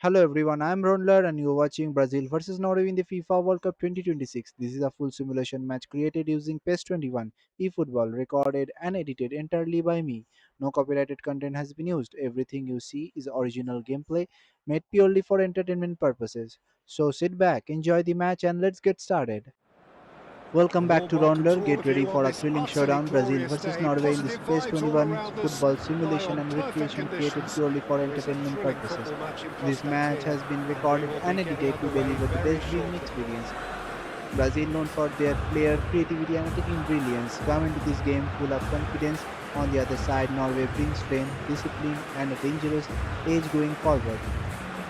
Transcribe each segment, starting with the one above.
Hello everyone, I am Raundler and you are watching Brazil versus Norway in the FIFA World Cup 2026. This is a full simulation match created using PES 21, eFootball, recorded and edited entirely by me. No copyrighted content has been used. Everything you see is original gameplay made purely for entertainment purposes. So sit back, enjoy the match and let's get started. A Welcome back warm to welcome Raundler. to all Get of ready you on for a this thrilling utterly showdown. Brazil glorious versus day. Norway in the Positive Space vibes all 21 around us. football Lie simulation on and perfect recreation created conditions. purely for There is a entertainment thrilling purposes. football match in This prospect match here, has been and we recorded will be and getting edited to underway deliver the very best viewing shortly. experience. Brazil, known for their flair, creativity, and attacking brilliance, come into this game full of confidence. On the other side, Norway brings strength, discipline, and a dangerous edge going forward,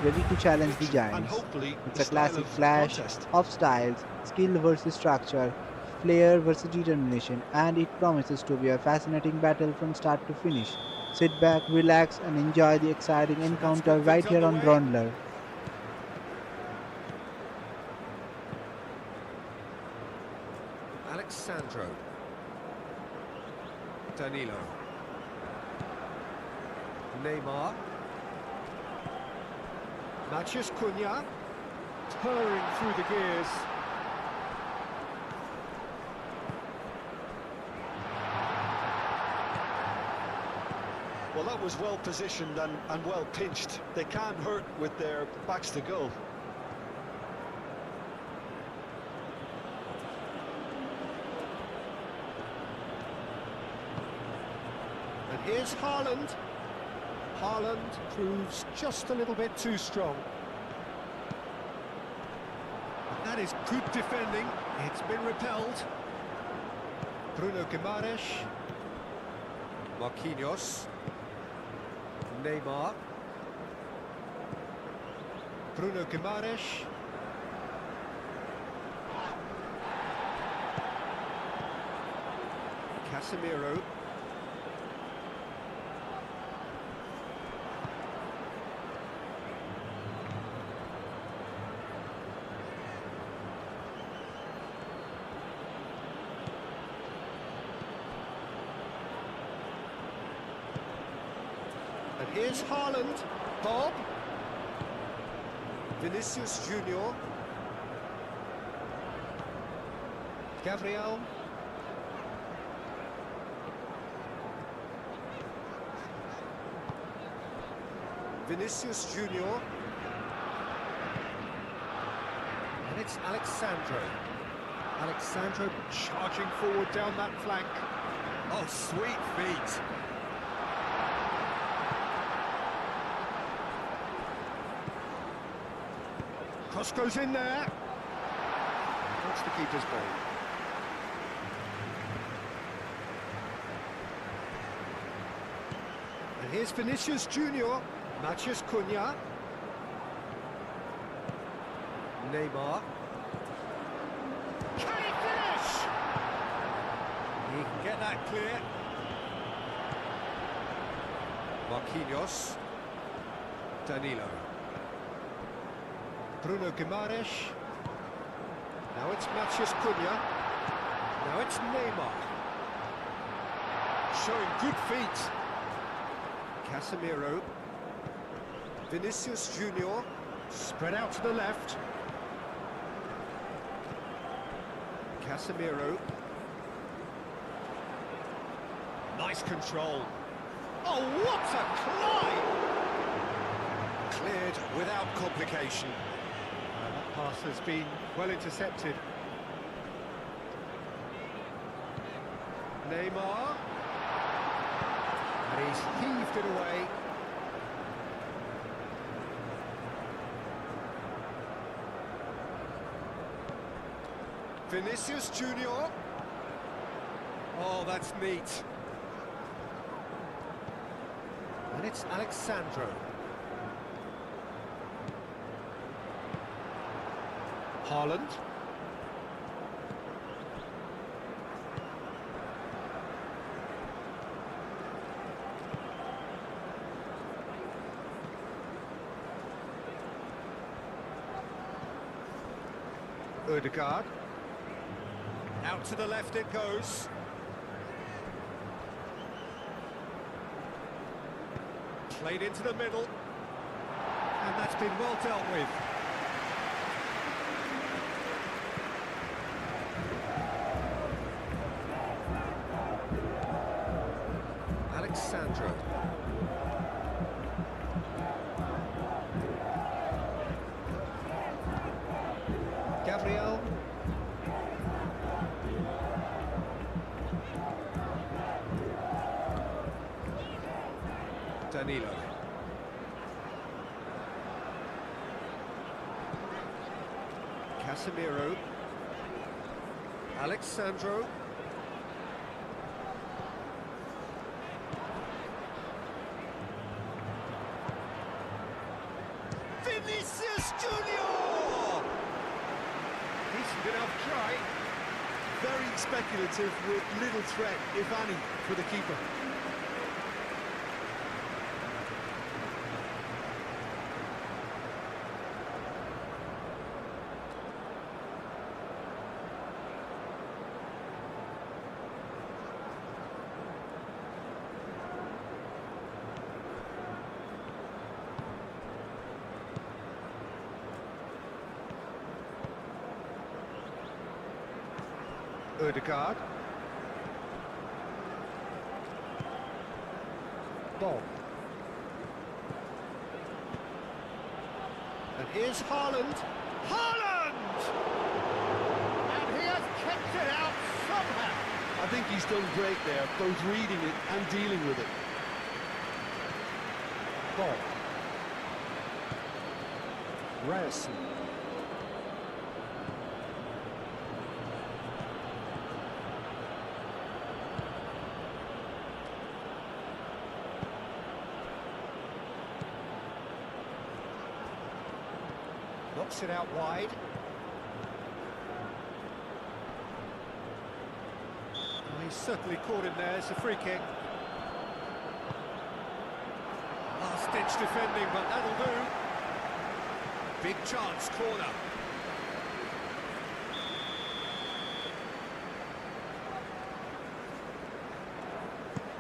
ready to challenge the And Giants. hopefully It's the a style classic of clash contest. of styles, skill versus structure, flair versus determination, and it promises to be a fascinating battle from start to finish. Sit back, relax, and enjoy the exciting So let's get encounter right things here on underway. Raundler. Alexandro. Danilo. Neymar. Matheus Cunha. Purring through the gears. Well, that was well positioned and well pinched. They can't hurt with their backs to goal. And here's Haaland. Haaland proves just a little bit too strong. And that is good defending. It's been repelled. Bruno Guimaraes. Marquinhos. Neymar. Bruno Guimaraes. Casemiro. And here's Haaland. Bob. Vinicius Junior. Gabriel. Vinicius Junior. And it's Alexandro. Alexandro charging forward down that flank. Oh, sweet feet. Cross goes in there. That's the keeper's ball. And here's Vinicius Junior. Matheus Cunha. Neymar. Can he finish? He can get that clear. Marquinhos. Danilo. Bruno Guimaraes. Now it's Matheus Cunha. Now it's Neymar. Showing good feet. Casemiro. Vinicius Junior. Spread out to the left. Casemiro. Nice control. Oh, what a climb! Cleared without complication. That pass has been well intercepted. Neymar. And he's heaved it away. Vinicius Junior. Oh, that's neat. And it's Alexandro. Haaland. Ødegaard. Out to the left it goes. Played into the middle. And that's been well dealt with. Alexandro. Gabriel. Danilo. Casemiro. Alexandro. Vinicius Junior! Decent enough try. Very speculative with little threat, if any, for the keeper. Ødegaard. Ball. And here's Haaland. Haaland! And he has kept it out somehow. I think he's done great there, both reading it and dealing with it. Ball. Ryerson. Knocks it out wide. Oh, he's certainly caught him there. It's a free kick. Last-ditch defending, but that'll do. Big chance, corner.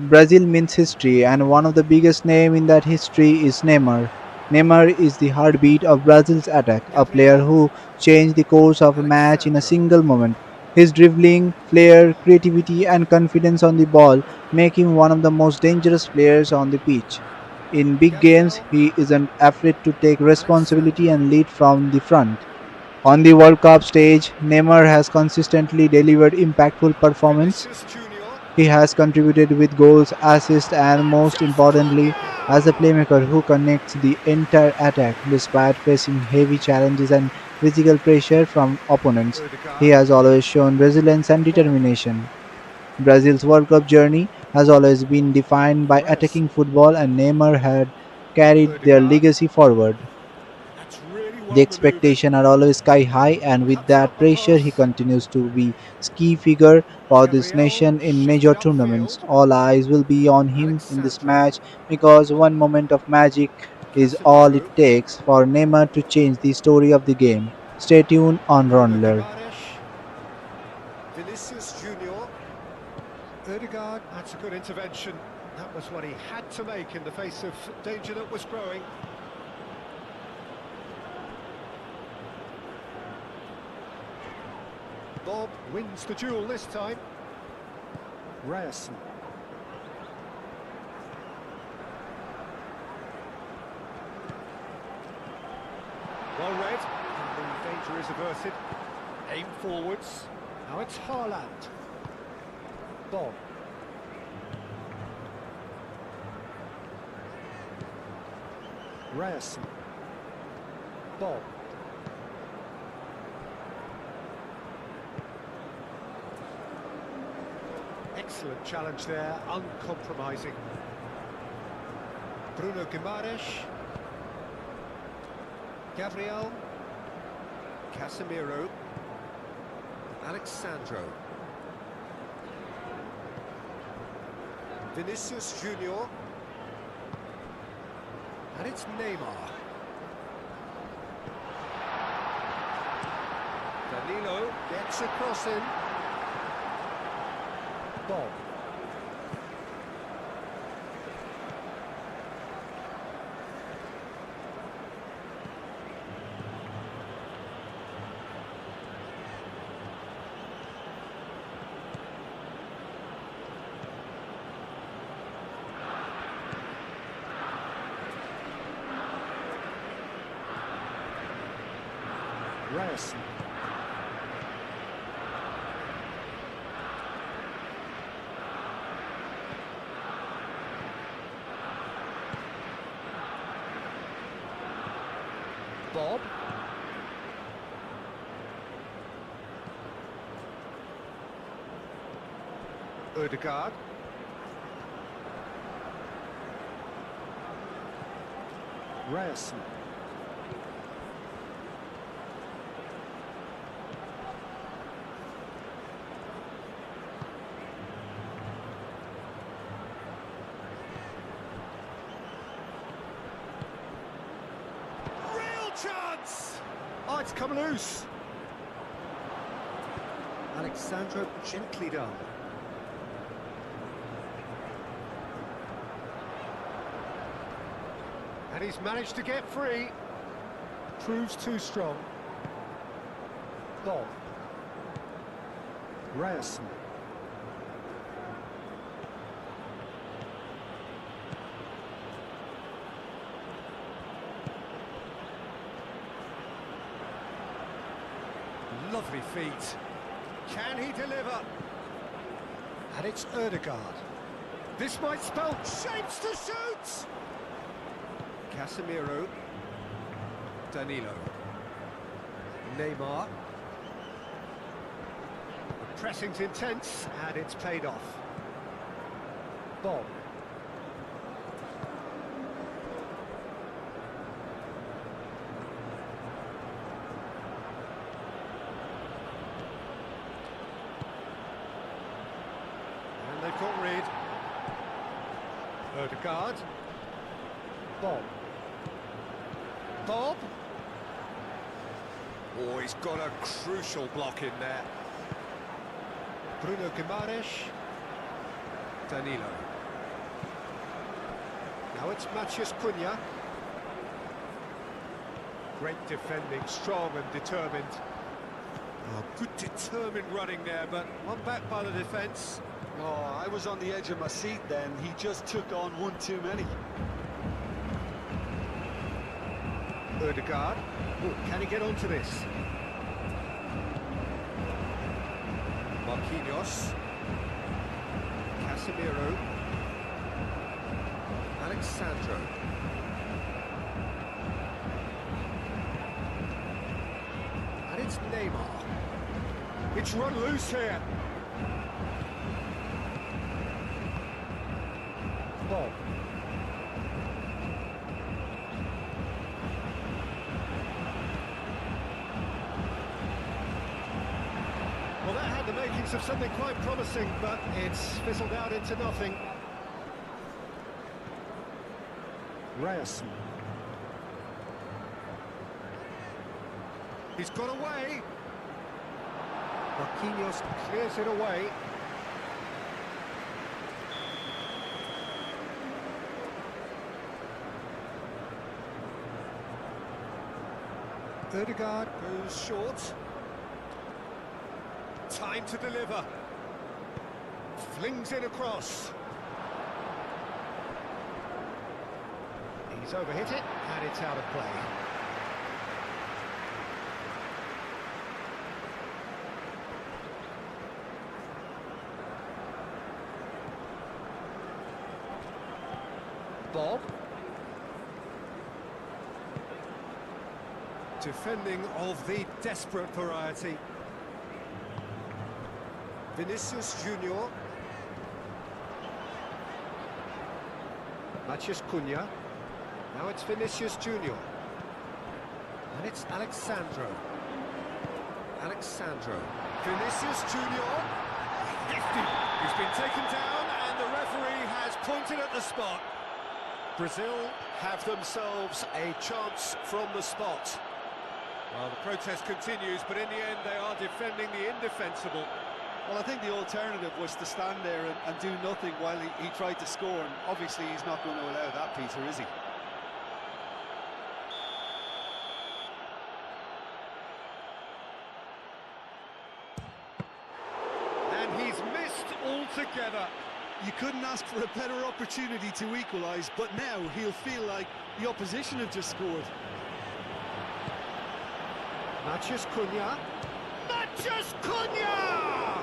Brazil means history, and one of the biggest names in that history is Neymar. Neymar is the heartbeat of Brazil's attack, a player Gabriel. who changed the course of a match in a Alexandro. single moment. His dribbling, flair, creativity, and confidence on the ball make him one of the most dangerous players on the pitch. In big games, Gabriel. he isn't afraid to take responsibility Alexandro. and lead from the front. On the World Cup stage, Neymar has consistently delivered impactful performances. Vinicius Junior. He has contributed with goals, assists, and most Just importantly, as a Courtois! playmaker who connects the entire attack despite facing heavy challenges and physical pressure from opponents. He Ødegaard. has always shown resilience and Ball. determination. Brazil's World Cup journey has always been defined by Ryerson. attacking football, and Neymar had carried their Ødegaard. legacy forward. That's really The well manoeuvred. expectations are always sky high, and with Cuts out that the pressure, he pass. continues to be key figure for this Gabriel nation in shifts it major tournaments. upfield. All eyes will be on him in this Alexandro. match because one moment of magic is all it Casemiro. takes for Neymar to change the story of the game. Stay tuned on Bruno Raundler. Guimaraes. Vinicius Junior. Ødegaard. That's a good intervention. That was what he had to make in the face of danger that was growing. Bob wins the duel this time. Ryerson. Well read, and the danger is averted. Aim forwards. Now it's Haaland. Bob. Ryerson. Bob. Excellent challenge there, uncompromising. Bruno Guimaraes. Gabriel. Casemiro. Alexandro. Vinicius Junior. And it's Neymar. Danilo gets a cross in. Bob. Ryerson. Bob. Ødegaard. Ryerson. Real chance! Oh, it's come loose. Alexandro gently done. And he's managed to get free. Proves too strong. Bob. Ryerson. Lovely feet. Can he deliver? And it's Ødegaard. This might spell shapes to shoot! Casemiro. Danilo. Neymar. The pressing's intense and it's paid off. Bob. And they've got rid. Ødegaard. Bob. Bob. Oh, he's got a crucial block in there. Bruno Guimaraes. Danilo. Now it's Matheus Cunha. Great defending, strong and determined. Oh, good determined running there, but one back by the defence. Oh, I was on the edge of my seat then. He just took on one too many. Ødegaard. Oh, can he get onto this? Marquinhos. Casemiro. Alexandro. And it's Neymar. It's run loose here. Bob. Well, that had the makings of something quite promising, but it's fizzled out into nothing. Ryerson. He's got away. Marquinhos clears it away. Ødegaard goes short. Time to deliver. Flings it across. He's overhit it, and it's out of play. Bob. Defending of the desperate variety. Vinicius Junior. Matheus Cunha. Now it's Vinicius Junior. And it's Alexandro. Alexandro. Vinicius Junior. Gifted. He's been taken down and the referee has pointed at the spot. Brazil have themselves a chance from the spot. Well, the protest continues, but in the end they are defending the indefensible. Well, I think the alternative was to stand there and do nothing while he tried to score, and obviously he's not going to allow that, Peter, is he? And he's missed altogether. You couldn't ask for a better opportunity to equalise, but now he'll feel like the opposition have just scored. Mathias Cunha. Mathias Cunha!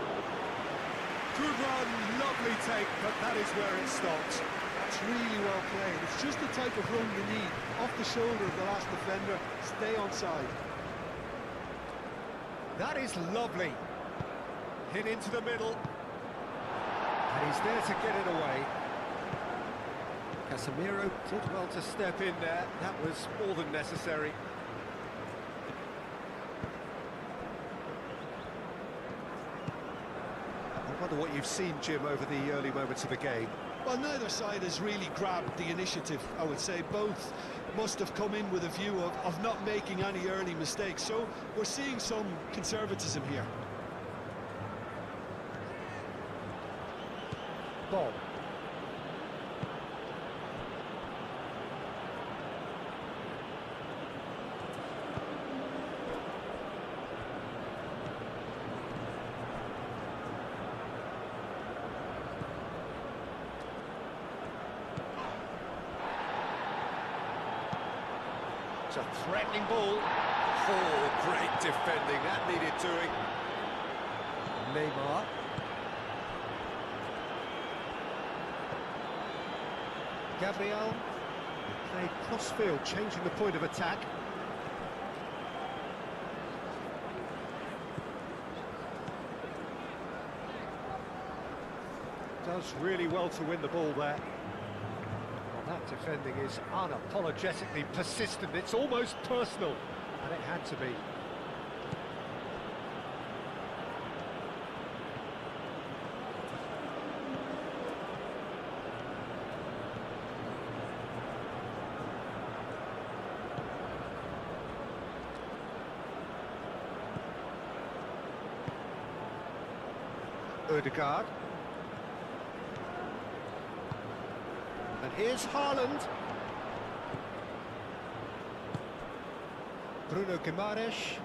Good run, lovely take, but that is where it stopped. That's really well played. It's just the type of run you need. Off the shoulder of the last defender, stay onside. That is lovely. Hit into the middle. And he's there to get it away. Casemiro did well to step in there. That was more than necessary. I wonder what you've seen, Jim, over the early moments of the game. Well, neither side has really grabbed the initiative, I would say. Both must have come in with a view of not making any early mistakes. So we're seeing some conservatism here. Bob. It's a threatening ball. Oh, great defending. That needed doing. Neymar. Gabriel. Played cross-field, changing the point of attack. Does really well to win the ball there. That defending is unapologetically persistent. It's almost personal, and it had to be. Ødegaard. And here's Haaland. Bruno Guimaraes.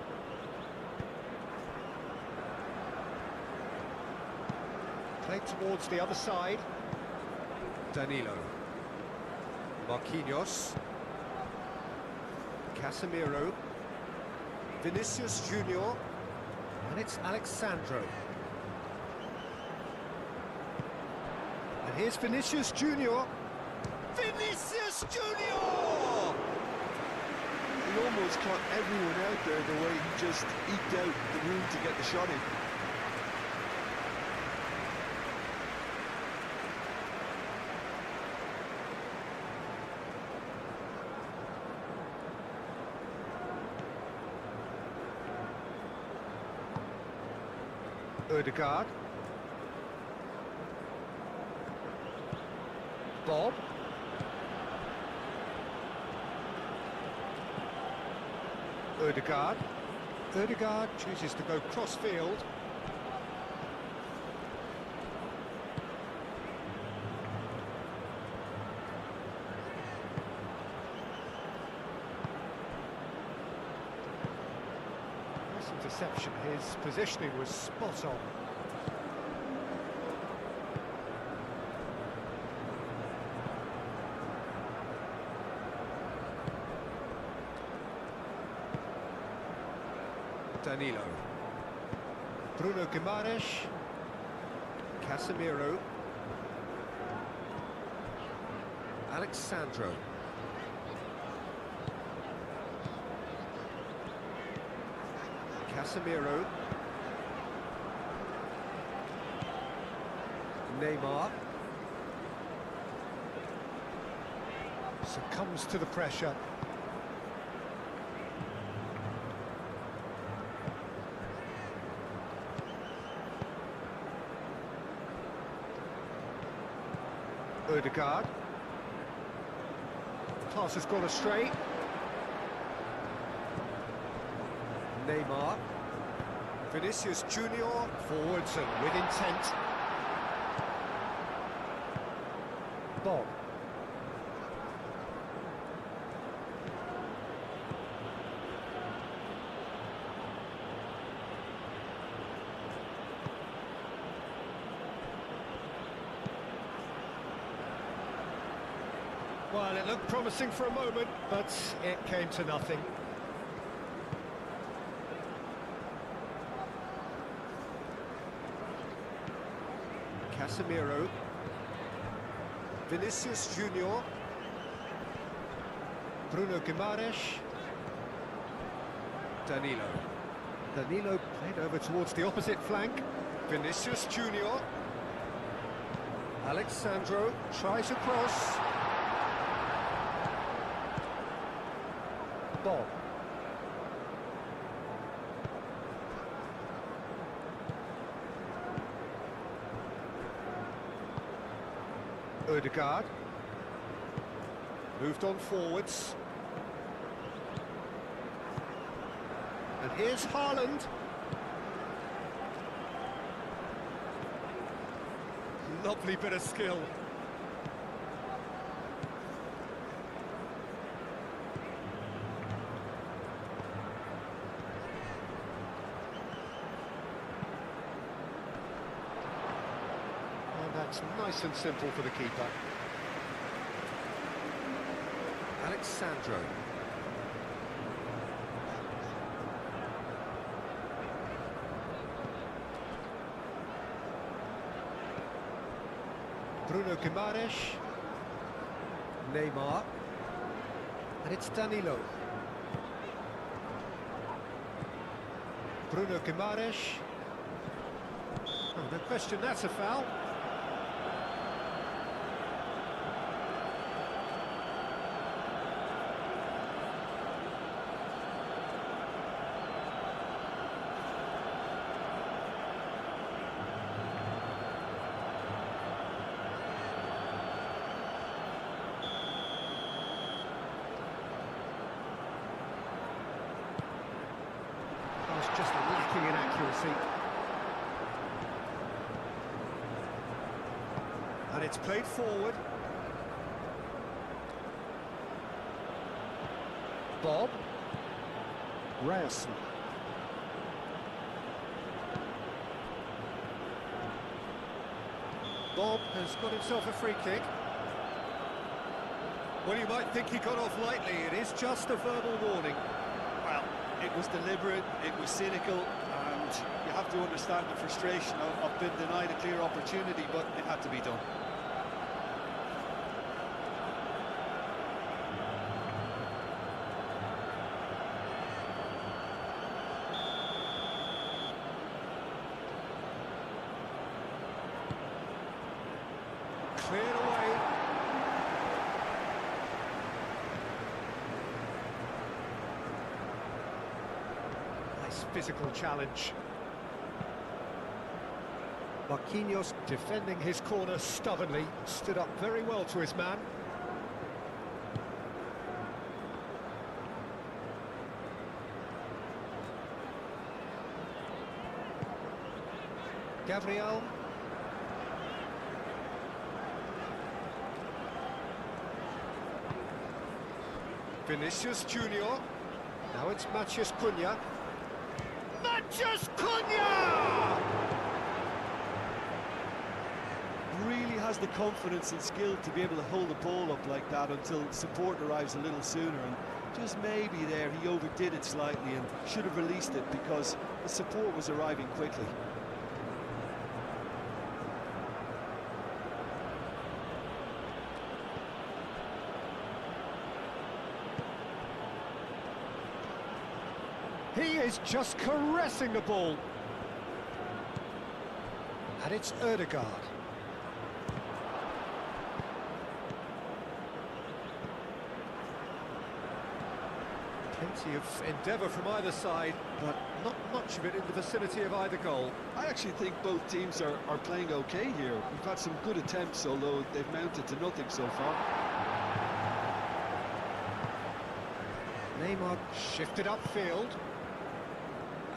Played towards the other side. Danilo. Marquinhos. Casemiro. Vinicius Junior. And it's Alexandro. And here's Vinicius Junior. Vinicius Junior! He almost caught everyone out there the way he just eked out the room to get the shot in. Ødegaard. Bob. Ødegaard. Ødegaard chooses to go cross-field. Nice interception. His positioning was spot on. Danilo. Bruno Guimaraes. Casemiro. Alexandro. Casemiro. Neymar. Succumbs to the pressure. Ødegaard. The pass has gone astray. Neymar. Vinicius Junior. Forwards and with intent. Bob. Well, it looked promising for a moment, but it came to nothing. Casemiro. Vinicius Junior. Bruno Guimaraes. Danilo. Danilo played over towards the opposite flank. Vinicius Junior. Alexandro tries a cross. Bob. Ødegaard. Moved on forwards. And here's Haaland. Lovely bit of skill. And that's nice and simple for the keeper. Alexandro. Bruno Guimaraes. Neymar. And it's Danilo. Bruno Guimaraes. Oh, no question, that's a foul. Just lacking in accuracy. And it's played forward. Bob. Ryerson. Bob has got himself a free kick. Well, you might think he got off lightly. It is just a verbal warning. Well, it was deliberate, it was cynical, and you have to understand the frustration of being denied a clear opportunity, but it had to be done. Cleared away. Physical challenge. Marquinhos defending his corner stubbornly, stood up very well to his man. Gabriel. Vinicius Junior. Now it's Matheus Cunha. Matheus Cunha! Really has the confidence and skill to be able to hold the ball up like that until support arrives a little sooner, and just maybe there he overdid it slightly and should have released it because the support was arriving quickly. He is just caressing the ball. And it's Ødegaard. Plenty of endeavour from either side, but not much of it in the vicinity of either goal. I actually think both teams are playing okay here. We've had some good attempts, although they've mounted to nothing so far. Neymar shifted upfield.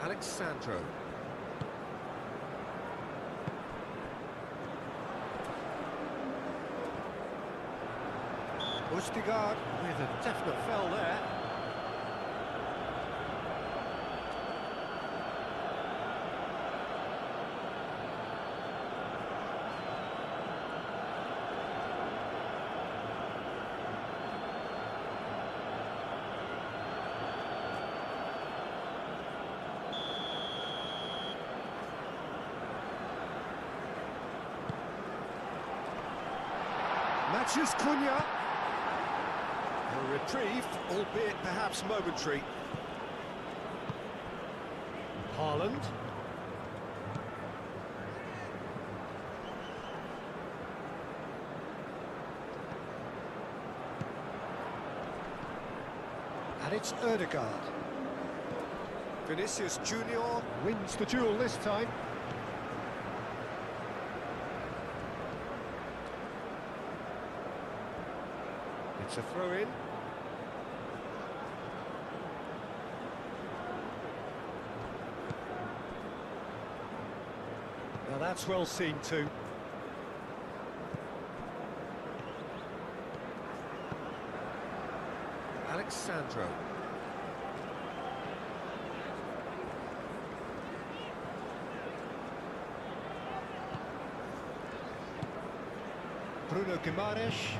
Alexandro. Ødegaard with a definite foul there. Matches Cunha. A reprieve, albeit perhaps momentary. Haaland. And it's Ødegaard. Vinicius Junior wins the duel this time. It's a throw-in. Now that's well seen too. Alexandro. Bruno Guimaraes.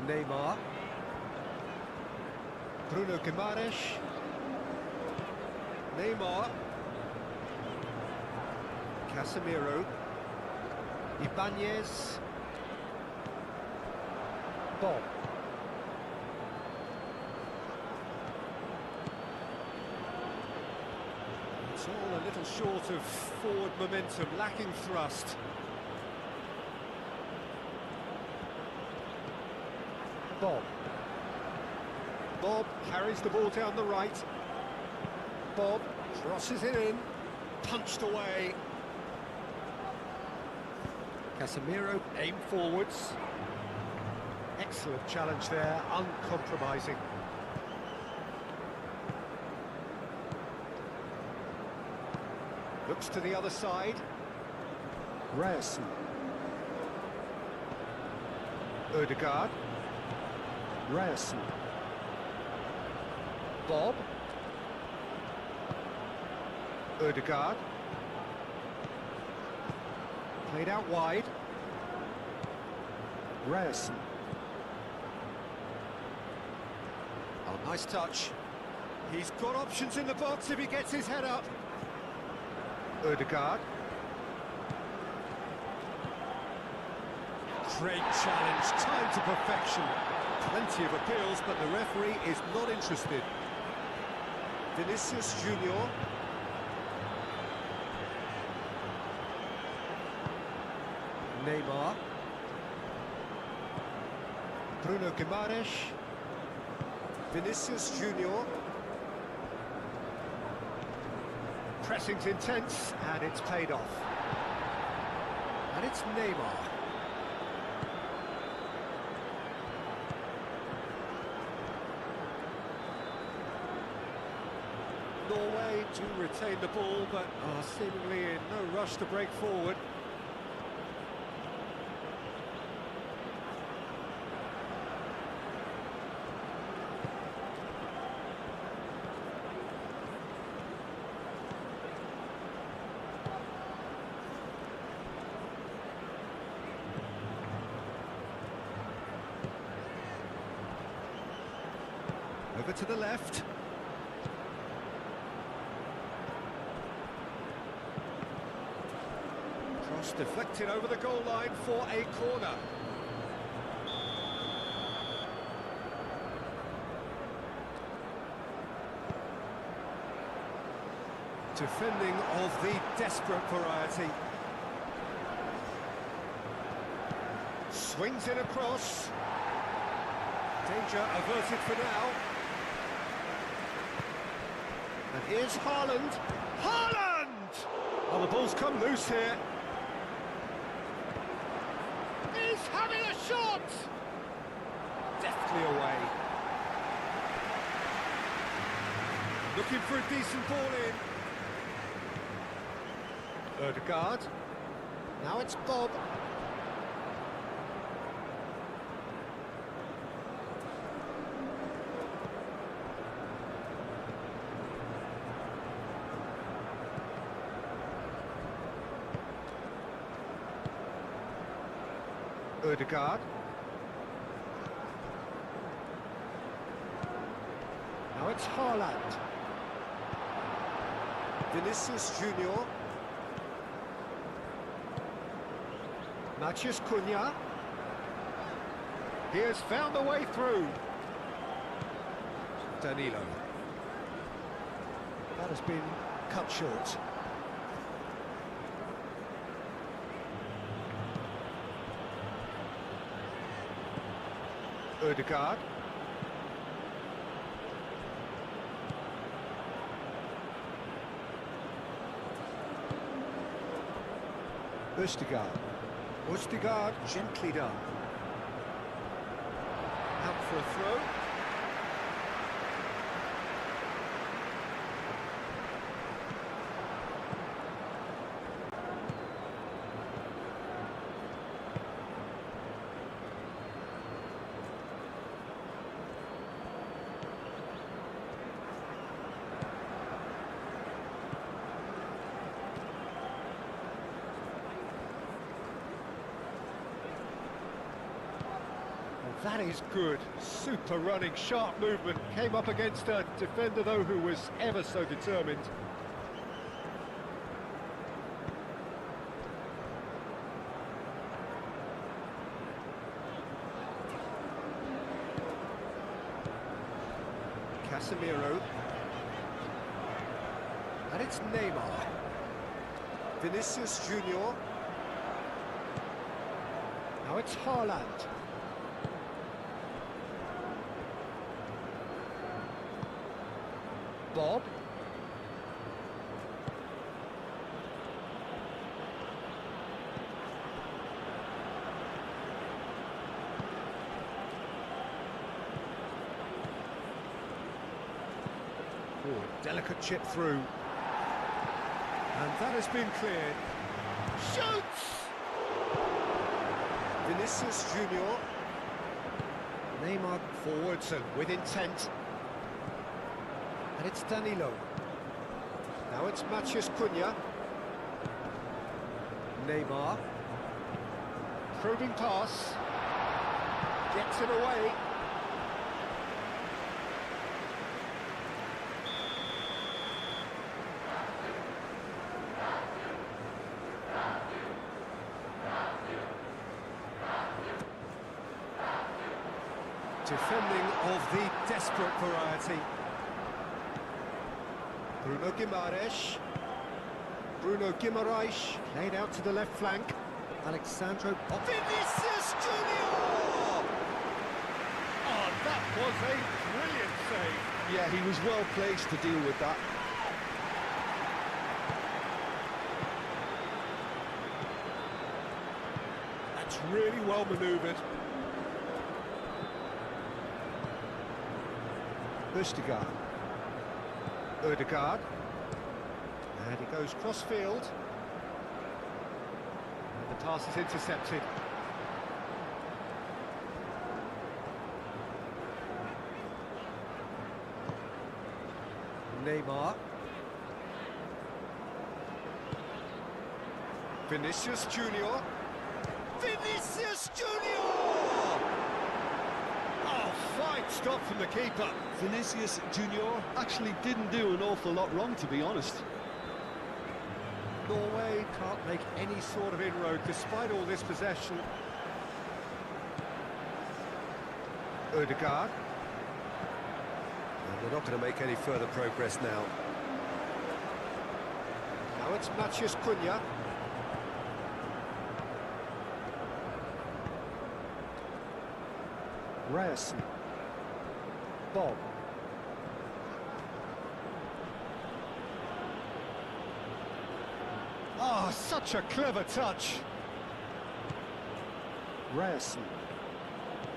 Neymar. Bruno Guimaraes. Neymar. Casemiro. Ibanez. Bob. It's all a little short of forward momentum, lacking thrust. Bob. Bob carries the ball down the right. Bob crosses it in, punched away. Casemiro aimed forwards. Excellent challenge there, uncompromising. Looks to the other side. Ryerson. Ødegaard. Ryerson. Bob. Ødegaard. Played out wide. Ryerson. Oh, nice touch. He's got options in the box if he gets his head up. Ødegaard. Great challenge, time to perfection. Plenty of appeals, but the referee is not interested. Vinicius Junior. Neymar. Bruno Guimaraes. Vinicius Junior. Pressing's intense, and it's paid off. And it's Neymar. Norway do retain the ball, but are seemingly in no rush to break forward. Over to the left. Cross deflected over the goal line for a corner. Defending of the desperate variety. Swings in across. Danger averted for now. And here's Haaland. Haaland! Oh, the ball's come loose here. He's having a shot! Deftly away. Looking for a decent ball in. Ødegaard. Now it's Bob. Ødegaard. Now it's Haaland. Vinicius Junior. Matheus Cunha. He has found a way through. Danilo. That has been cut short. Ødegaard. Ødegaard gently done. Out for a throw. That is good. Super running, sharp movement. Came up against a defender, though, who was ever so determined. Casemiro. And it's Neymar. Vinicius Junior. Now it's Haaland. Bob. Ooh, delicate chip through. And that has been cleared. Shoots! Vinicius Junior. Neymar forwards and with intent. And it's Danilo. Now it's Matheus Cunha. Neymar. Probing pass. Gets it away. Defending of the desperate variety. Bruno Guimaraes, played out to the left flank. Alexandro Vinicius Junior! Oh, that was a brilliant save. Yeah, he was well placed to deal with that. That's really well manoeuvred. Ødegaard. And he goes cross-field. And the pass is intercepted. Neymar. Vinicius Junior. Vinicius Junior! Oh, fine stop from the keeper. Vinicius Junior actually didn't do an awful lot wrong, to be honest. Norway can't make any sort of inroad despite all this possession. Ødegaard. And they're not going to make any further progress now. Now it's Matheus Cunha. Ryerson. Bob. Oh, such a clever touch. Ryerson.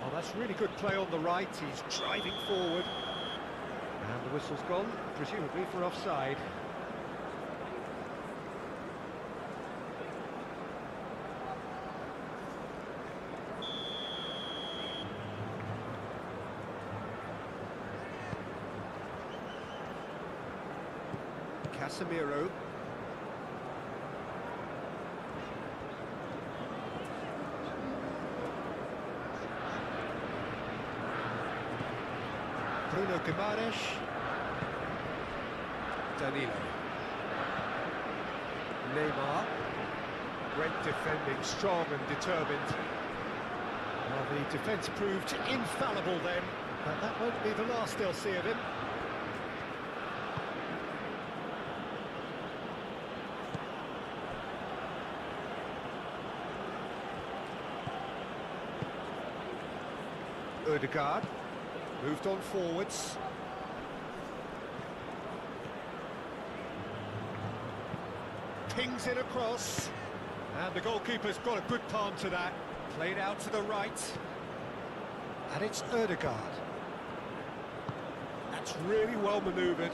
Oh, that's really good play on the right. He's driving forward. And the whistle's gone, presumably for offside. Casemiro. Bruno Guimaraes. Danilo. Neymar. Great defending, strong and determined. Well, the defence proved infallible then, but that won't be the last they'll see of him. Ødegaard moved on forwards. Pings it across, and the goalkeeper's got a good palm to that. Played out to the right, and it's Ødegaard. That's really well manoeuvred.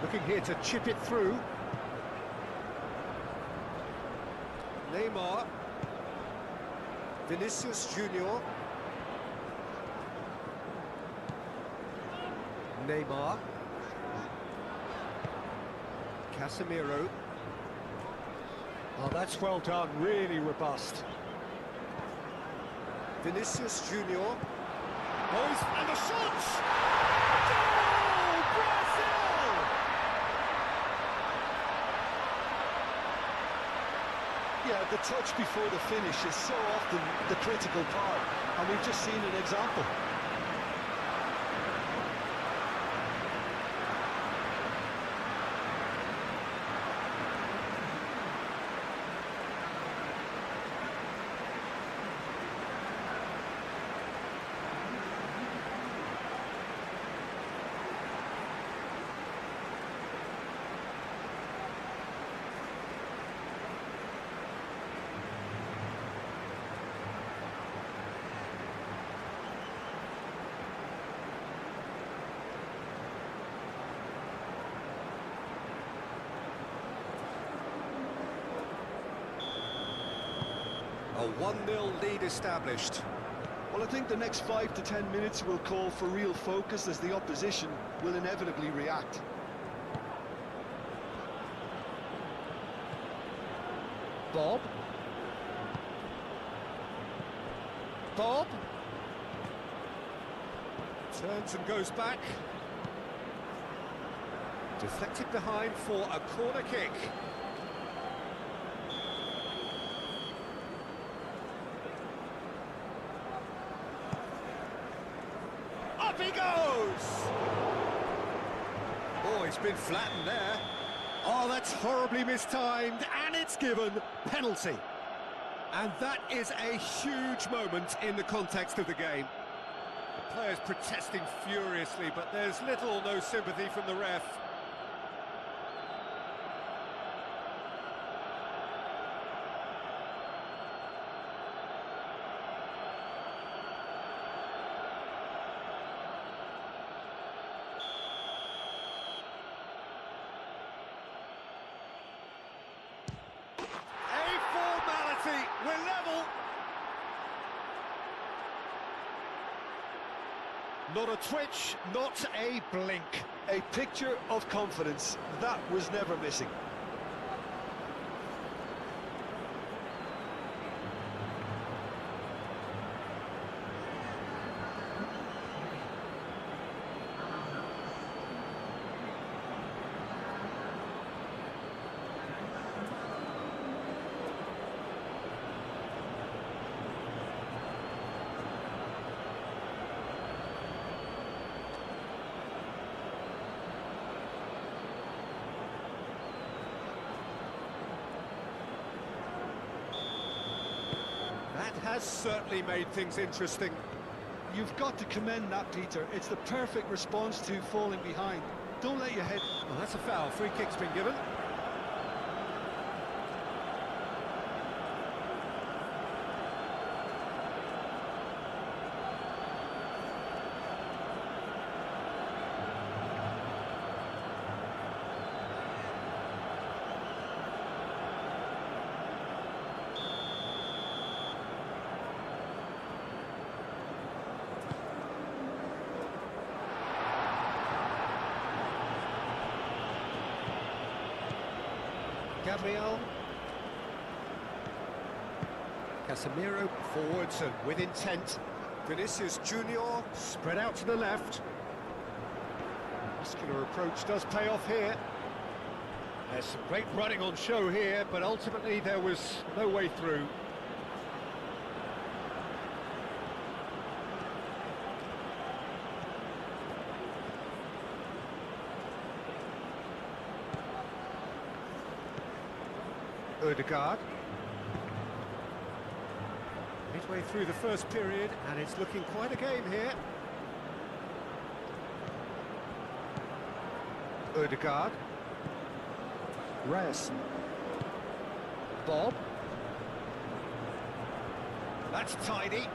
Looking here to chip it through. Neymar. Vinicius Junior. Neymar. Casemiro. Oh, that's well done, really robust. Vinicius Junior. Oh, and the shots! Goal, Brazil! Yeah, the touch before the finish is so often the critical part, and we've just seen an example. A 1-0 lead established. Well, I think the next 5 to 10 minutes will call for real focus as the opposition will inevitably react. Bob. Bob. Turns and goes back. Deflected behind for a corner kick. Up he goes! Oh, he's been flattened there. Oh, that's horribly mistimed, and it's given penalty. And that is a huge moment in the context of the game. The players protesting furiously, but there's little or no sympathy from the ref. We're level. Not a twitch, not a blink. A picture of confidence that was never missing. That has certainly made things interesting. You've got to commend that, Peter. It's the perfect response to falling behind. Don't let your head... Well, that's a foul. Free kick's been given. Gabriel. Casemiro forwards and with intent. Vinicius Junior spread out to the left. Muscular approach does pay off here. There's some great running on show here, but ultimately there was no way through. Ødegaard. Midway through the first period, and it's looking quite a game here. Ødegaard. Ryerson. Bob. That's tidy.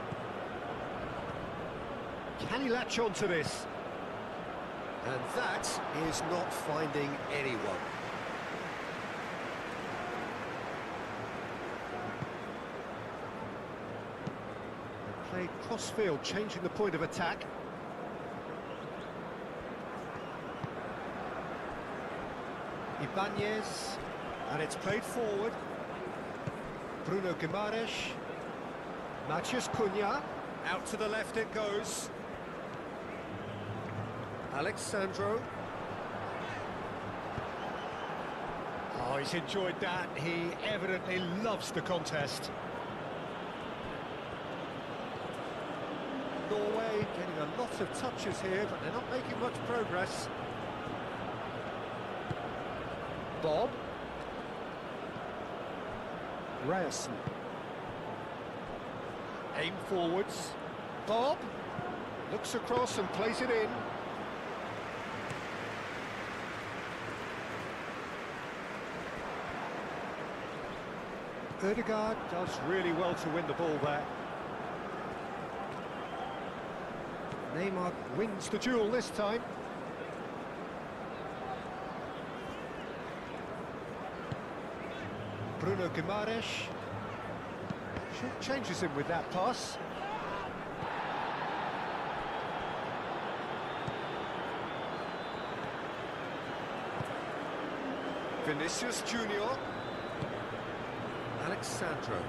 Can he latch on to this? And that is not finding anyone. Played cross-field, changing the point of attack. Ibanez, and it's played forward. Bruno Guimaraes. Matheus Cunha, out to the left it goes. Alexandro. Oh, he's enjoyed that. He evidently loves the contest. Norway getting a lot of touches here, but they're not making much progress. Bob. Ryerson. Aim forwards. Bob. Looks across and plays it in. Ødegaard does really well to win the ball there. Neymar wins the duel this time. Bruno Guimaraes changes him with that pass. Vinicius Junior. Alexandro.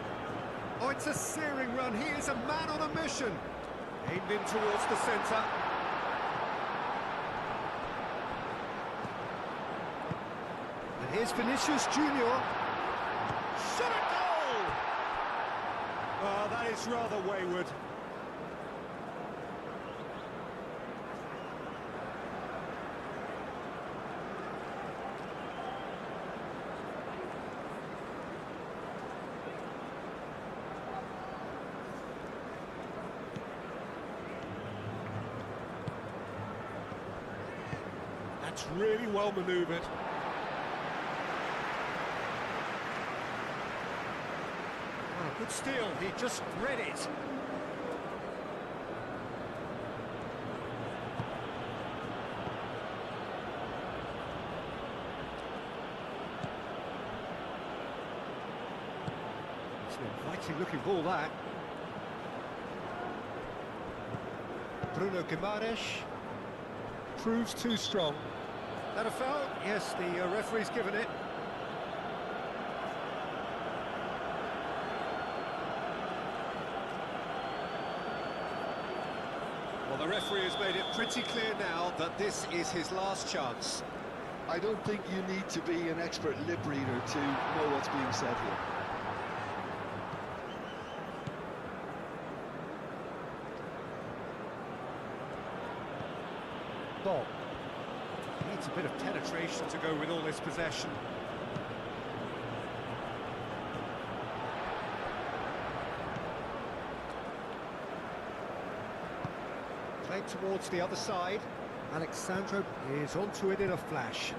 Oh, it's a searing run. He is a man on a mission. Aimed in towards the centre. And here's Vinicius Junior. Shot a goal! Oh, that is rather wayward. That's really well manoeuvred. Oh, good steal, he just read it. It's an inviting looking ball, that. Bruno Guimaraes proves too strong. That a foul? Yes, the referee's given it. Well, the referee has made it pretty clear now that this is his last chance. I don't think you need to be an expert lip reader to know what's being said here. Bob. Needs a bit of penetration to go with all this possession. Played towards the other side. Alexandro is onto it in a flash.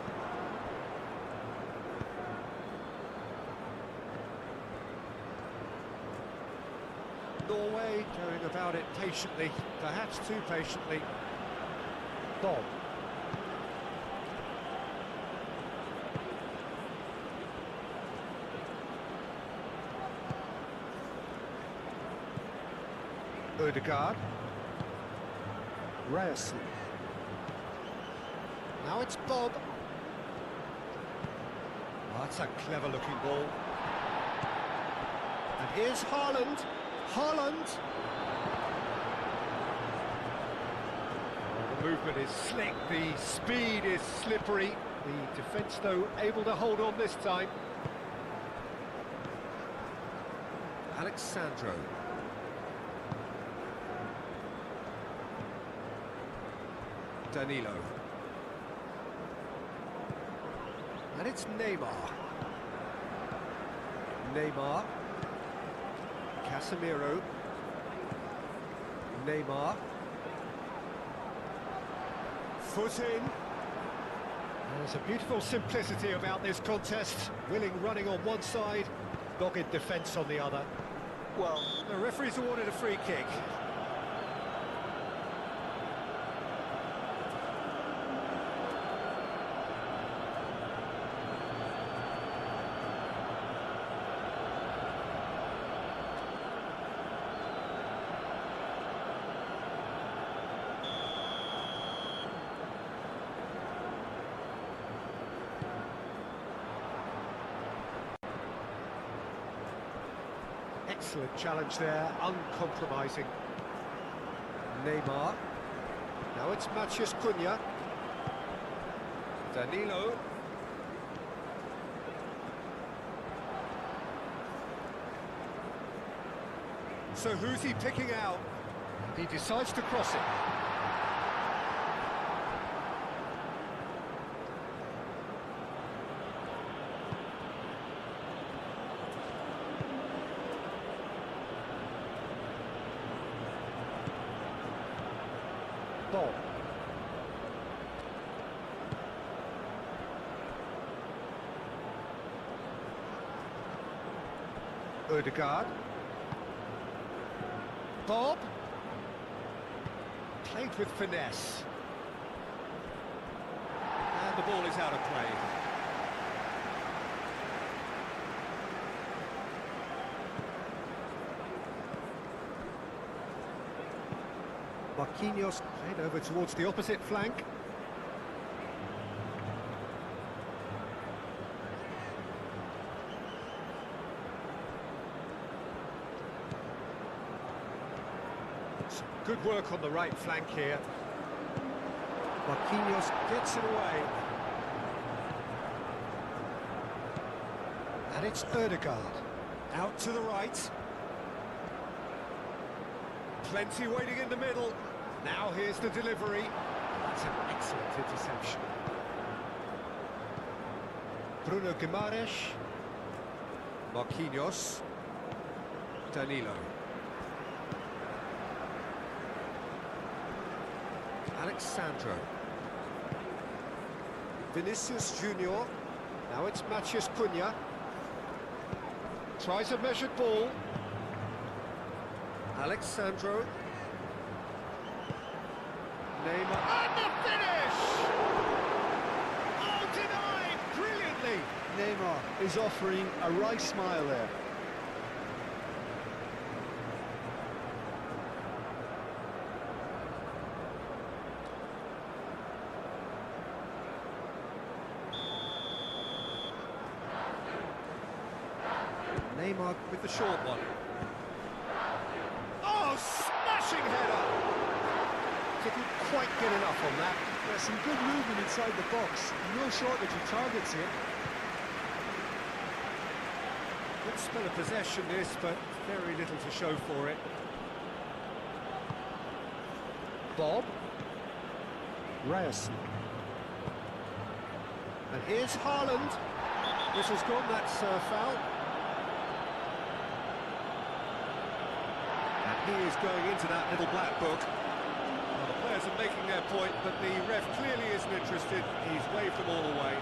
Norway going about it patiently, perhaps too patiently. Bob. Ødegaard. Ryerson. Now it's Bob. Oh, that's a clever-looking ball. And here's Haaland. Haaland. The movement is slick, the speed is slippery. The defence, though, able to hold on this time. Alexandro. Danilo. And it's Neymar. Neymar. Casemiro. Neymar. Foot in. There's a beautiful simplicity about this contest. Willing running on one side, dogged defence on the other. Well, the referee's awarded a free kick. Excellent challenge there, uncompromising. Neymar. Now it's Matheus Cunha. Danilo. So who's he picking out? He decides to cross it. Ball. Odegaard. Bob. Played with finesse. And the ball is out of play. Marquinhos played over towards the opposite flank. Some good work on the right flank here. Marquinhos gets it away. And it's Odegaard. Out to the right. Plenty waiting in the middle. Now here's the delivery. That's an excellent interception. Bruno Guimaraes. Marquinhos. Danilo. Alexandro. Vinicius Junior. Now it's Matheus Cunha. Tries a measured ball. Alexandro. Neymar. And the finish! Oh, denied brilliantly! Neymar is offering a right smile there. Neymar with the short one. Oh, smashing header! Didn't quite get enough on that. There's some good movement inside the box. No shortage of targets here. Good spell of possession this, but very little to show for it. Bob. Ryerson. And here's Haaland. Whistle's gone, that's foul. And he is going into that little black book. Well, the players are making their point, but the ref clearly isn't interested. He's waved them all away.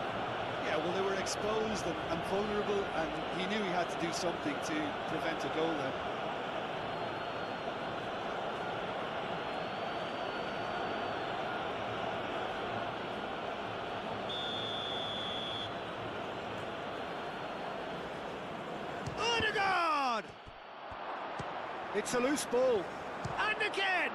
Yeah, well, they were exposed and vulnerable, and he knew he had to do something to prevent a goal then. Odegaard! It's a loose ball. And again!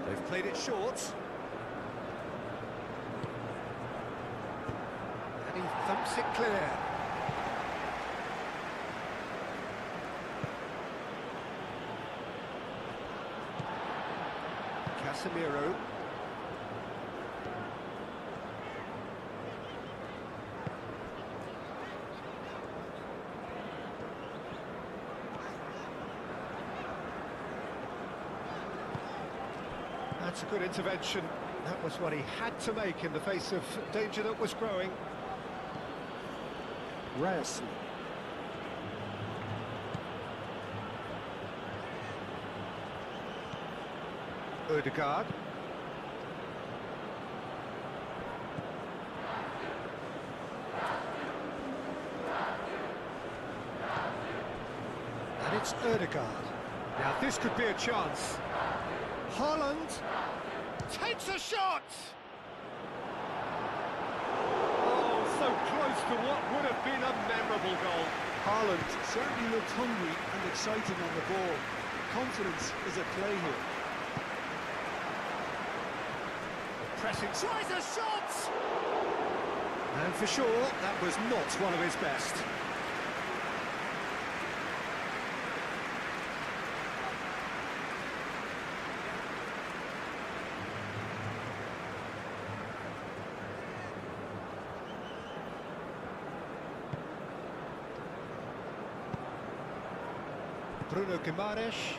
They've played it short. And he thumps it clear. Casemiro. That's a good intervention. That was what he had to make in the face of danger that was growing. Reyes. Ødegaard. And it's Ødegaard. Now this could be a chance. Haaland takes a shot! Oh, so close to what would have been a memorable goal. Haaland certainly looked hungry and exciting on the ball. Confidence is at play here. Pressing, tries a shot! And for sure, that was not one of his best. Bruno Guimaraes.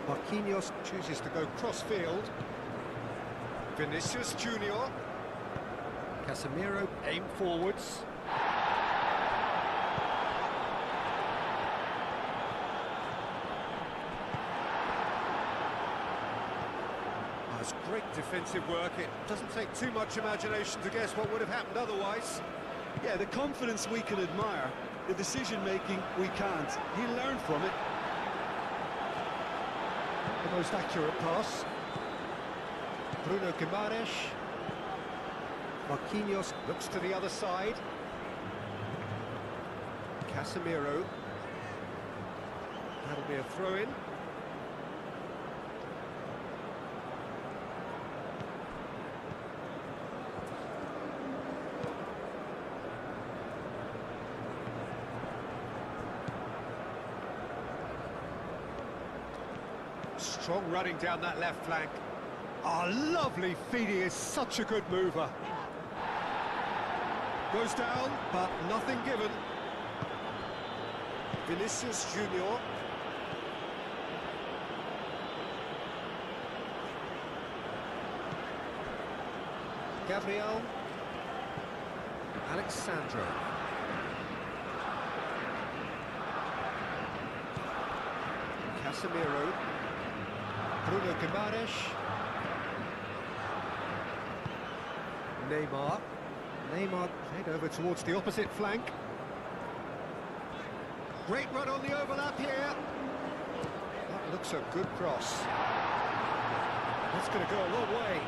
Marquinhos chooses to go cross-field. Vinicius Junior. Casemiro aim forwards. That's great defensive work. It doesn't take too much imagination to guess what would have happened otherwise. Yeah, the confidence we can admire, the decision-making we can't. He'll learn from it. The most accurate pass. Bruno Guimaraes. Marquinhos looks to the other side. Casemiro. That'll be a throw-in. Strong running down that left flank. Ah, lovely feed, he is such a good mover. Goes down, but nothing given. Vinicius Junior. Gabriel. Alexandro. Casemiro. Bruno Guimaraes. Neymar. Neymar played over towards the opposite flank. Great run on the overlap here. That looks a good cross. That's going to go a long way.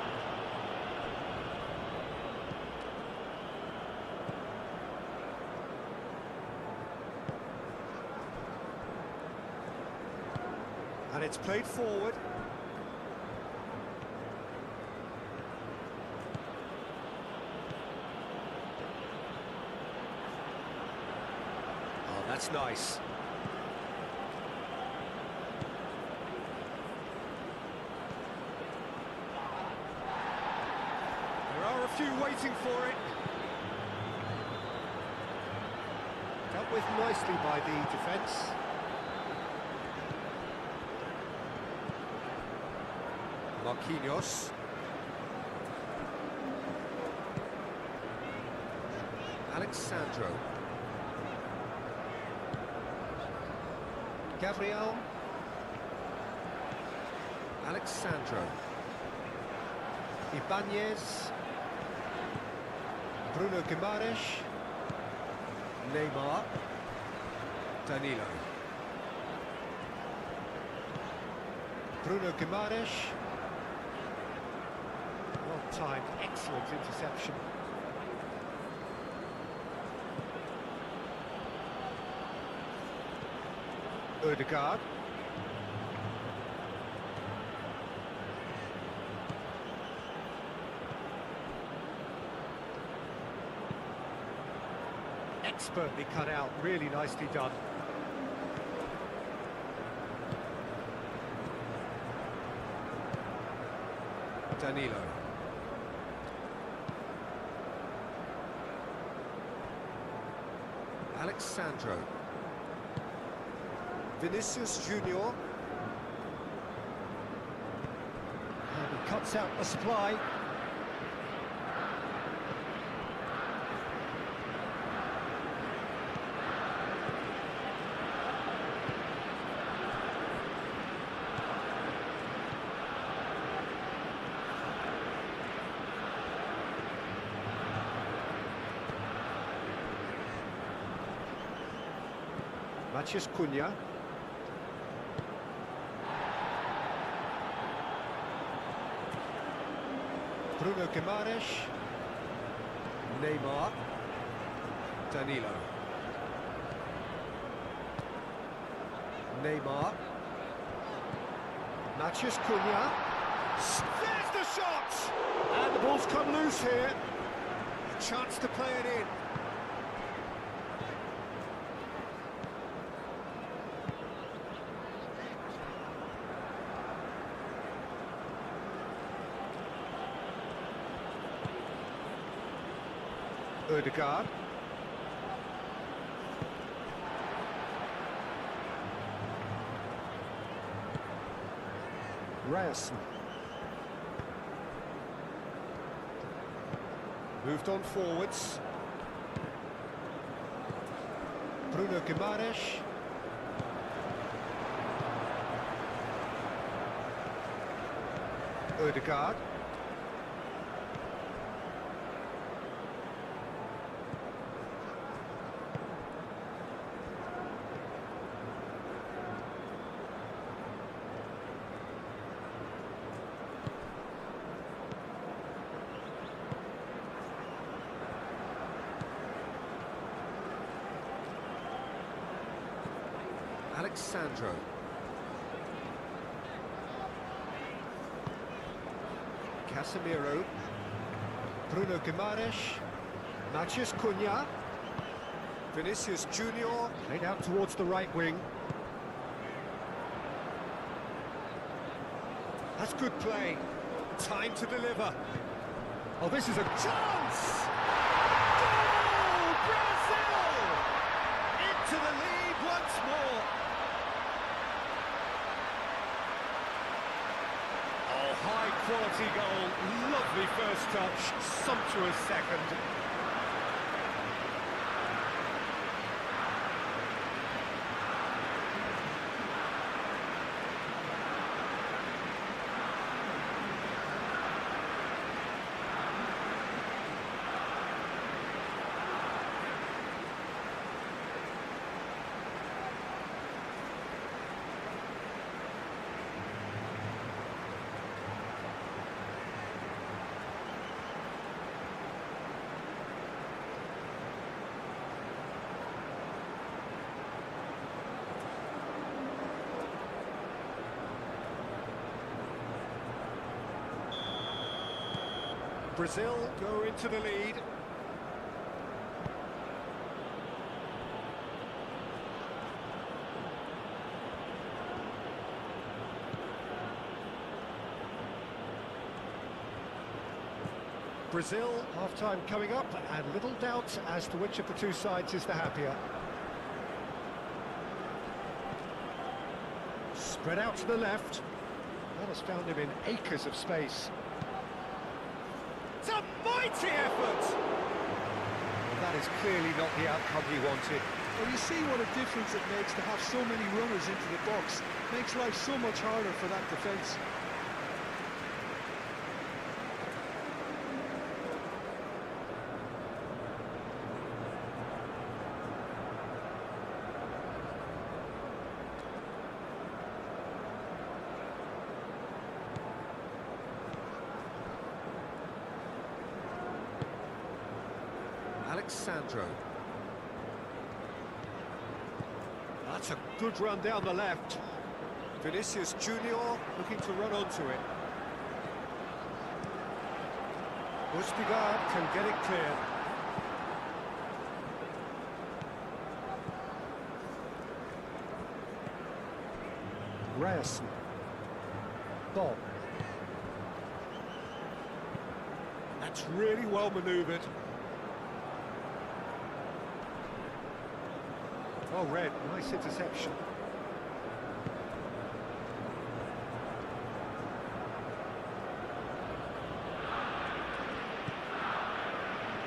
And it's played forward. Oh, that's nice. There are a few waiting for it. Dealt with nicely by the defence. Marquinhos. Alexandro. Gabriel. Alexandro. Ibanez. Bruno Guimaraes. Neymar. Danilo. Bruno Guimaraes. Well-timed, excellent interception. Ødegaard. expertly cut out, really nicely done. Danilo. Alexandro. Vinicius Junior. And he cuts out the supply. Matheus Cunha. Bruno Guimaraes. Neymar. Danilo. Neymar. Matheus Cunha. There's the shot! And the ball's come loose here. A chance to play it in. Ødegaard. Ryerson. Moved on forwards. Bruno Guimaraes. Ødegaard. Alexandro. Casemiro. Bruno Guimaraes. Matheus Cunha. Vinicius Junior. Played out towards the right wing. That's good play. Time to deliver. Oh, this is a chance! Goal! Brazil! Into the lead once more. Oh, high quality goal. Lovely first touch. Sumptuous second. Brazil go into the lead. Brazil, half-time coming up, and little doubt as to which of the two sides is the happier. Spread out to the left. That has found him in acres of space. It's a mighty effort! That is clearly not the outcome he wanted. Well, you see what a difference it makes to have so many runners into the box. Makes life so much harder for that defence. Alexandro. That's a good run down the left. Vinicius Junior looking to run onto it. Ødegaard can get it clear. Ryerson. Bob. That's really well manoeuvred. Oh, Red, nice interception.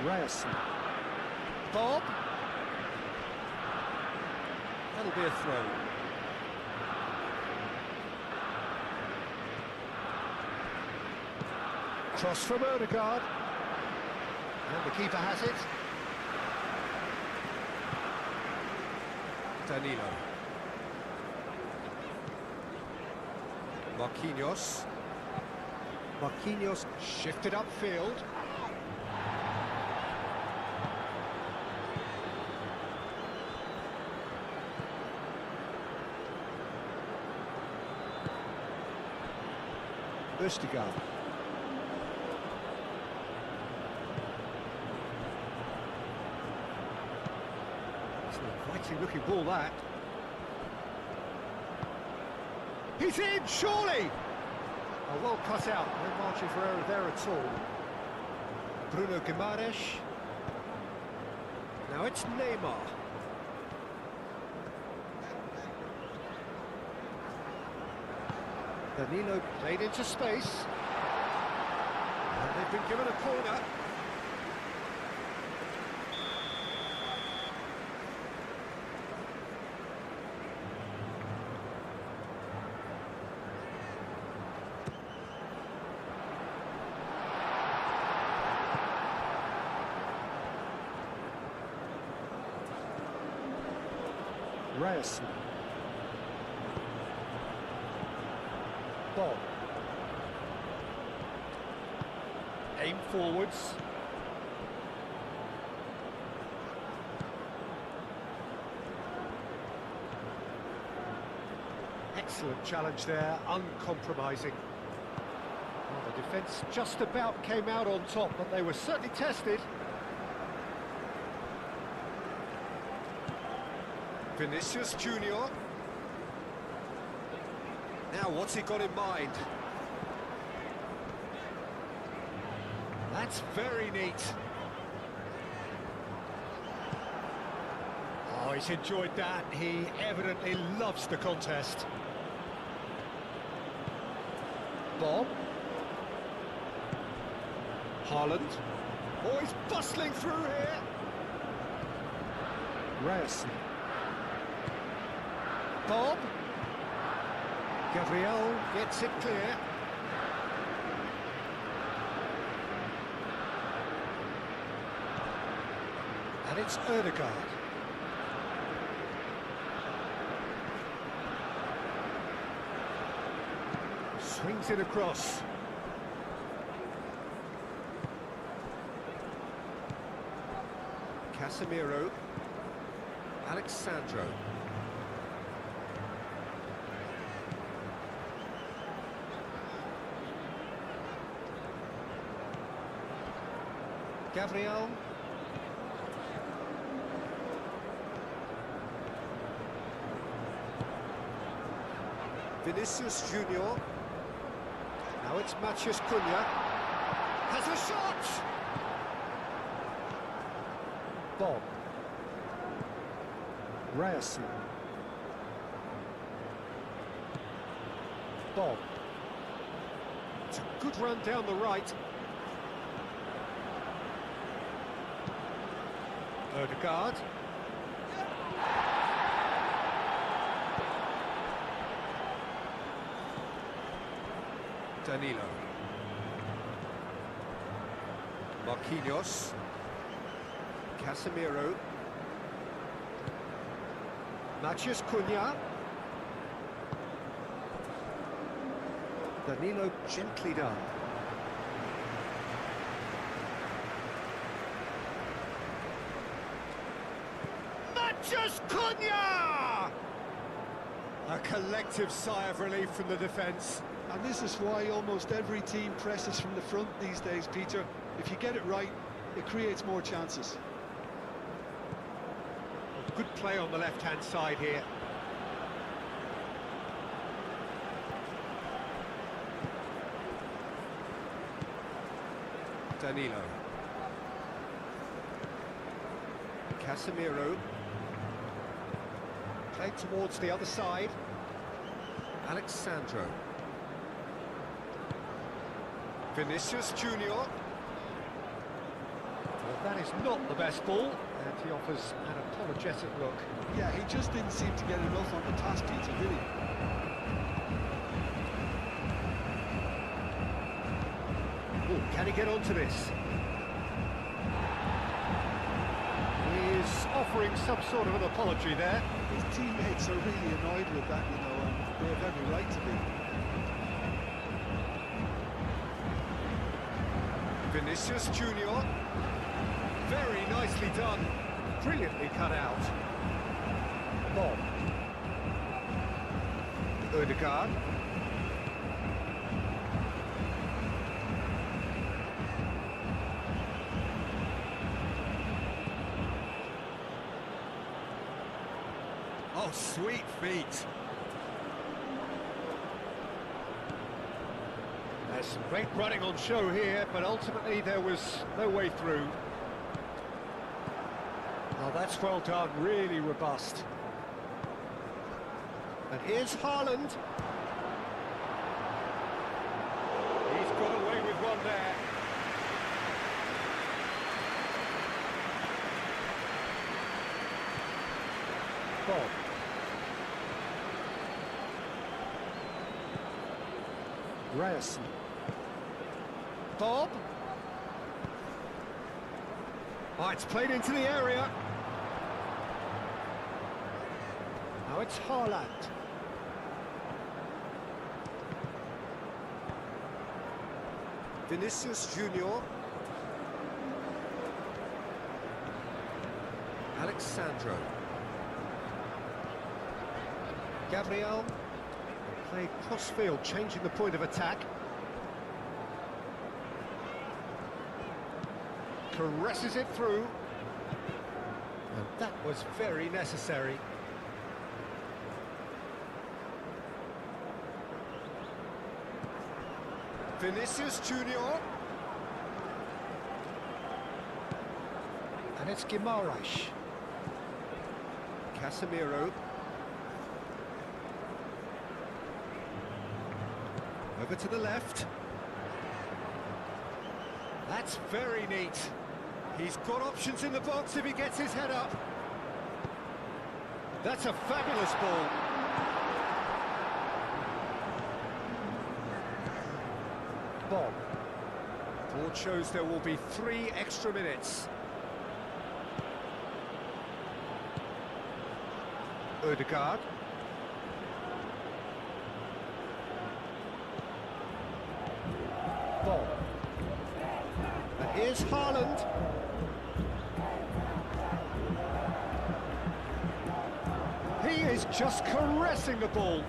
Ryerson. Bob. That'll be a throw. Cross from Odegaard. And the keeper has it. Danilo. Marquinhos. Marquinhos shifted upfield. Östigard. It's an inviting looking ball, that. He's in, surely! Oh, well cut out, no margin for error there at all. Bruno Guimaraes. Now it's Neymar. Danilo played into space. And they've been given a corner. Ryerson. Bob. Aim forwards. Excellent challenge there, uncompromising. Well, the defence just about came out on top, but they were certainly tested. Vinicius Junior. Now, what's he got in mind? That's very neat. Oh, he's enjoyed that. He evidently loves the contest. Bob. Haaland. Oh, he's bustling through here. Ryerson. Bob. Gabriel gets it clear. And it's Odegaard. Swings it across. Casemiro. Alexandro. Gabriel. Vinicius Junior. Now it's Matheus Cunha. Has a shot! Bob. Ryerson. Bob. It's a good run down the right. Odegaard. Danilo. Marquinhos. Casemiro. Matheus Cunha. Danilo gently done. Matheus Cunha! A collective sigh of relief from the defence. And this is why almost every team presses from the front these days, Peter. If you get it right, it creates more chances. Good play on the left-hand side here. Danilo. Casemiro. Played towards the other side. Alexandro. Vinicius Junior. Well, that is not the best ball, and he offers an apologetic look. Yeah, he just didn't seem to get enough on the pass, Peter, did he? Ooh, can he get onto this? He's offering some sort of an apology there. His teammates are really annoyed with that, you know, and they have every right to be. Vinicius Junior. Very nicely done. Brilliantly cut out. Bob. Ødegaard. Oh, sweet feet. There's some great running on show here, but ultimately there was no way through. Oh, that's well done, really robust. And here's Haaland. He's got away with one there. Bob. Ryerson. Bob. Oh, it's played into the area. Now it's Haaland. Vinicius Junior. Alexandro. Gabriel. Played cross-field, changing the point of attack. Caresses it through. And that was very necessary. Vinicius Junior. And it's Guimaraes. Casemiro. Over to the left. That's very neat. He's got options in the box if he gets his head up. That's a fabulous ball. Bob. Board shows there will be 3 extra minutes. Ødegaard. Bob. And here's Haaland. He is just caressing the ball.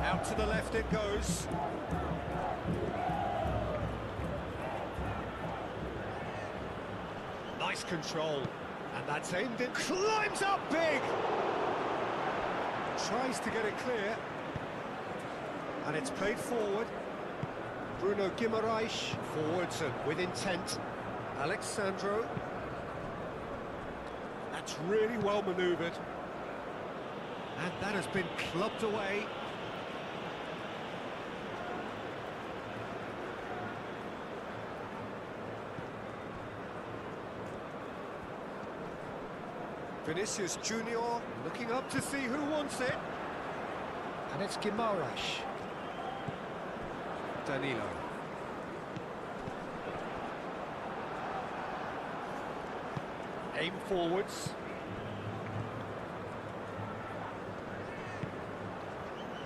Out to the left it goes. Nice control. And that's aimed in. Climbs up big! Tries to get it clear. And it's played forward. Bruno Guimaraes forwards and with intent. Alexandro. That's really well manoeuvred. And that has been clubbed away. Vinicius Junior looking up to see who wants it. And it's Guimaraes. Danilo. Aim forwards.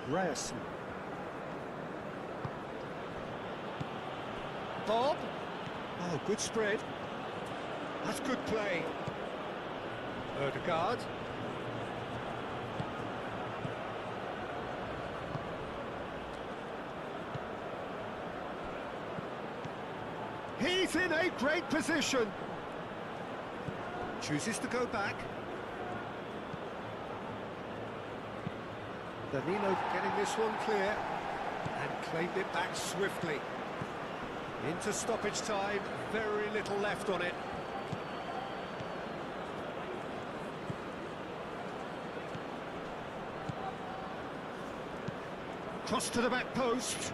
Ryerson. Bob. Oh, good spread. That's good play. Ødegaard. He's in a great position. Chooses to go back. Danilo getting this one clear. And claimed it back swiftly. Into stoppage time, very little left on it. Cross to the back post.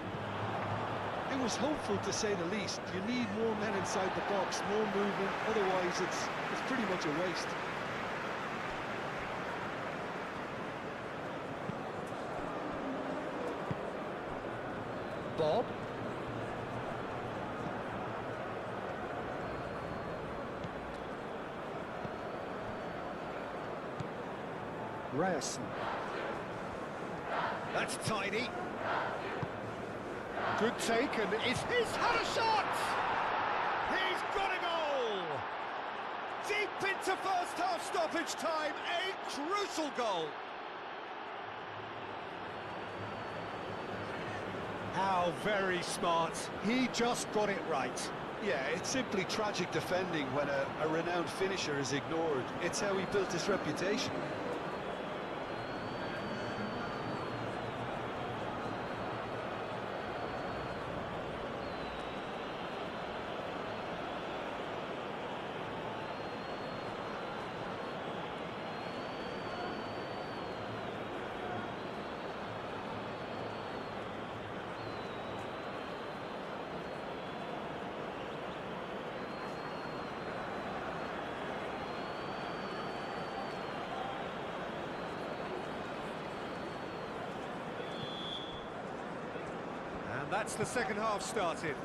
It was hopeful, to say the least. You need more men inside the box, more movement, otherwise it's pretty much a waste. Bob. Ryerson. That's tidy. Good take, and he's had a shot! He's got a goal! Deep into first half stoppage time, a crucial goal! How very smart. He just got it right. Yeah, it's simply tragic defending when a renowned finisher is ignored. It's how he built his reputation. And that's the second half started.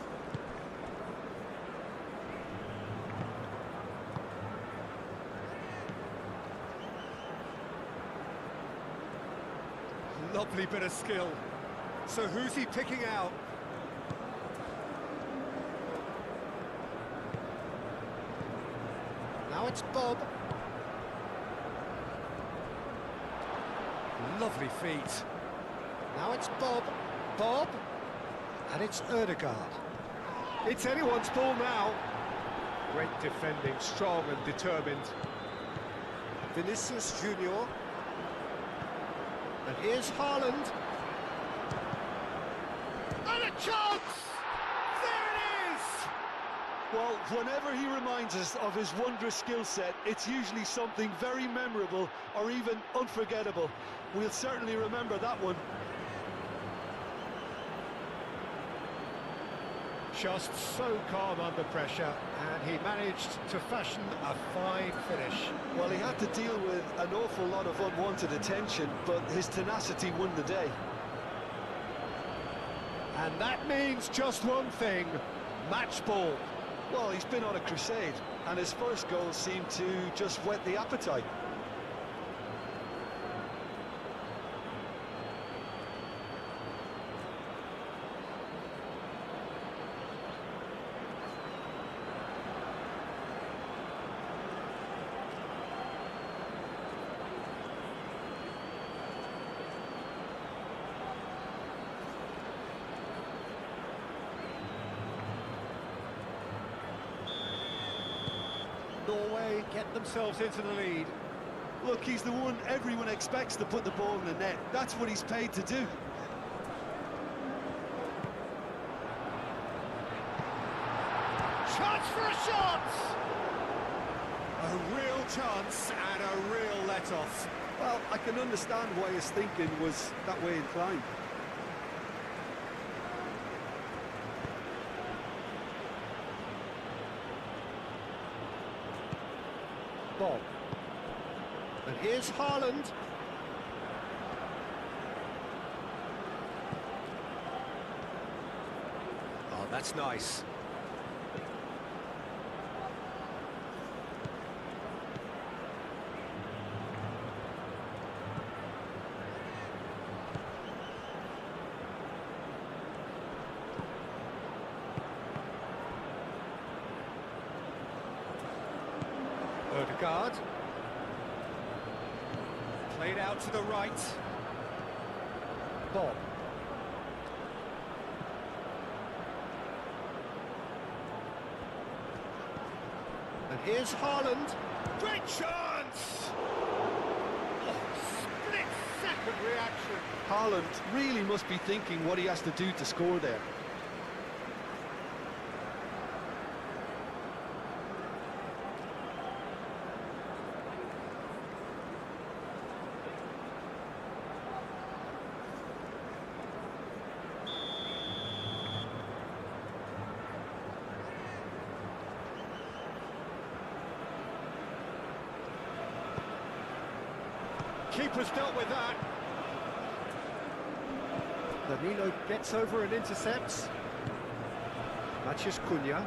Lovely bit of skill. So who's he picking out? Now it's Bob. Lovely feet. Now it's Bob. Bob. And it's Ødegaard. It's anyone's ball now. Great defending, strong and determined. Vinicius Junior. And here's Haaland. And a chance! There it is! Well, whenever he reminds us of his wondrous skill set, it's usually something very memorable or even unforgettable. We'll certainly remember that one. Just so calm under pressure, and he managed to fashion a fine finish. Well, he had to deal with an awful lot of unwanted attention, but his tenacity won the day. And that means just one thing, match ball. Well, he's been on a crusade, and his first goal seemed to just whet the appetite. Norway get themselves into the lead. Look, he's the one everyone expects to put the ball in the net. That's what he's paid to do. Chance for a shot! A real chance and a real let-off. Well, I can understand why his thinking was that way inclined. Bob. And here's Haaland. Oh, that's nice. Ødegaard. Played out to the right. Bob. And here's Haaland. Great chance! Oh, split Significant reaction. Haaland really must be thinking what he has to do to score there. Keeper's dealt with that. Danilo gets over and intercepts. Matheus Cunha.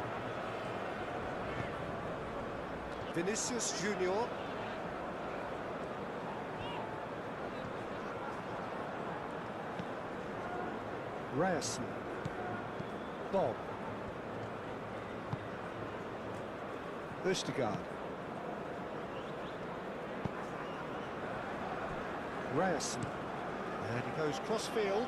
Vinicius Junior. Ryerson. Bob. Østigard. Ryerson. And he goes cross-field.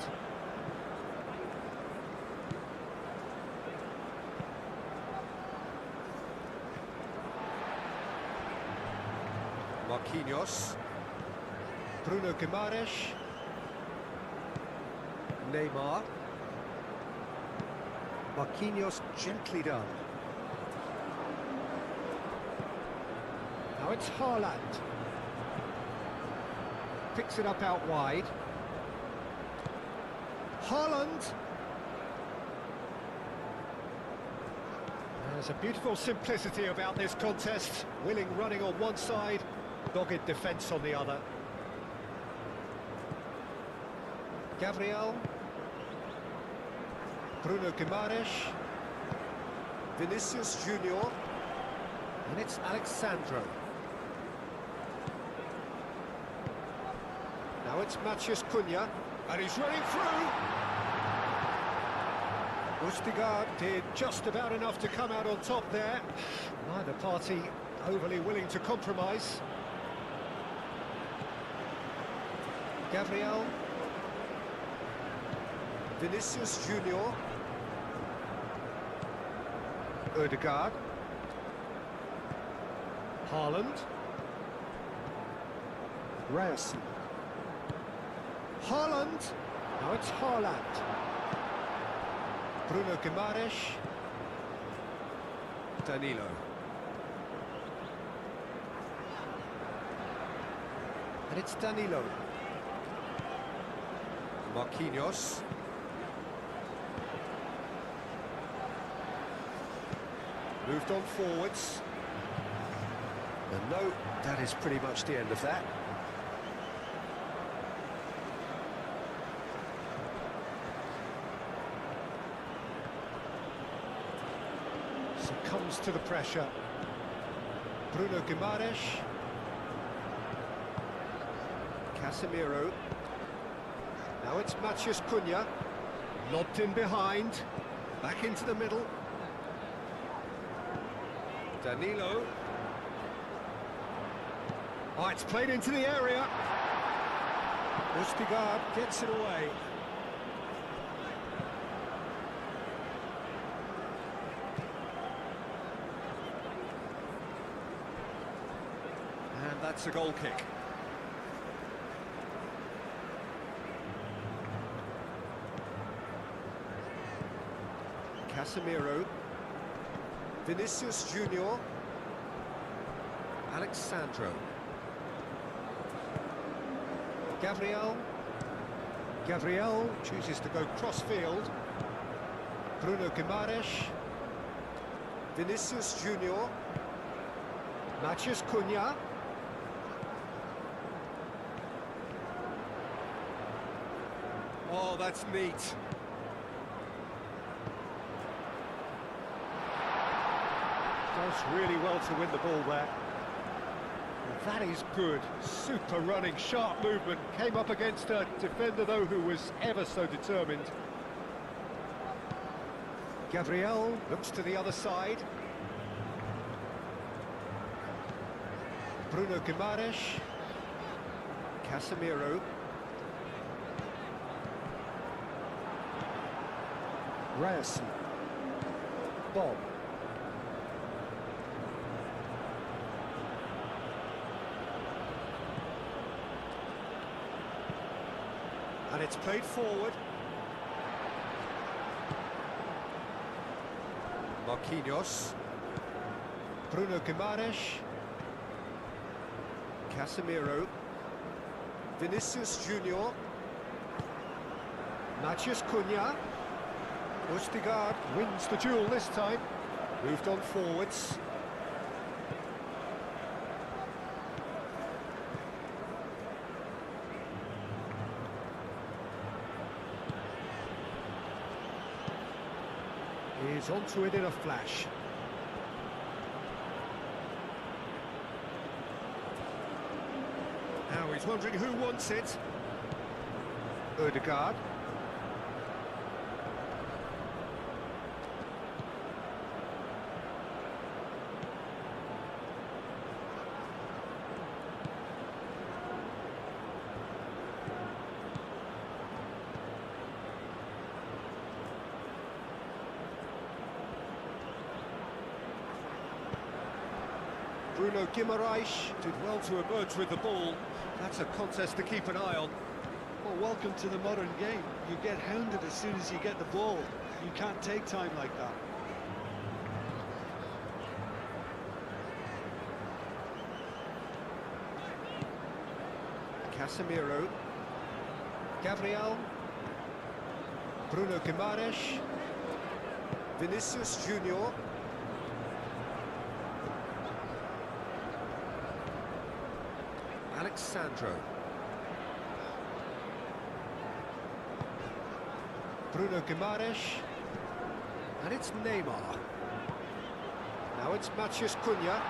Marquinhos. Bruno Guimaraes. Neymar. Marquinhos gently done. Now it's Haaland. Picks it up out wide. Haaland. There's a beautiful simplicity about this contest. Willing running on one side, dogged defence on the other. Gabriel. Bruno Guimaraes. Vinicius Junior. And it's Alexandro. Now it's Matheus Cunha, and he's running through. Østigard did just about enough to come out on top there. Neither party overly willing to compromise. Gabriel. Vinicius Junior. Ødegaard. Haaland. Ryerson. Haaland. Now it's Haaland. Bruno Guimaraes. Danilo. And it's Danilo. Marquinhos. Moved on forwards. And no, that is pretty much the end of that. Succumbs to the pressure. Bruno Guimaraes. Casemiro. Now it's Matheus Cunha. Lobbed in behind. Back into the middle. Danilo. Oh, it's played into the area. Østigard gets it away. And that's a goal kick. Casemiro. Vinicius Junior. Alexandro. Gabriel. Gabriel chooses to go cross-field. Bruno Guimaraes. Vinicius Junior. Matheus Cunha. Oh, that's neat. Does really well to win the ball there. That is good. Super running, sharp movement. Came up against a defender, though, who was ever so determined. Gabriel looks to the other side. Bruno Guimaraes. Casemiro. Ryerson. Bob. And it's played forward. Marquinhos. Bruno Guimaraes. Casemiro. Vinicius Junior. Matheus Cunha. Østigard wins the duel this time. Moved on forwards. He's onto it in a flash. Now he's wondering who wants it. Ødegaard. Bruno Guimaraes did well to emerge with the ball. That's a contest to keep an eye on. Well, welcome to the modern game. You get hounded as soon as you get the ball. You can't take time like that. Casemiro. Gabriel. Bruno Guimaraes. Vinicius Junior. Alexandro. Bruno Guimaraes. And it's Neymar. Now it's Matheus Cunha.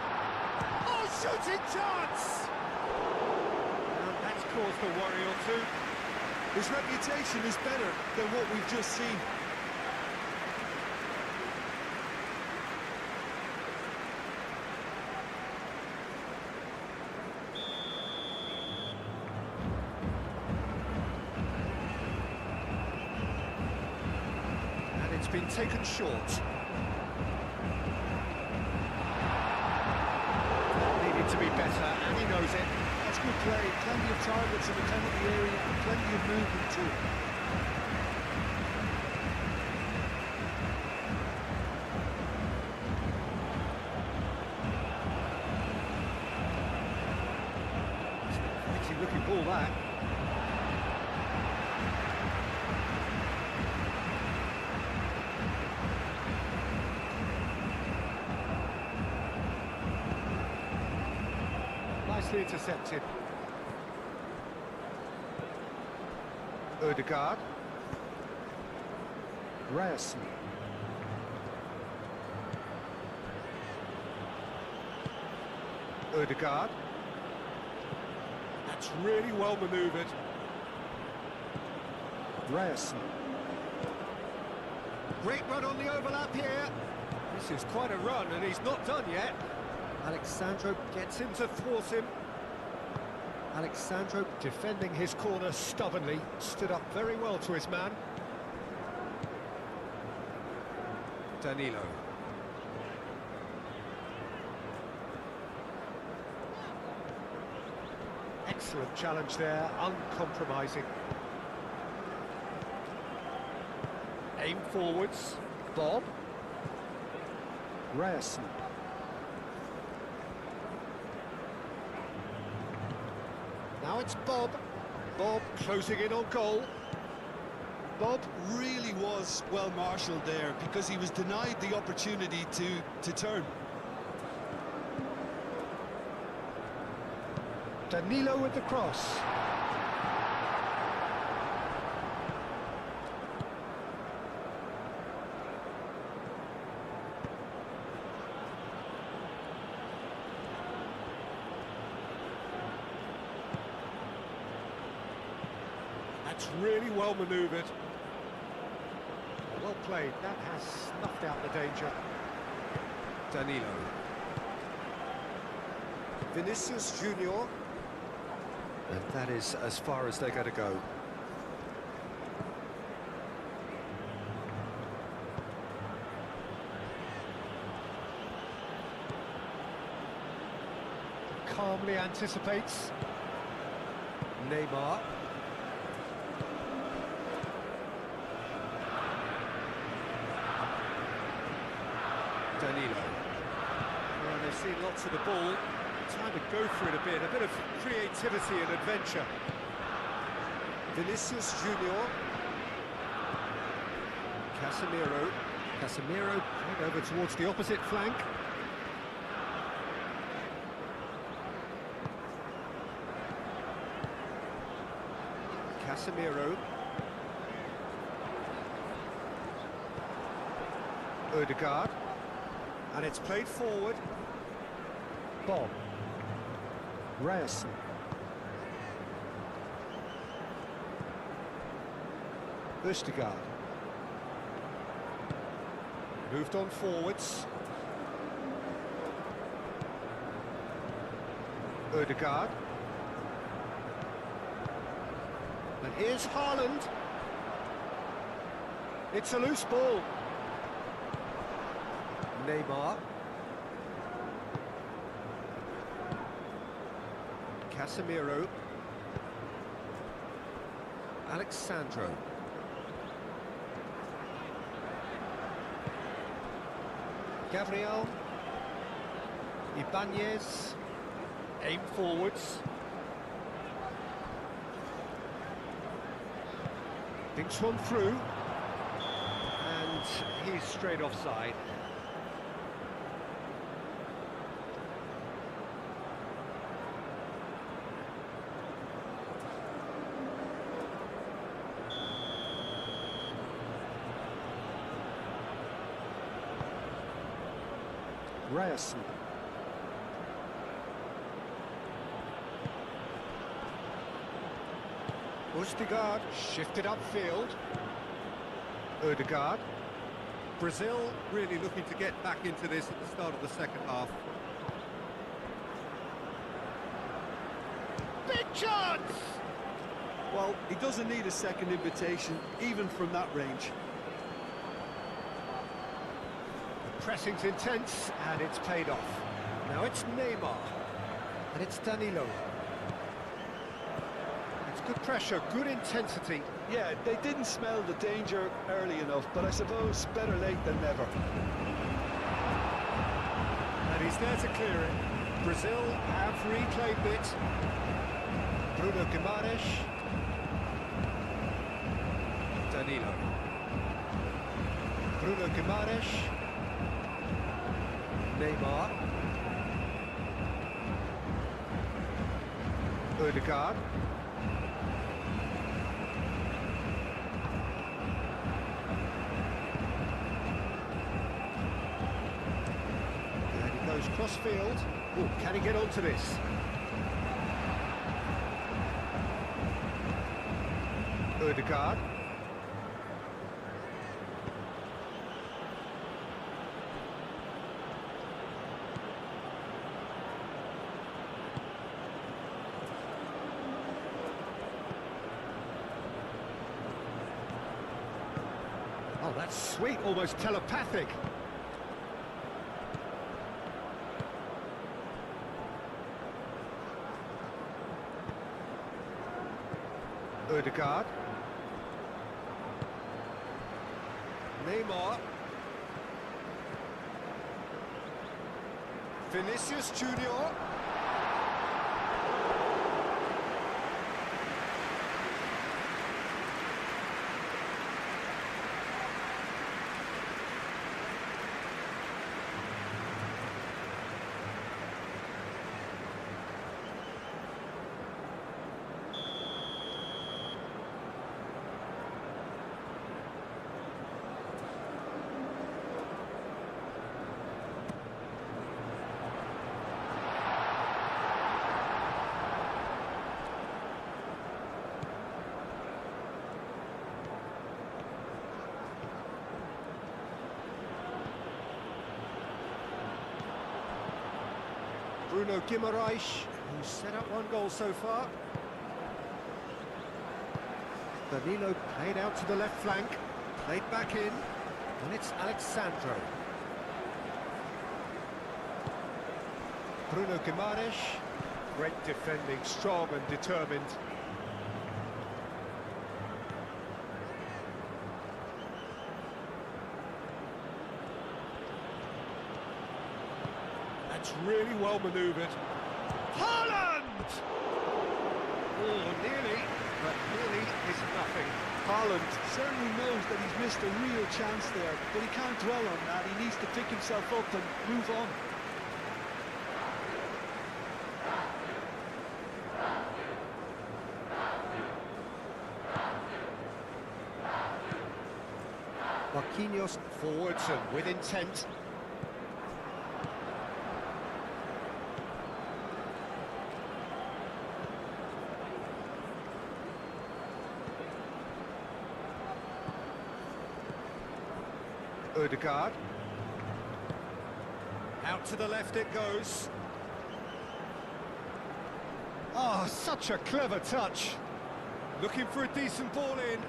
Oh, shooting chance! And that's caused a worry or two. His reputation is better than what we've just seen. It's been taken short. Needed to be better, and he knows it. That's good play. Plenty of targets in the penalty area and plenty of movement too. Fighting looking ball that. Nicely intercepted. Ødegaard. Ryerson. Ødegaard. That's really well manoeuvred. Ryerson. Great run on the overlap here. This is quite a run, and he's not done yet. Alexandro gets him to thwart him. Alexandro defending his corner stubbornly, stood up very well to his man. Danilo. Excellent challenge there, uncompromising. Aim forwards, Bob. Ryerson. Now it's Bob. Bob closing in on goal. Bob really was well marshalled there because he was denied the opportunity to turn. Danilo with the cross. That's really well manoeuvred. Well played, that has snuffed out the danger. Danilo. Vinicius Junior. And that is as far as they're going to go. Calmly anticipates. Neymar. Danilo. Well, they've seen lots of the ball. Time to go for it a bit of creativity and adventure. Vinicius Junior. Casemiro played over towards the opposite flank. Casemiro. Ødegaard. And it's played forward. Bob. Ryerson. Ødegaard. Moved on forwards. Ødegaard. And here's Haaland. It's a loose ball. Neymar. Casemiro. Alexandro. Gabriel. Ibanez. Aim forwards. Thinks one through. And he's straight offside. Ryerson. Ødegaard shifted upfield. Ødegaard. Brazil really looking to get back into this at the start of the second half. Big chance! Well, he doesn't need a second invitation, even from that range. Pressing's intense, and it's paid off. Now it's Neymar, and it's Danilo. It's good pressure, good intensity. Yeah, they didn't smell the danger early enough, but I suppose better late than never. And he's there to clear it. Brazil have reclaimed it. Bruno Guimaraes. Danilo. Bruno Guimaraes. Neymar. Ødegaard. And he goes cross-field. Oh, can he get onto this? Ødegaard. Oh, that's sweet, almost telepathic. Ødegaard. Neymar. Vinicius Junior. Bruno Guimaraes, who's set up one goal so far. Danilo played out to the left flank, played back in, and it's Alexandro. Bruno Guimaraes, great defending, strong and determined. That's really well manoeuvred. Haaland! Oh, nearly, but nearly is nothing. Haaland certainly knows that he's missed a real chance there, but he can't dwell on that. He needs to pick himself up and move on. Marquinhos forwards and with intent. Ødegaard. Out to the left it goes. Oh, such a clever touch. Looking for a decent ball in.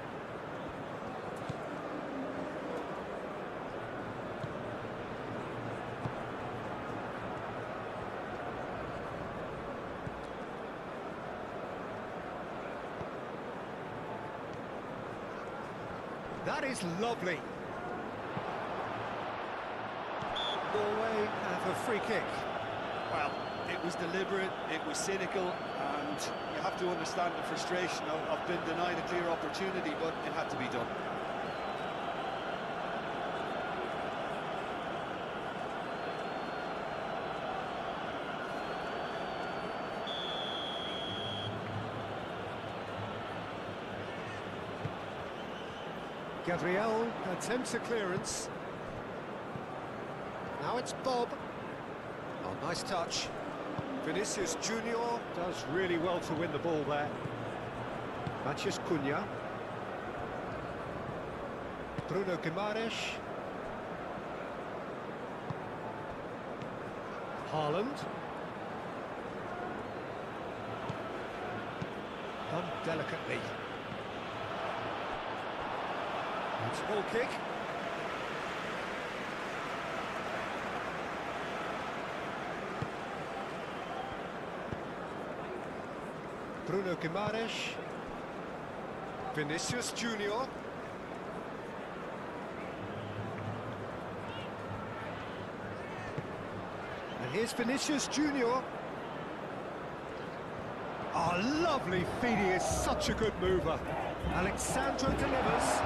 That is lovely. Norway have a free kick. Well, it was deliberate, it was cynical, and you have to understand the frustration of being denied a clear opportunity, but it had to be done. Gabriel attempts a clearance. Now it's Bob. Oh, nice touch. Vinicius Junior does really well to win the ball there. Matheus Cunha. Bruno Guimaraes. Haaland. Done delicately. It's a goal kick. Bruno Guimaraes. Vinicius Junior. And here's Vinicius Junior. Oh, lovely feed, he is such a good mover. Alexandro delivers.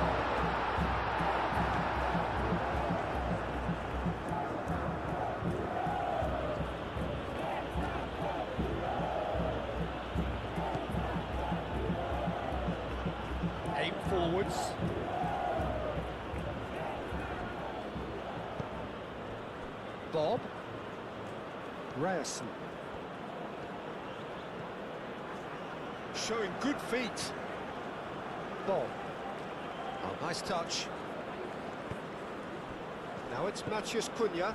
Forwards. Bob. Ryerson. Showing good feet. Bob. Oh, nice touch. Now it's Matheus Cunha.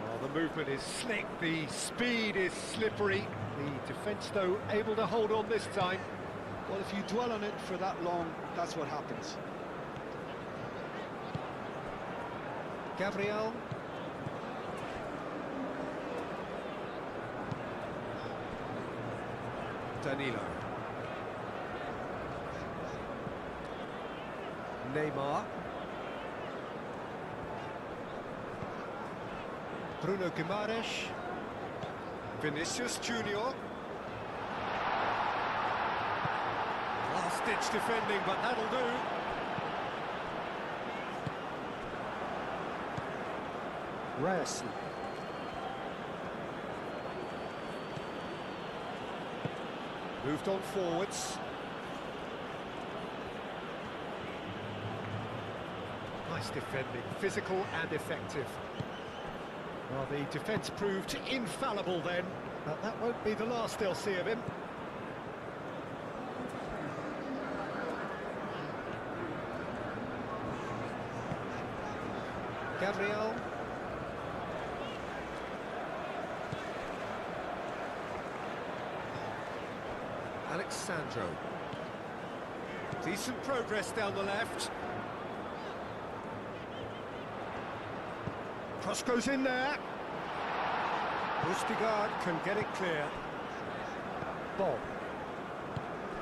Well, the movement is slick, the speed is slippery. The defence, though, able to hold on this time. Well, if you dwell on it for that long, that's what happens. Gabriel. Danilo. Neymar. Bruno Guimaraes. Vinicius Junior. Last-ditch defending, but that'll do. Ryerson. Moved on forwards. Nice defending, physical and effective. Well, the defence proved infallible then, but that won't be the last they'll see of him. Gabriel. Alexandro. Decent progress down the left. Cross goes in there. Ødegaard can get it clear. Bob.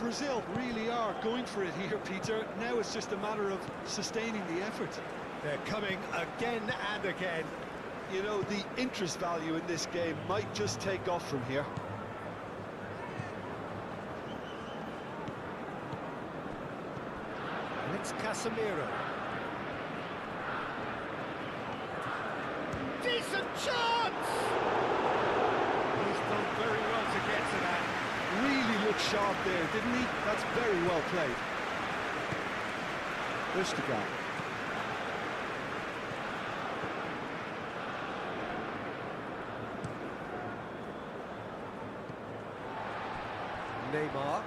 Brazil really are going for it here, Peter. Now it's just a matter of sustaining the effort. They're coming again and again. You know, the interest value in this game might just take off from here. And it's Casemiro. Decent chance! He's done very well to get to that. Really looked sharp there, didn't he? That's very well played. Vestergaard. Neymar.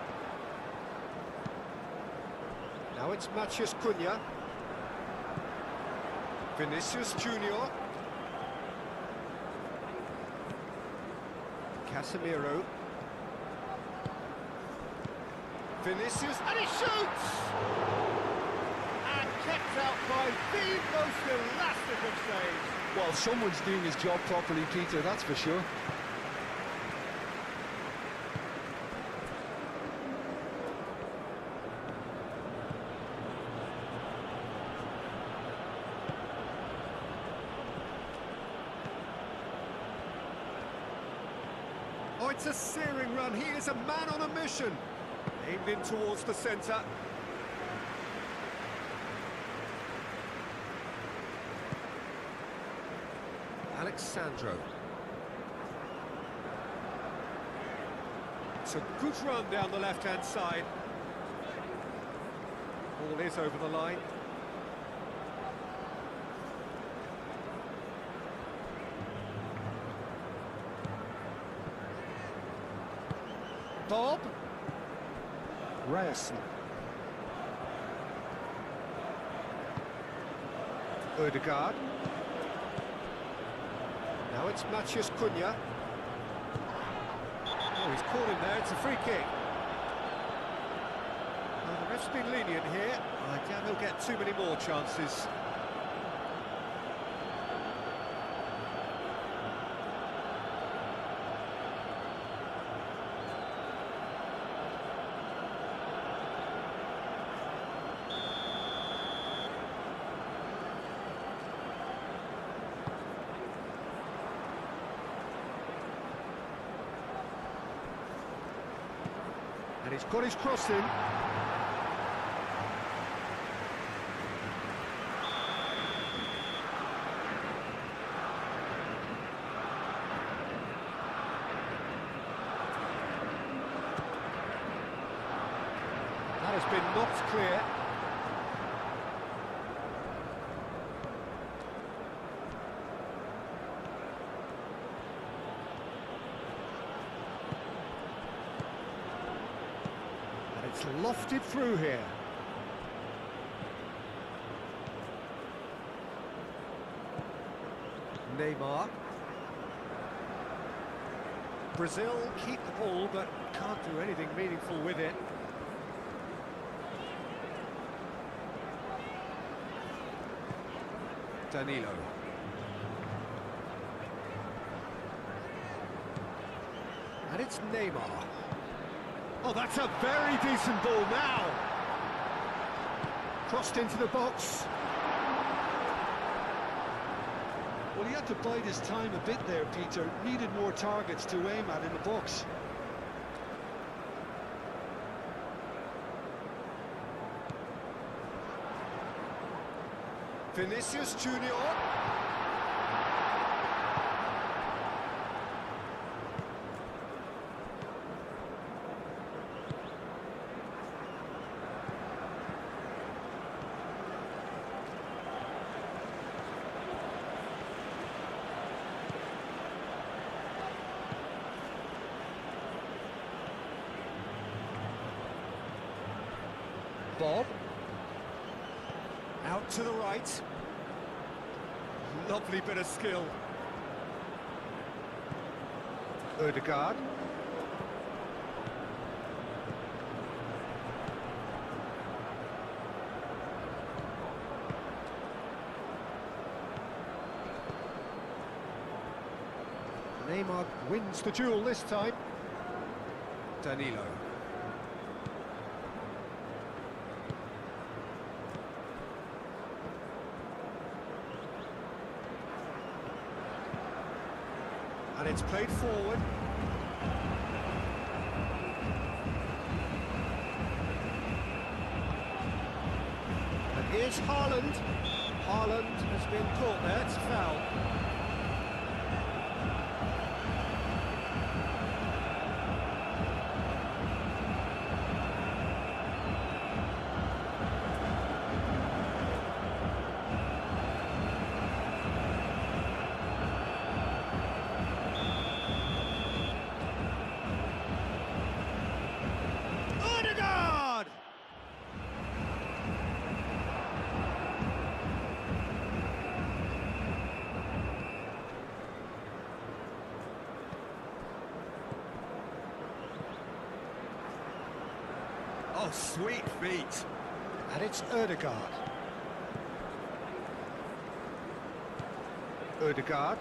Now it's Matheus Cunha. Vinicius Junior. Casemiro. Vinicius, and he shoots! And kept out by the most elastic of saves. Well, someone's doing his job properly, Peter, that's for sure. Oh, it's a searing run. He is a man on a mission. Aimed in towards the centre. Alexandro. It's a good run down the left-hand side. Ball is over the line. Bob. Ryerson. Ødegaard. Now it's Matheus Cunha. Oh, he's caught him there, it's a free kick. Well, the ref's been lenient here. I doubt he'll get too many more chances. And he's got his cross in. That has been knocked clear. It's lofted through here. Neymar. Brazil keep the ball, but can't do anything meaningful with it. Danilo. And it's Neymar. Oh, that's a very decent ball now. Crossed into the box. Well, he had to bide his time a bit there, Peter. Needed more targets to aim at in the box. Vinicius Junior. Bob. Out to the right. Lovely bit of skill. Ødegaard. Neymar wins the duel this time. Danilo. And it's played forward. And here's Haaland. Haaland has been caught there, it's a foul. Oh, sweet feet. And it's Ødegaard. Ødegaard.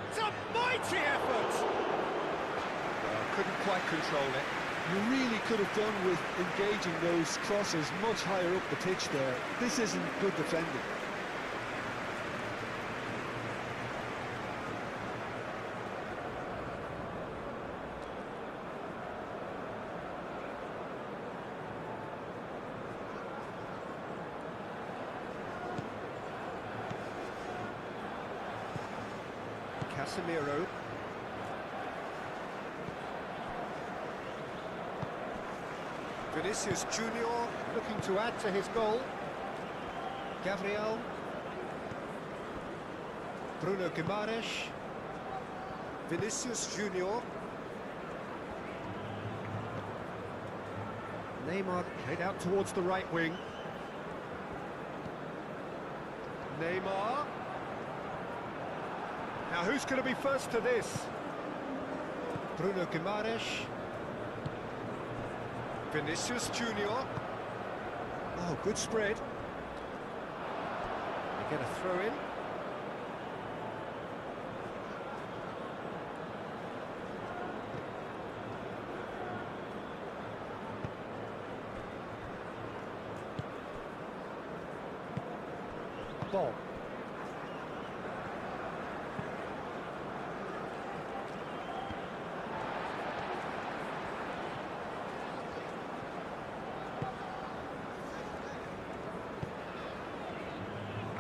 It's a mighty effort! Couldn't quite control it. You really could have done with engaging those crosses much higher up the pitch there. This isn't good defending. Casemiro. Vinicius Junior looking to add to his goal. Gabriel. Bruno Guimaraes. Vinicius Junior. Neymar played out towards the right wing. Neymar. Now who's going to be first to this? Bruno Guimaraes. Vinicius Junior. Oh, good spread. They get a throw in. Ball.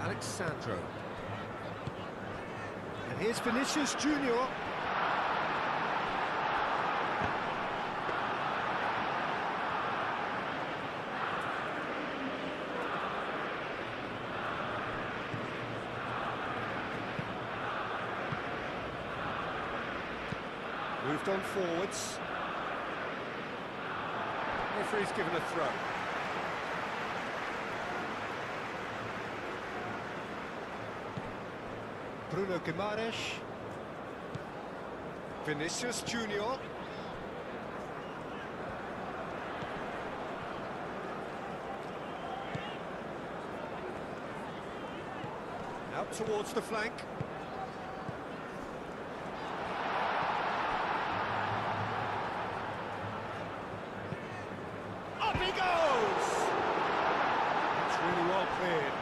Alexandro. And here's Vinicius Junior. Moved on forwards. Referee's given a throw. Bruno Guimaraes. Vinicius Junior. Out towards the flank. Up he goes! It's really well cleared.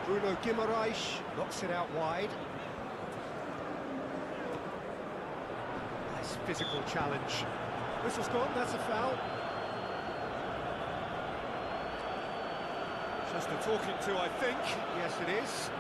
Bruno Guimaraes knocks it out wide. Nice physical challenge. Whistle's gone, that's a foul. Just a talking to, I think. Yes, it is.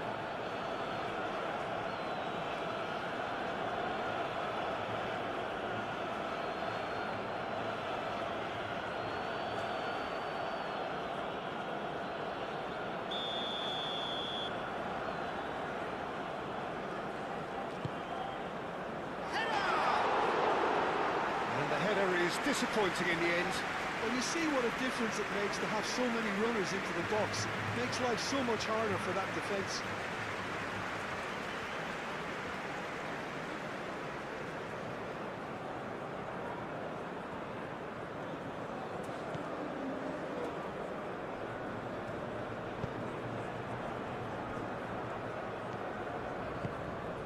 Is disappointing in the end. When you see what a difference it makes to have so many runners into the box, it makes life so much harder for that defence.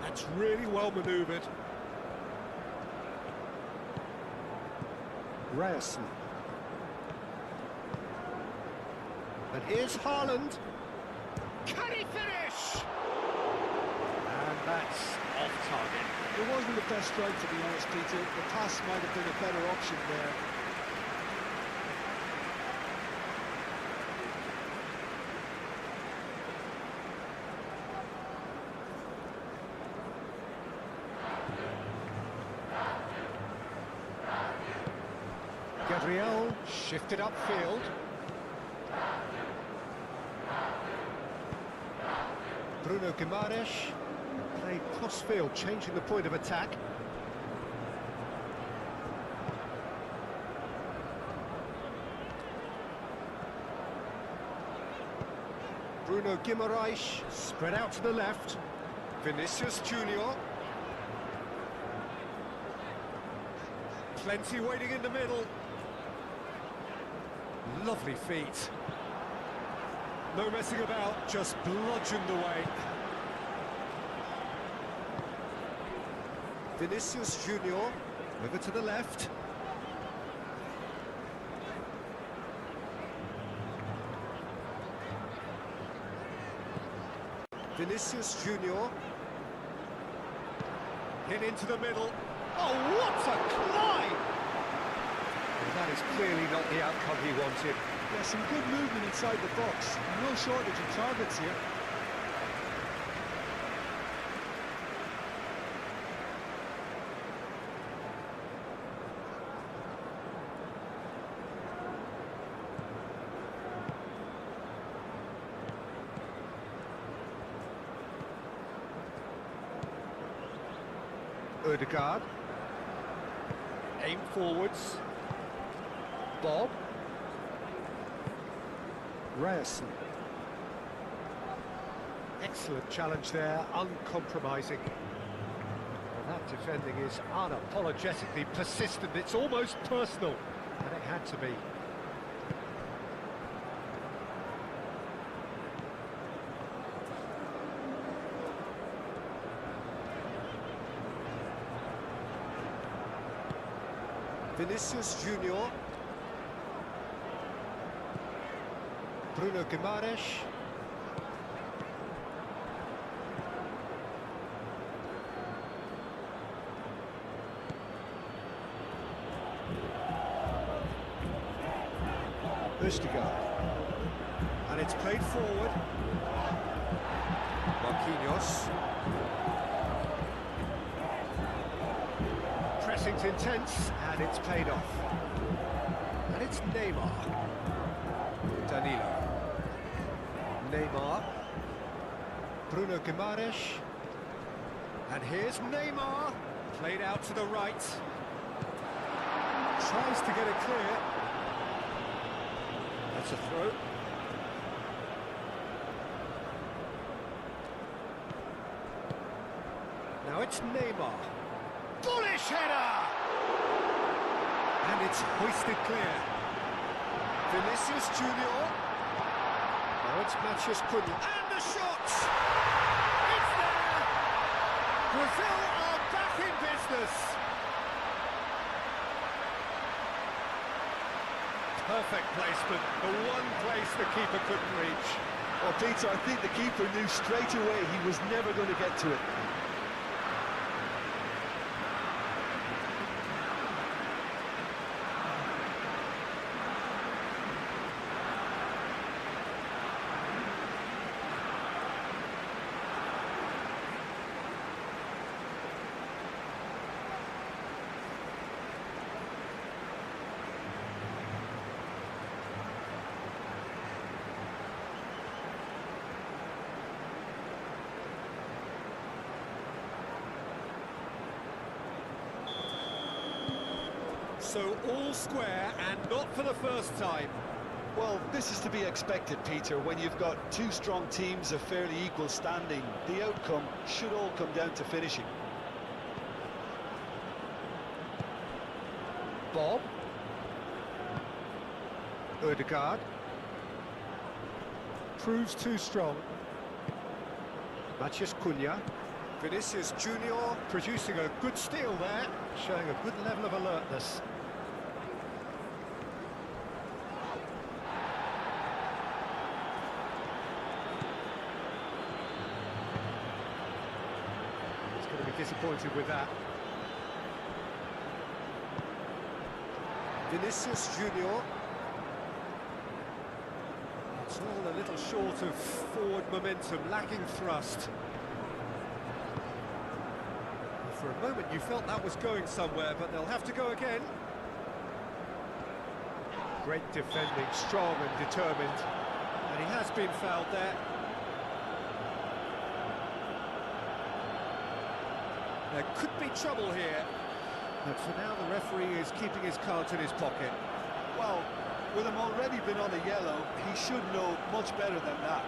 That's really well manoeuvred. Ryerson. And here's Haaland. Can he finish? And that's off target. It wasn't the best strike, to be honest, Peter. The pass might have been a better option there. Gabriel shifted upfield. Bruno Guimaraes played cross-field, changing the point of attack. Bruno Guimaraes spread out to the left. Vinicius Junior. Plenty waiting in the middle. Lovely feet. No messing about, just bludgeoned away. Vinicius Junior, over to the left. Vinicius Junior. Hit into the middle. Oh, what a climb! Well, that is clearly not the outcome he wanted. Yeah, some good movement inside the box. No shortage of targets here. Ødegaard. Aim forwards. Bob. Ryerson. Excellent challenge there, uncompromising. Well, that defending is unapologetically persistent, it's almost personal, and it had to be. Vinicius Junior. Bruno Guimaraes. Ødegaard. And it's played forward. Marquinhos. Pressing's intense, and it's paid off. And it's Neymar. Danilo. Neymar. Bruno Guimaraes. And here's Neymar. Played out to the right. Tries to get it clear. That's a throw. Now it's Neymar. Bullish header! And it's hoisted clear. Vinicius Junior. Now it's Matheus Cunha. And the shot! It's there! Brazil are back in business. Perfect placement, the one place the keeper couldn't reach. Well, Peter, I think the keeper knew straight away he was never going to get to it. So all square, and not for the first time. Well, this is to be expected, Peter. When you've got two strong teams of fairly equal standing, the outcome should all come down to finishing. Bob. Ødegaard. Proves too strong. Matheus Cunha. Vinicius Junior producing a good steal there, showing a good level of alertness. going to be disappointed with that. Vinicius Junior. It's all a little short of forward momentum, lacking thrust. For a moment you felt that was going somewhere, but they'll have to go again. Great defending, strong and determined. And he has been fouled there. There could be trouble here. But for now the referee is keeping his cards in his pocket. Well, with him already been on a yellow, he should know much better than that.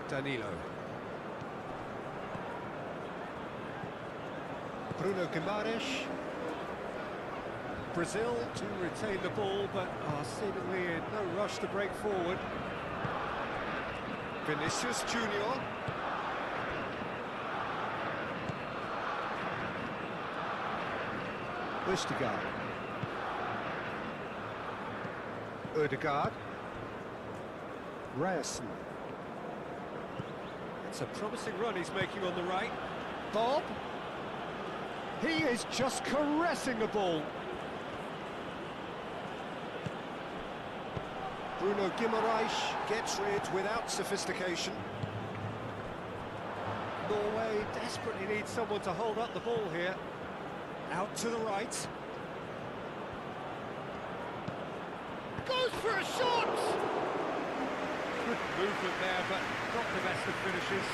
Danilo. Bruno Guimaraes. Brazil to retain the ball, but are seemingly in no rush to break forward. Vinicius Junior. Østigard. Ødegaard. Ryerson. It's a promising run he's making on the right. Bob. He is just caressing the ball. Bruno Guimaraes gets rid without sophistication. Norway desperately needs someone to hold up the ball here. Out to the right. Goes for a shot! Good movement there, but not the best of finishes.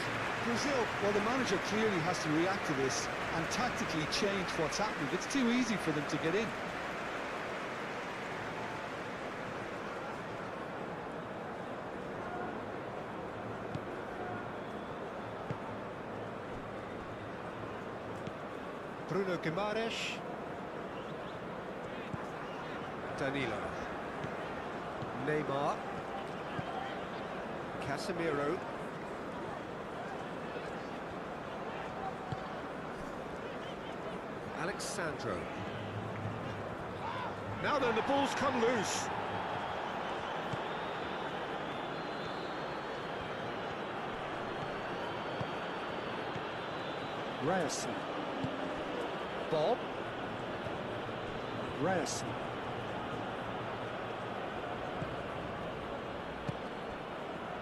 Brazil, well, the manager clearly has to react to this and tactically change what's happening. It's too easy for them to get in. Bruno Guimaraes. Danilo. Neymar. Casemiro. Alexandro. Now then, the ball's come loose. Ryerson. Bob. Ryerson.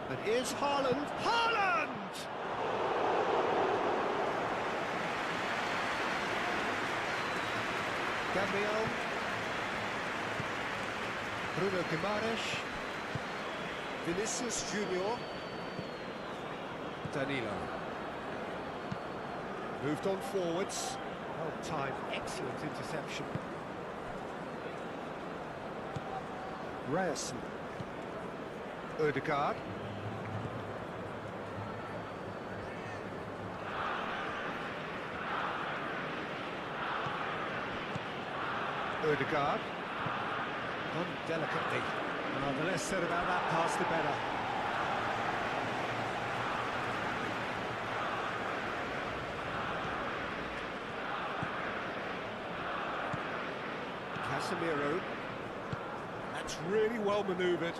And here's Haaland. Haaland! Gabriel. Bruno Guimaraes. Vinicius Junior. Danilo. Moved on forwards. Well timed, excellent interception. Ryerson. Ødegaard. Ødegaard. Done delicately. Well, the less said about that pass, the better. Casemiro. That's really well manoeuvred.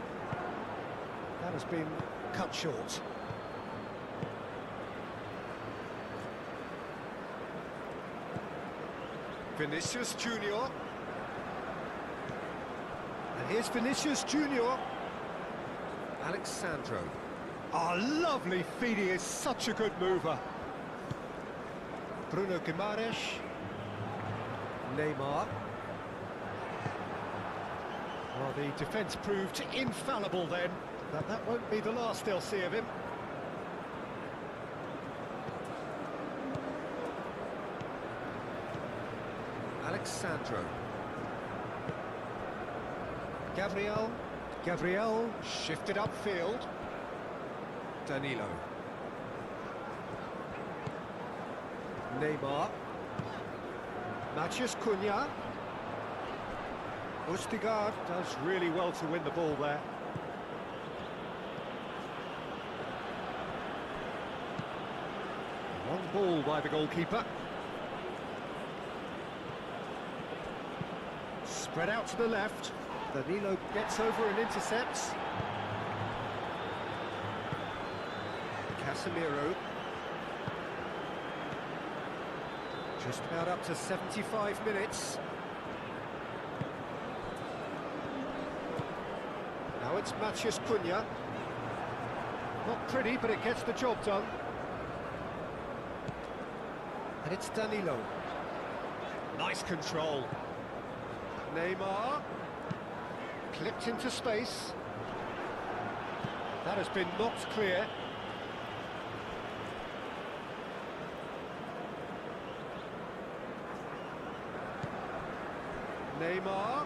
That has been cut short. Vinicius Junior. And here's Vinicius Junior. Alexandro. Oh, lovely feed, he is such a good mover. Bruno Guimaraes. Neymar. Well, the defence proved infallible then, but that won't be the last they'll see of him. Alexandro. Gabriel. Gabriel shifted upfield. Danilo. Neymar. Matheus Cunha. Østigard does really well to win the ball there. Long ball by the goalkeeper. Spread out to the left. Danilo gets over and intercepts. Casemiro. Just about up to 75 minutes. Now it's Matheus Cunha. Not pretty, but it gets the job done. And it's Danilo. Nice control. Neymar. Clipped into space. That has been knocked clear. Neymar.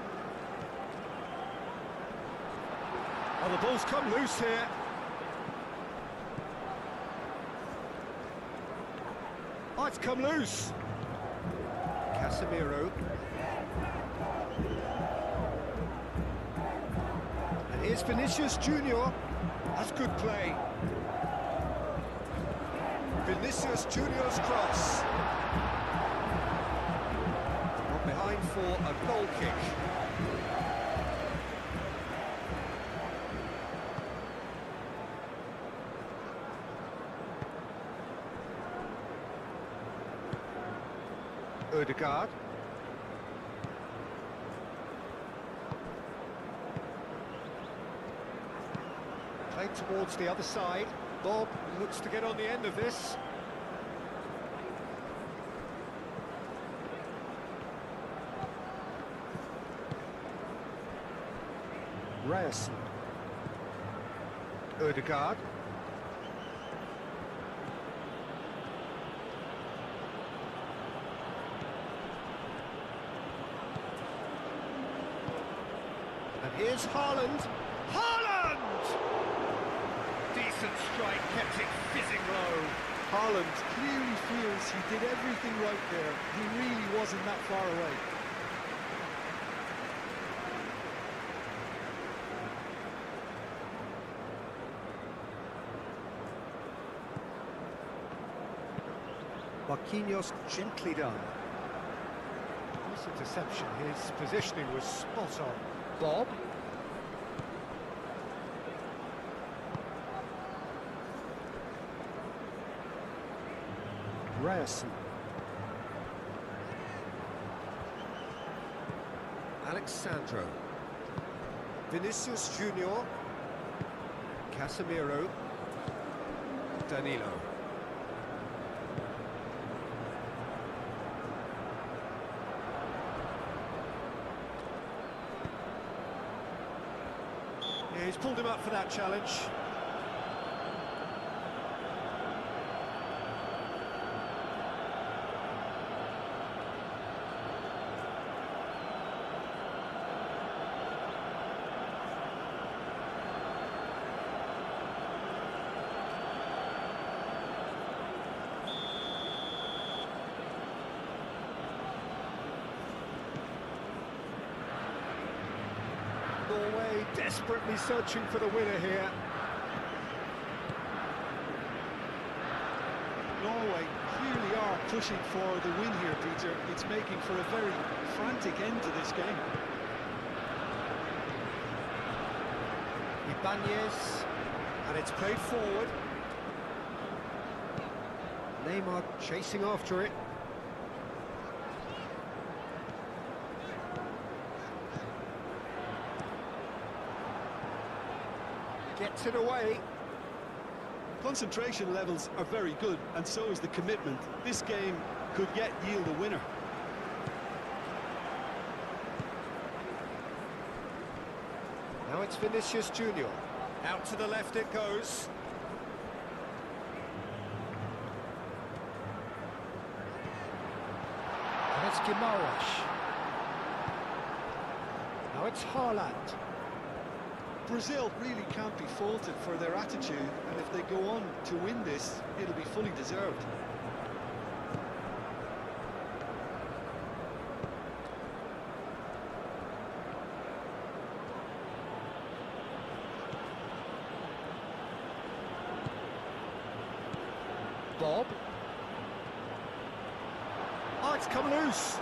Oh, the ball's come loose here. Oh, it's come loose. Casemiro. And here's Vinicius Junior. That's good play. Vinicius Junior's cross. Not behind for a goal kick. Ødegaard. Played towards the other side. Bob looks to get on the end of this. Ryerson. Ødegaard. And here's Haaland. Haaland! Decent strike, kept it fizzing low. Haaland clearly feels he did everything right there. He really wasn't that far away. Marquinhos gently done. This interception, his positioning was spot on. Bob. Ryerson. Alexandro. Vinicius Junior. Casemiro. Danilo. Yeah, he's pulled him up for that challenge. Norway desperately searching for the winner here. Norway clearly are pushing for the win here, Peter. It's making for a very frantic end to this game. Ibanez, and it's played forward. Neymar chasing after it. Gets it away. Concentration levels are very good, and so is the commitment. This game could yet yield a winner. Now it's Vinicius Junior. Out to the left it goes. And it's Guimaraes. Now it's Haaland. Brazil really can't be faulted for their attitude, and if they go on to win this, it'll be fully deserved. Bob. Oh, it's come loose.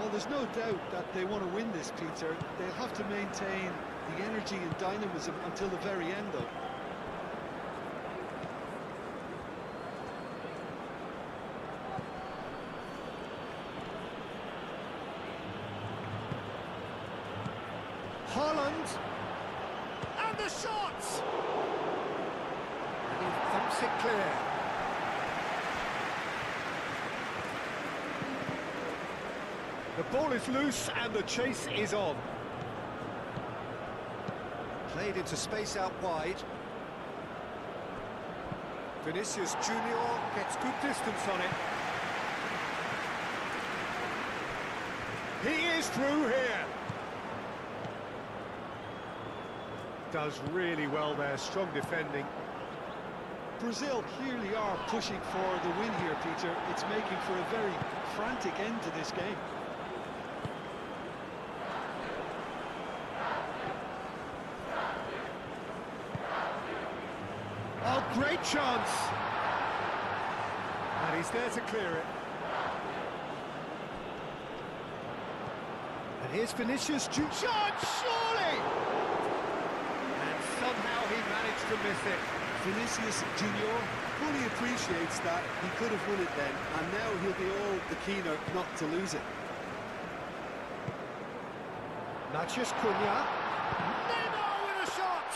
Well, there's no doubt that they want to win this, Peter. They'll have to maintain the energy and dynamism until the very end, though. Holland, and the shot! And he thumps it clear. The ball is loose and the chase is on. Played into space out wide. Vinicius Junior gets good distance on it. He is through here. Does really well there, strong defending. Brazil clearly are pushing for the win here, Peter. It's making for a very frantic end to this game. Oh, great chance! And he's there to clear it. And here's Vinicius Junior. Shot, surely! And somehow he managed to miss it. Vinicius Junior fully appreciates that he could have won it then, and now he'll be all the keener not to lose it. Natchez Cunha. Neymar with a shot!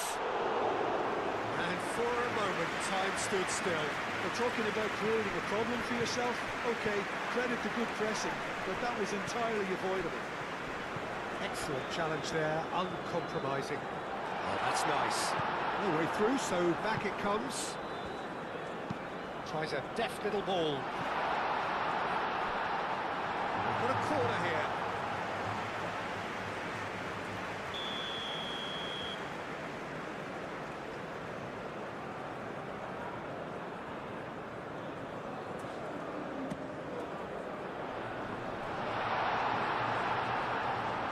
And for a moment, time stood still. We're talking about creating a problem for yourself. OK, credit to good pressing, but that was entirely avoidable. Excellent challenge there, uncompromising. Oh, that's nice. No way through, so back it comes. Tries a deft little ball. We've got a corner here.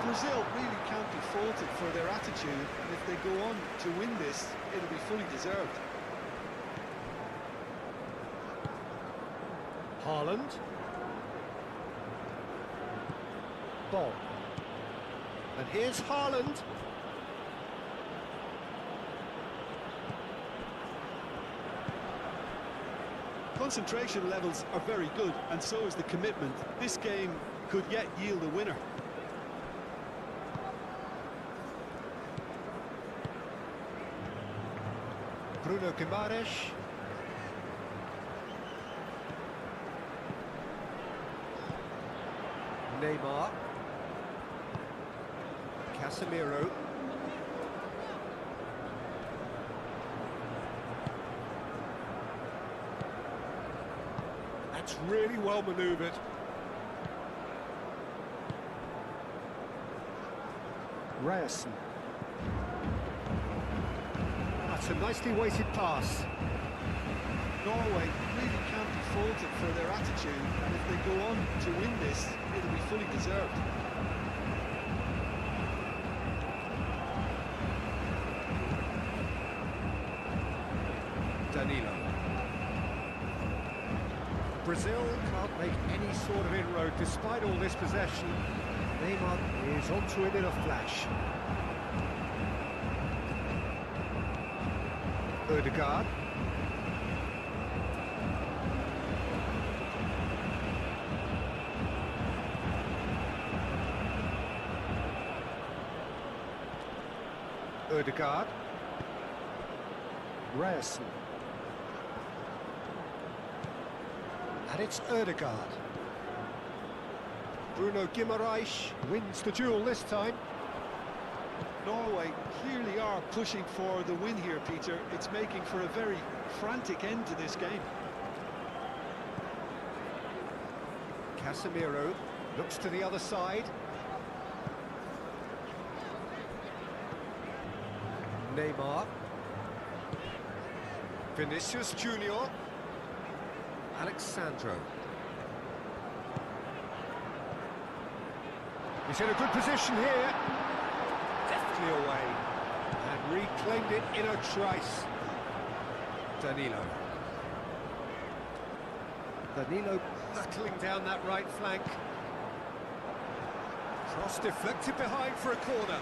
Brazil really can't be faulted for their attitude, and if they go on to win this, it'll be fully deserved. Haaland. Ball. And here's Haaland. Concentration levels are very good, and so is the commitment. This game could yet yield a winner. Bruno Guimaraes. Neymar. Casemiro. That's really well manoeuvred. Ryerson. That's a nicely weighted pass. Norway really can't be faulted for their attitude, and if they go on to win this, it'll be fully deserved. Danilo. Brazil can't make any sort of inroad despite all this possession. Neymar is onto it in a flash. Ødegaard. Ødegaard. Ryerson. And it's Ødegaard. Bruno Guimaraes wins the duel this time. Norway clearly are pushing for the win here, Peter. It's making for a very frantic end to this game. Casemiro looks to the other side. Neymar. Vinicius Junior. Alexandro. He's in a good position here. Deftly away. And reclaimed it in a trice. Danilo. Danilo battling down that right flank. Cross deflected behind for a corner.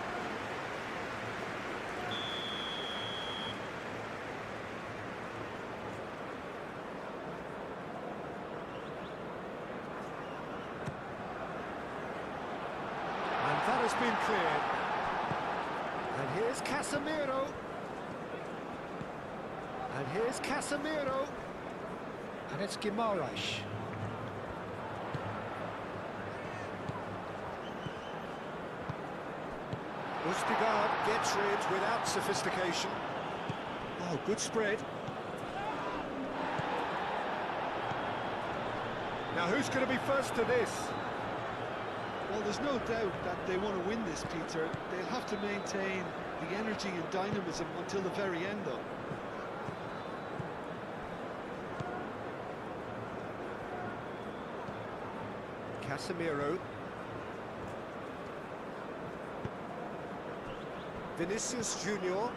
And that has been cleared. And here's Casemiro. And here's Casemiro. And it's Guimaraes. Ustigard gets rid without sophistication. Oh, good spread. Now who's going to be first to this? Well, there's no doubt that they want to win this, Peter. They'll have to maintain the energy and dynamism until the very end, though. Casemiro. Vinicius Junior.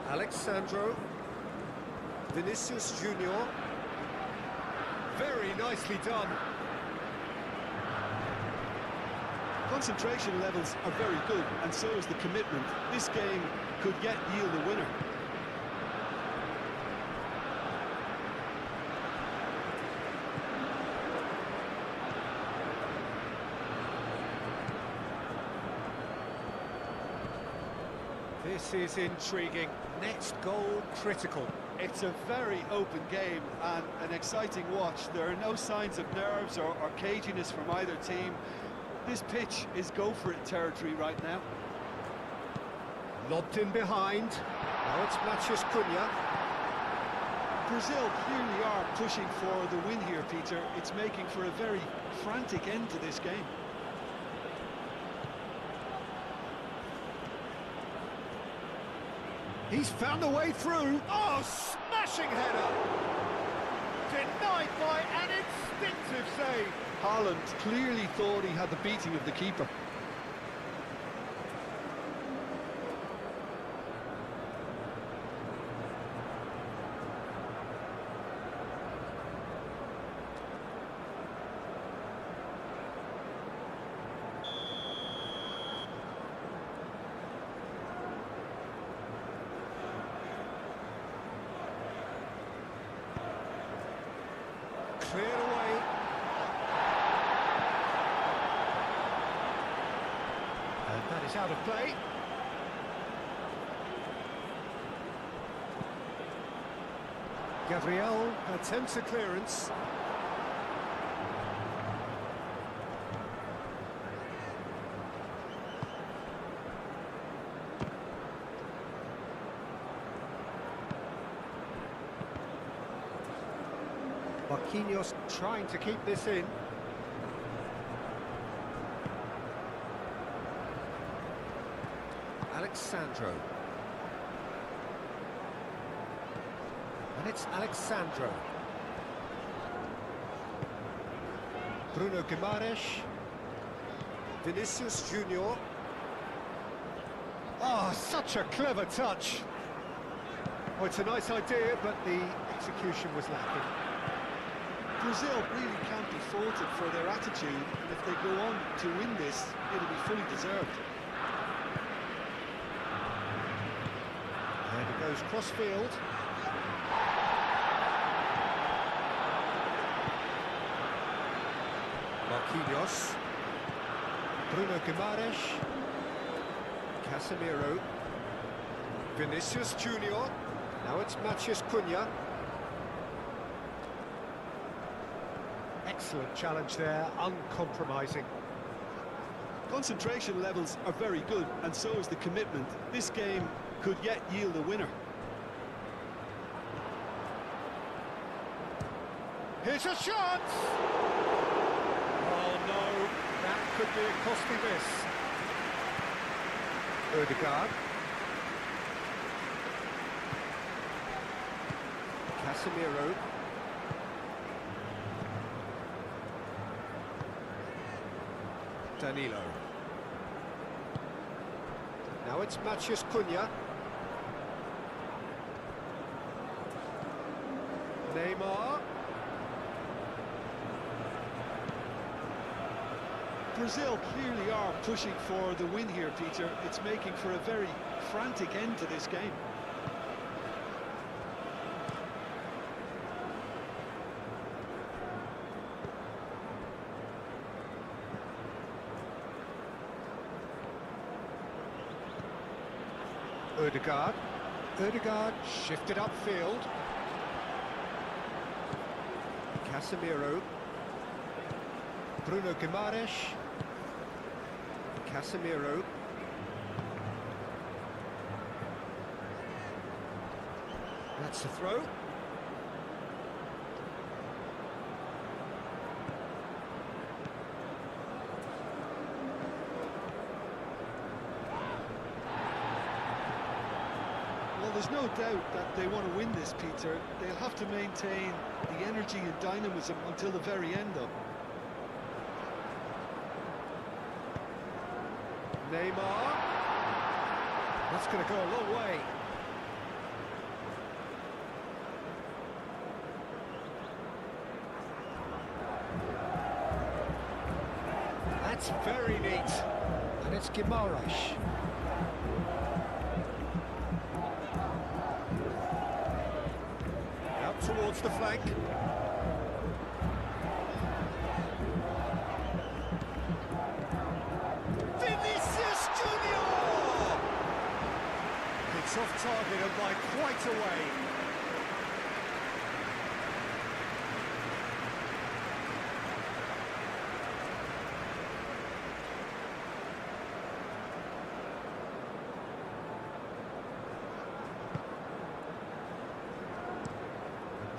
Alexandro. Vinicius Junior. Very nicely done. Concentration levels are very good, and so is the commitment. This game could yet yield a winner. This is intriguing. Next goal critical. It's a very open game and an exciting watch. There are no signs of nerves or caginess from either team. This pitch is go-for-it territory right now. Lobbed in behind. Now it's Matheus Cunha. Brazil clearly are pushing for the win here, Peter. It's making for a very frantic end to this game. He's found a way through. Oh, smashing header! Denied by an instinctive save. Haaland clearly thought he had the beating of the keeper. Cleared away. And that is out of play. Gabriel attempts a clearance. Marquinhos trying to keep this in. Alexandro. And it's Alexandro. Bruno Guimaraes. Vinicius Junior. Oh, such a clever touch. Oh, it's a nice idea, but the execution was lacking. Brazil really can't be faulted for their attitude, and if they go on to win this, it'll be fully deserved. And it goes cross-field. Marquinhos. Bruno Guimaraes. Casemiro. Vinicius Junior. Now it's Matheus Cunha. Excellent challenge there, uncompromising. Concentration levels are very good, and so is the commitment. This game could yet yield a winner. Here's a shot! Oh no, that could be a costly miss. Ødegaard. Casemiro. Danilo. Now it's Matheus Cunha. Neymar. Brazil clearly are pushing for the win here, Peter. It's making for a very frantic end to this game. Ødegaard shifted upfield. Casemiro. Bruno Guimaraes. Casemiro. That's the throw. Well, there's no doubt that they want to win this, Peter. They'll have to maintain the energy and dynamism until the very end, though. Neymar. That's going to go a long way. That's very neat. And it's Guimaraes. Out towards the flank. Vinicius Junior! It's off target and by quite a way.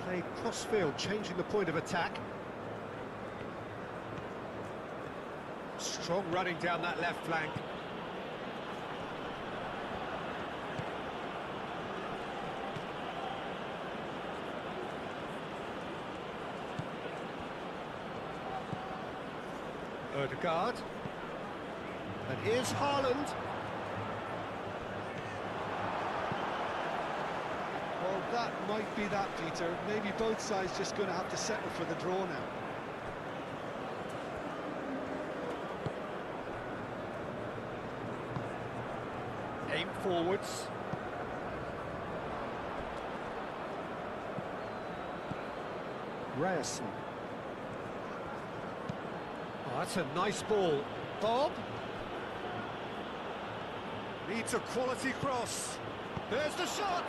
Played cross-field, changing the point of attack. Strong running down that left flank. Ødegaard. And here's Haaland. Well, that might be that, Peter. Maybe both sides just going to have to settle for the draw now. Aim forwards. Ryerson. Oh, that's a nice ball. Bob. Needs a quality cross. There's the shot!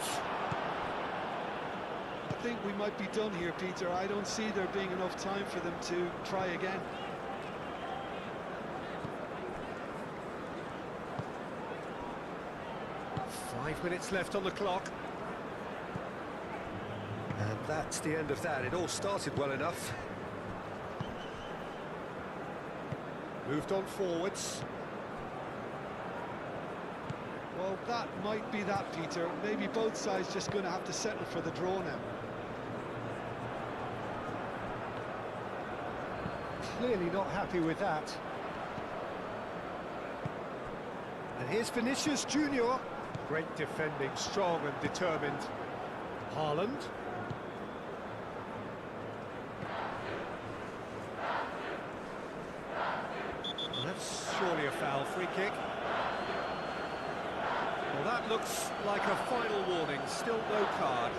I think we might be done here, Peter. I don't see there being enough time for them to try again. Five minutes left on the clock. And that's the end of that. It all started well enough. Moved on forwards. Well, that might be that, Peter. Maybe both sides just going to have to settle for the draw now. Clearly not happy with that. And here's Vinicius Junior. Great defending, strong and determined. Haaland. Well, that's surely a foul. Free kick. Well, that looks like a final warning. Still no card.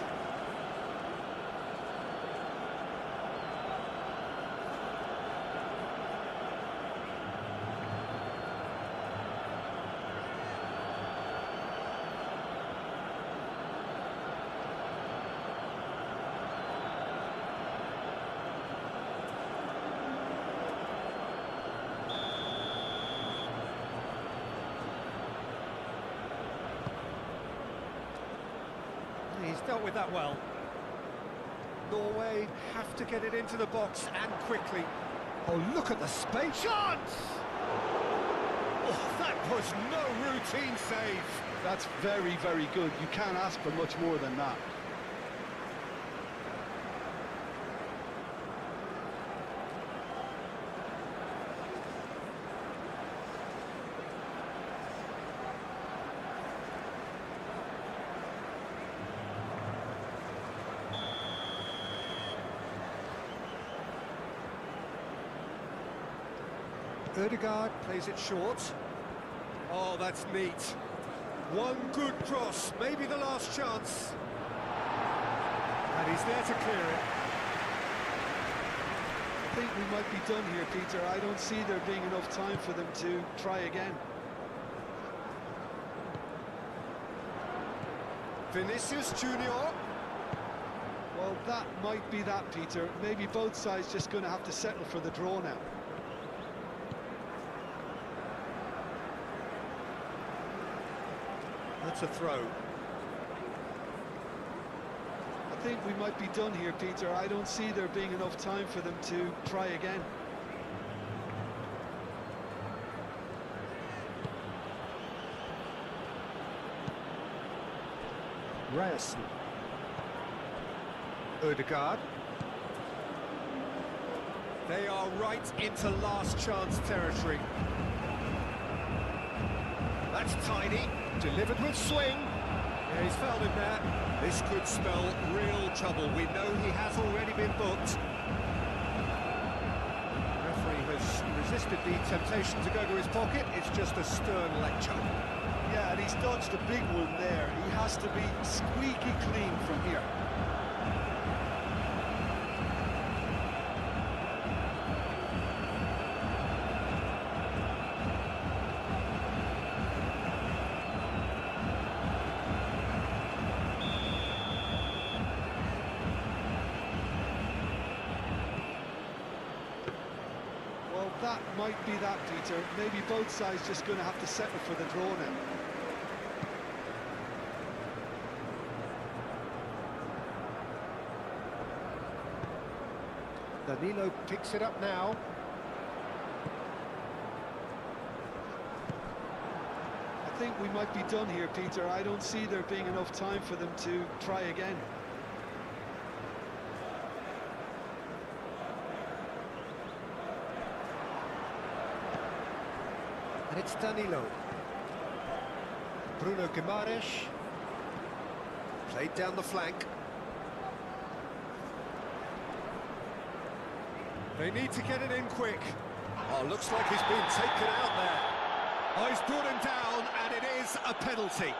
He's dealt with that well. Norway have to get it into the box and quickly. Oh, look at the space. Chance! Oh, that was no routine save. That's very, very good. You can't ask for much more than that. Ødegaard plays it short. Oh, that's neat. One good cross, maybe the last chance. And he's there to clear it. I think we might be done here, Peter. I don't see there being enough time for them to try again. Vinicius Junior. Well, that might be that, Peter. Maybe both sides just going to have to settle for the draw now. That's a throw. I think we might be done here, Peter. I don't see there being enough time for them to try again. Ryerson. Ødegaard. They are right into last chance territory. That's tidy, delivered with swing. Yeah, he's fouled him there. This could spell real trouble. We know he has already been booked. The referee has resisted the temptation to go to his pocket. It's just a stern lecture. Yeah, and he's dodged a big one there. He has to be squeaky clean from here. Well, that might be that, Peter. Maybe both sides just going to have to settle for the draw now. Danilo picks it up now. I think we might be done here, Peter. I don't see there being enough time for them to try again. And it's Danilo. Bruno Guimaraes. Played down the flank. They need to get it in quick. Oh, looks like he's been taken out there. Oh, he's brought him down, and it is a penalty.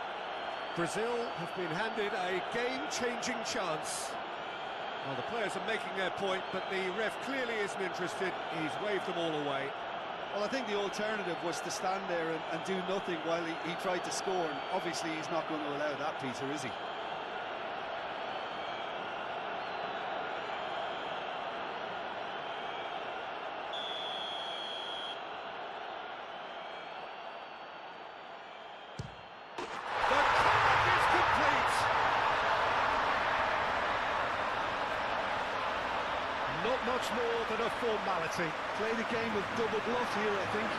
Brazil have been handed a game-changing chance. Well, the players are making their point, but the ref clearly isn't interested. He's waved them all away. Well, I think the alternative was to stand there and do nothing while he tried to score, and obviously he's not going to allow that, Peter, is he? Not much more than a formality. Play the game of double bluff here, I think.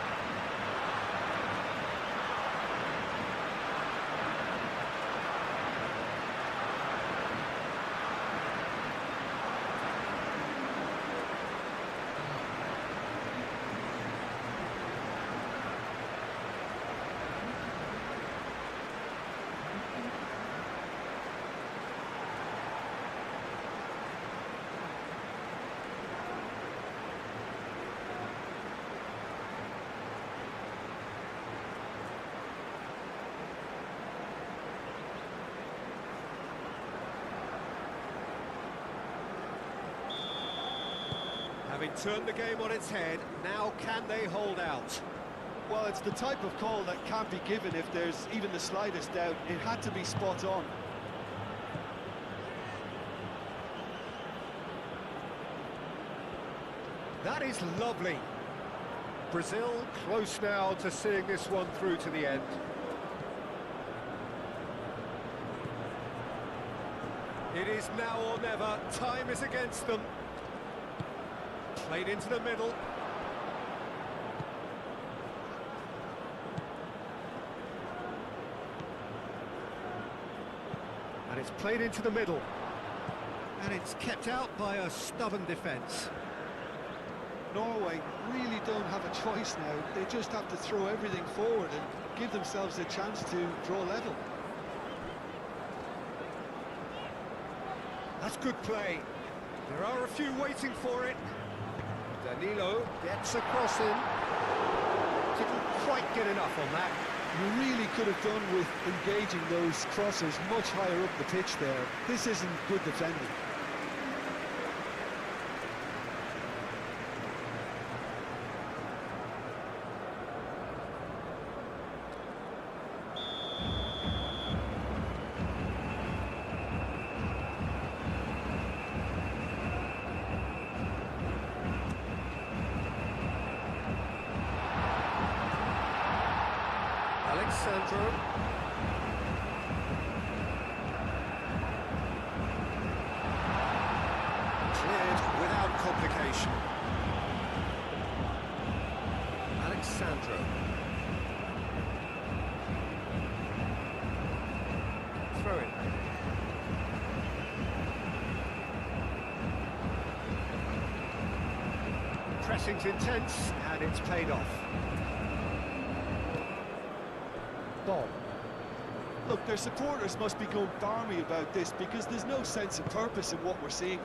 Having turned the game on its head, now can they hold out? Well, it's the type of call that can't be given if there's even the slightest doubt. It had to be spot on. That is lovely. Brazil close now to seeing this one through to the end. It is now or never. Time is against them. Played into the middle. And it's played into the middle. And it's kept out by a stubborn defence. Norway really don't have a choice now. They just have to throw everything forward and give themselves a chance to draw level. That's good play. There are a few waiting for it. Danilo gets a cross in. quite get enough on that. You really could have done with engaging those crossers much higher up the pitch there. This isn't good defending. Alexandro. Cleared without complication. Alexandro. Throw it. Pressing's intense and it's paid off. Ball. Look, their supporters must be going barmy about this because there's no sense of purpose in what we're seeing.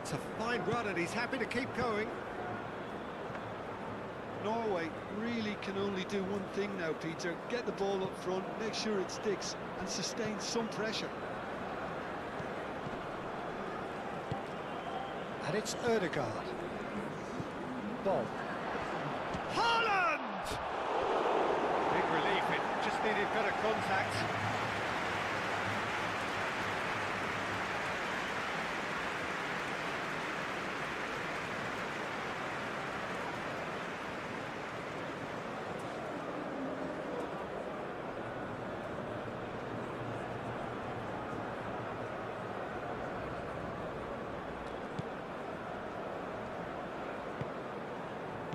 It's a fine run and he's happy to keep going. Norway really can only do one thing now, Peter. Get the ball up front, make sure it sticks and sustain some pressure. And it's Ødegaard. Ball. Haaland! Big relief, it just needed better contact.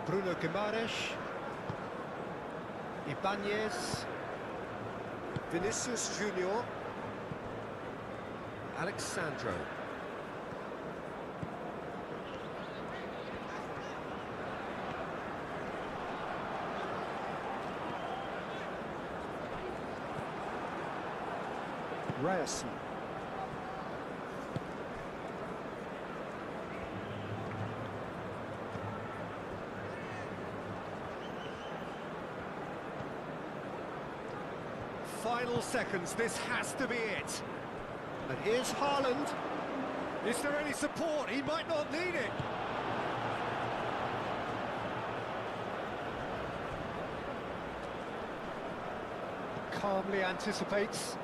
Bruno Guimaraes, Ibanez, Vinicius Junior, Alexandro. Ryerson. Final seconds, this has to be it. And here's Haaland. Is there any support? He might not need it. Calmly anticipates.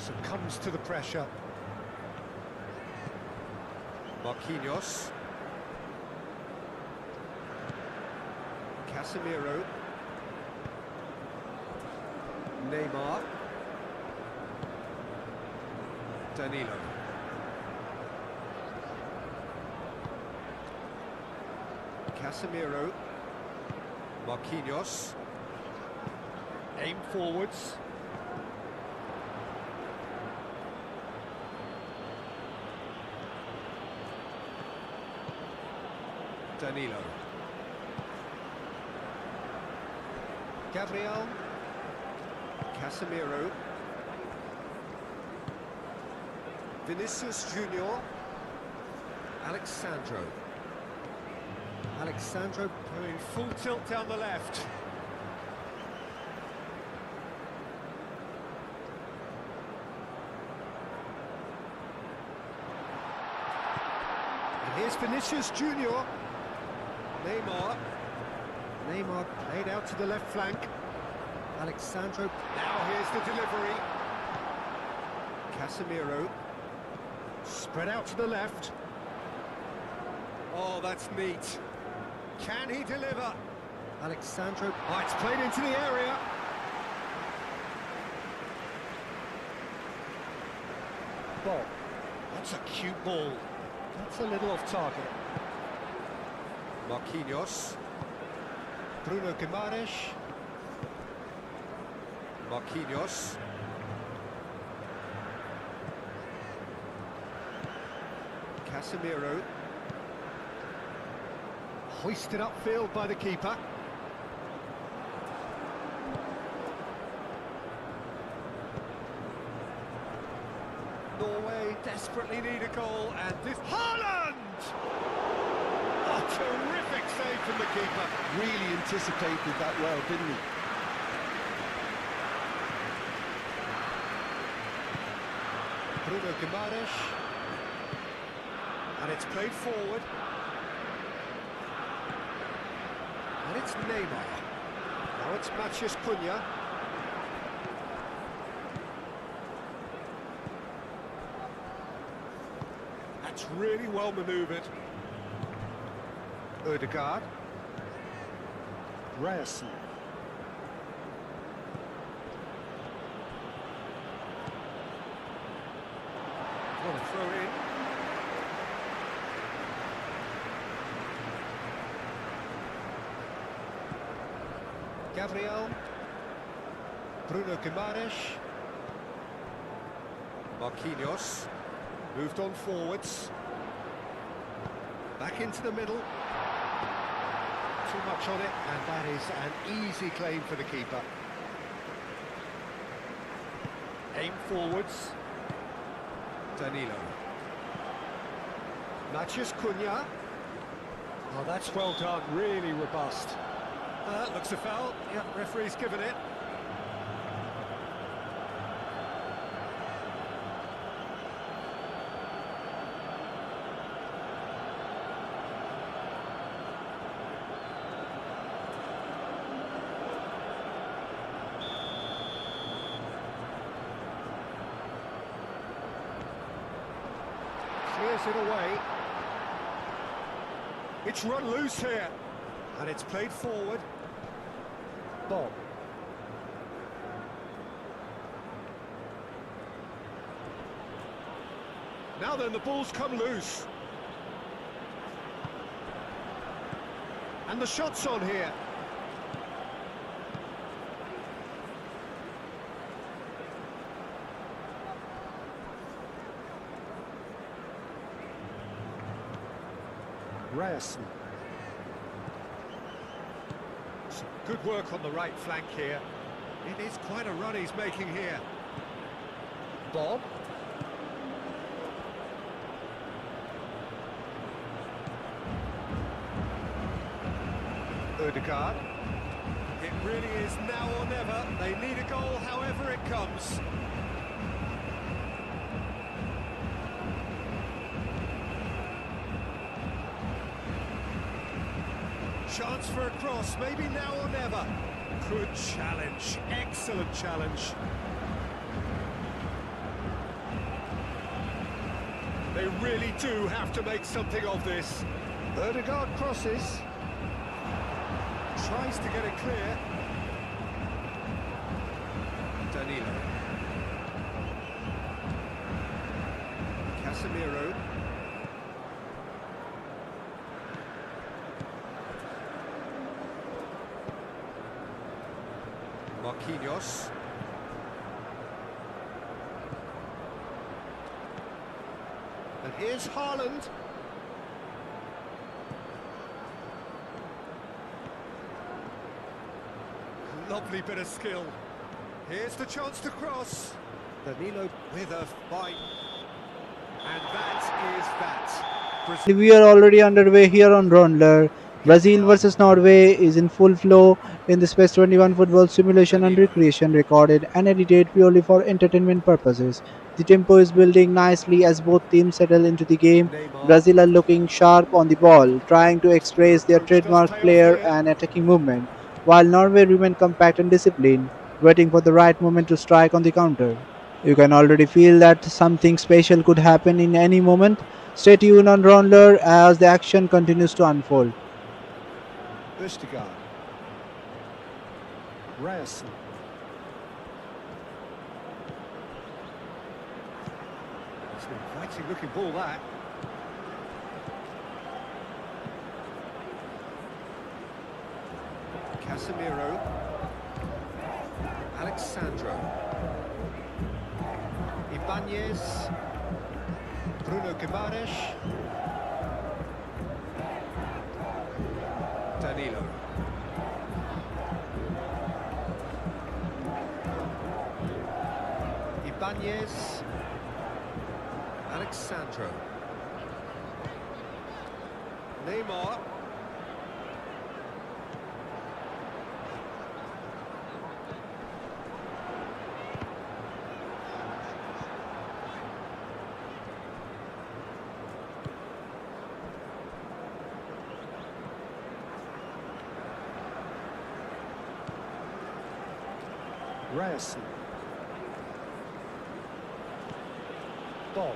Succumbs to the pressure. Marquinhos. Casemiro. Neymar. Danilo. Casemiro. Marquinhos. Aim forwards. Danilo. Gabriel. Casemiro. Vinicius Junior. Alexandro. Alexandro going full tilt down the left. And here's Vinicius Junior. Neymar. Neymar played out to the left flank. Alexandro. Now here's the delivery. Casemiro. Spread out to the left. Oh, that's neat. Can he deliver? Alexandro. Oh, it's played into the area. Ball. That's a cute ball. That's a little off target. Marquinhos. Bruno Guimaraes. Marquinhos. Casemiro. Hoisted upfield by the keeper. Norway desperately need a goal, and this... Haaland! A terrific save from the keeper. Really anticipated that well, didn't he? Bruno Guimaraes. And it's played forward. And it's Neymar. Now it's Matheus Cunha. That's really well manoeuvred. Ødegaard. Ryerson. What a throw in. Gabriel. Bruno Guimaraes. Marquinhos. Moved on forwards. Back into the middle. Too much on it, and that is an easy claim for the keeper. Aim forwards. Danilo. Matheus Cunha. Oh, that's well done, really robust. Looks a foul. Yeah, referee's given it. Clears it away. It's run loose here. And it's played forward. Bob. Now then, the ball's come loose. And the shot's on here. Ryerson. Some good work on the right flank here. It is quite a run he's making here. Bob. Ødegaard. It really is now or never. They need a goal however it comes. Chance for a cross, maybe now or never. Good challenge, excellent challenge. They really do have to make something of this. Ødegaard crosses. Tries to get it clear. Danilo. Casemiro. Marquinhos. And here's Haaland. Lovely bit of skill. Here's the chance to cross. Danilo with a fight. And that is that. We are already underway here on Raundler. Brazil versus Norway is in full flow in this PES 21 football simulation and recreation, recorded and edited purely for entertainment purposes. The tempo is building nicely as both teams settle into the game. Brazil are looking sharp on the ball, trying to express their trademark player and attacking movement, while Norway remain compact and disciplined, waiting for the right moment to strike on the counter. You can already feel that something special could happen in any moment. Stay tuned on Raundler as the action continues to unfold. Ødegaard. Ryerson. It's an inviting looking ball, that. Casemiro. Alexandro. Ibanez. Bruno Guimaraes. Danilo. Ibanez. Alexandro. Neymar. Reyes. Bob.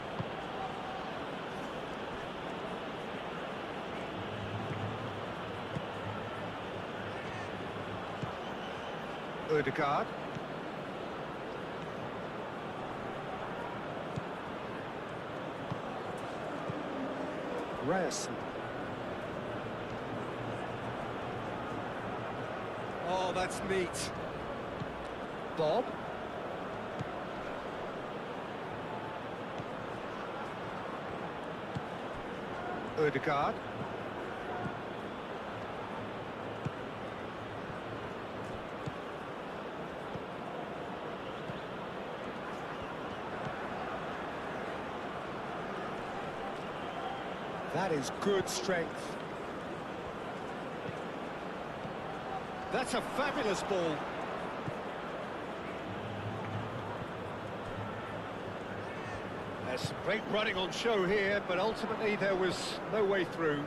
Ødegaard. Reyes. Oh, that's neat. Bob. Ødegaard. That is good strength. That's a fabulous ball. There's some great running on show here, but ultimately there was no way through.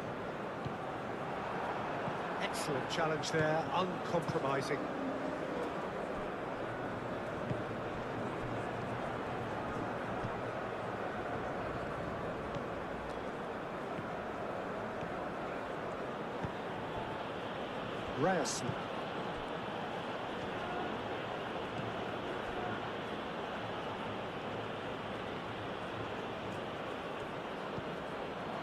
Excellent challenge there, uncompromising. Reyes.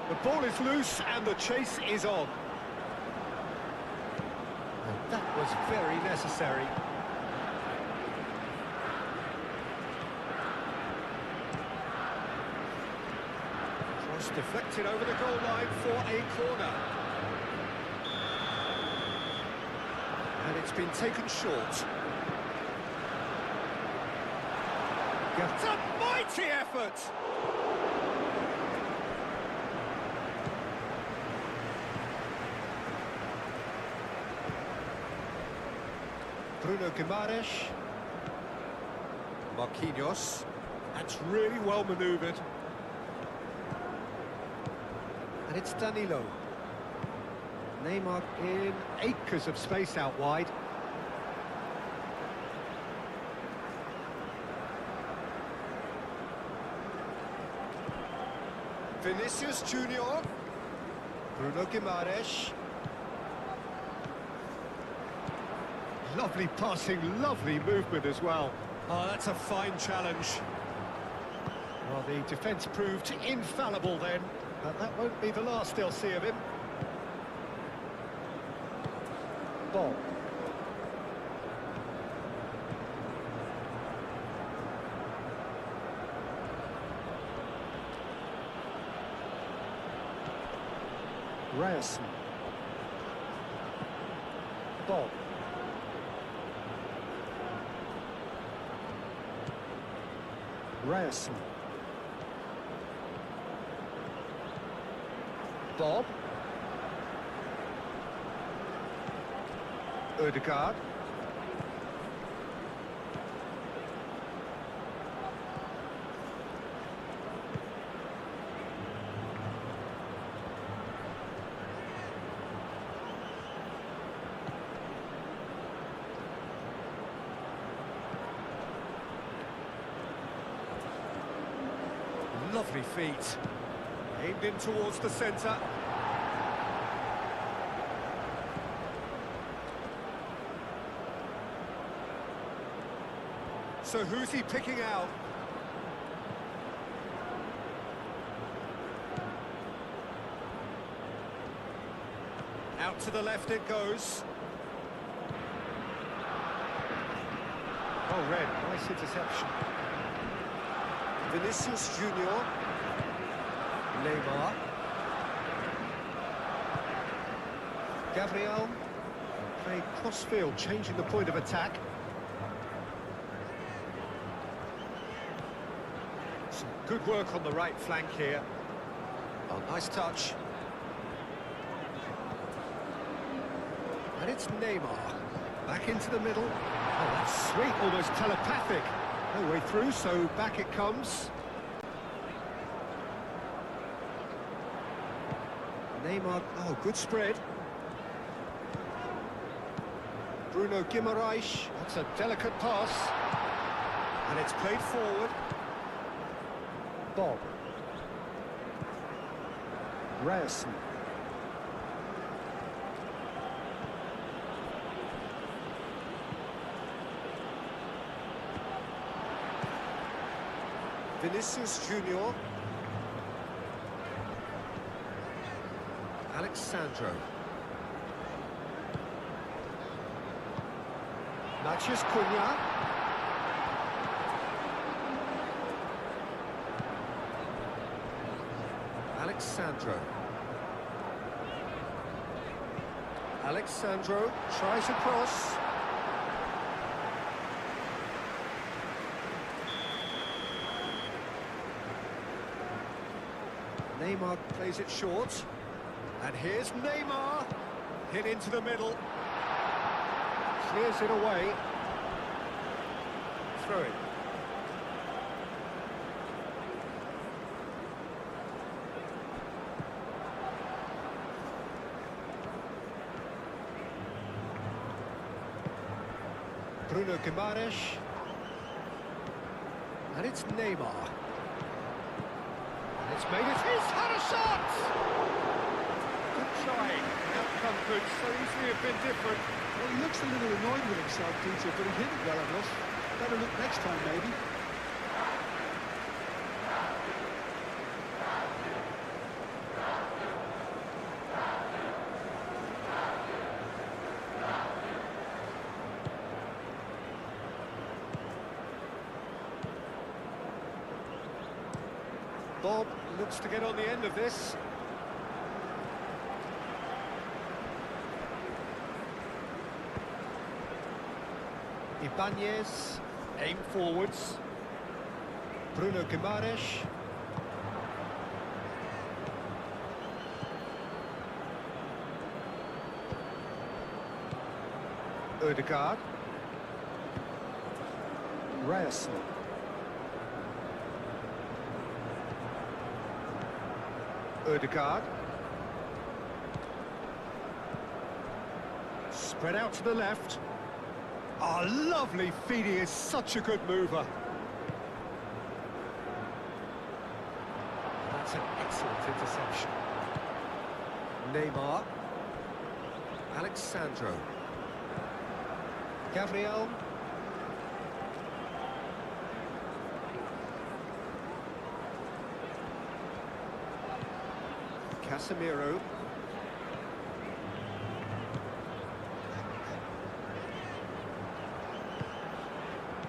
The ball is loose and the chase is on. And that was very necessary. Cross deflected over the goal line for a corner. And it's been taken short. It's a mighty effort! Bruno Guimaraes. Marquinhos. That's really well manoeuvred. And it's Danilo. Neymar in acres of space out wide. Vinicius Junior. Bruno Guimaraes. Lovely passing, lovely movement as well. Oh, that's a fine challenge. Well, the defence proved infallible then, but that won't be the last they'll see of him. Ball. Reyes. Ball. Reyes. Bob. Ødegaard. Lovely feet. Aimed in towards the centre. So who's he picking out? Out to the left it goes. Well read, nice interception. Vinicius Junior. Neymar. Gabriel. Played cross-field, changing the point of attack. Some good work on the right flank here. Oh, nice touch. And it's Neymar. Back into the middle. Oh, that's sweet, almost telepathic. No way through, so back it comes. Neymar, oh, good spread. Bruno Guimaraes, that's a delicate pass. And it's played forward. Bob. Ryerson. Vinicius Junior. Alexandro. Matheus Cunha. Alexandro. Alexandro tries across. Neymar plays it short. And here's Neymar. Hit into the middle. Clears it away. Throw it. Bruno Guimaraes. And it's Neymar. And it's made it. He's had a shot! Good try. The outcome could so easily have been different. Well, he looks a little annoyed with himself, Peter, but he hit it well enough. Better look next time, maybe. Bob looks to get on the end of this. Ibanez, aim forwards. Bruno Guimaraes. Ødegaard. Ryerson. Ødegaard. Spread out to the left. Oh, lovely feed, he is such a good mover. That's an excellent interception. Neymar. Alexandro. Gabriel. Casemiro.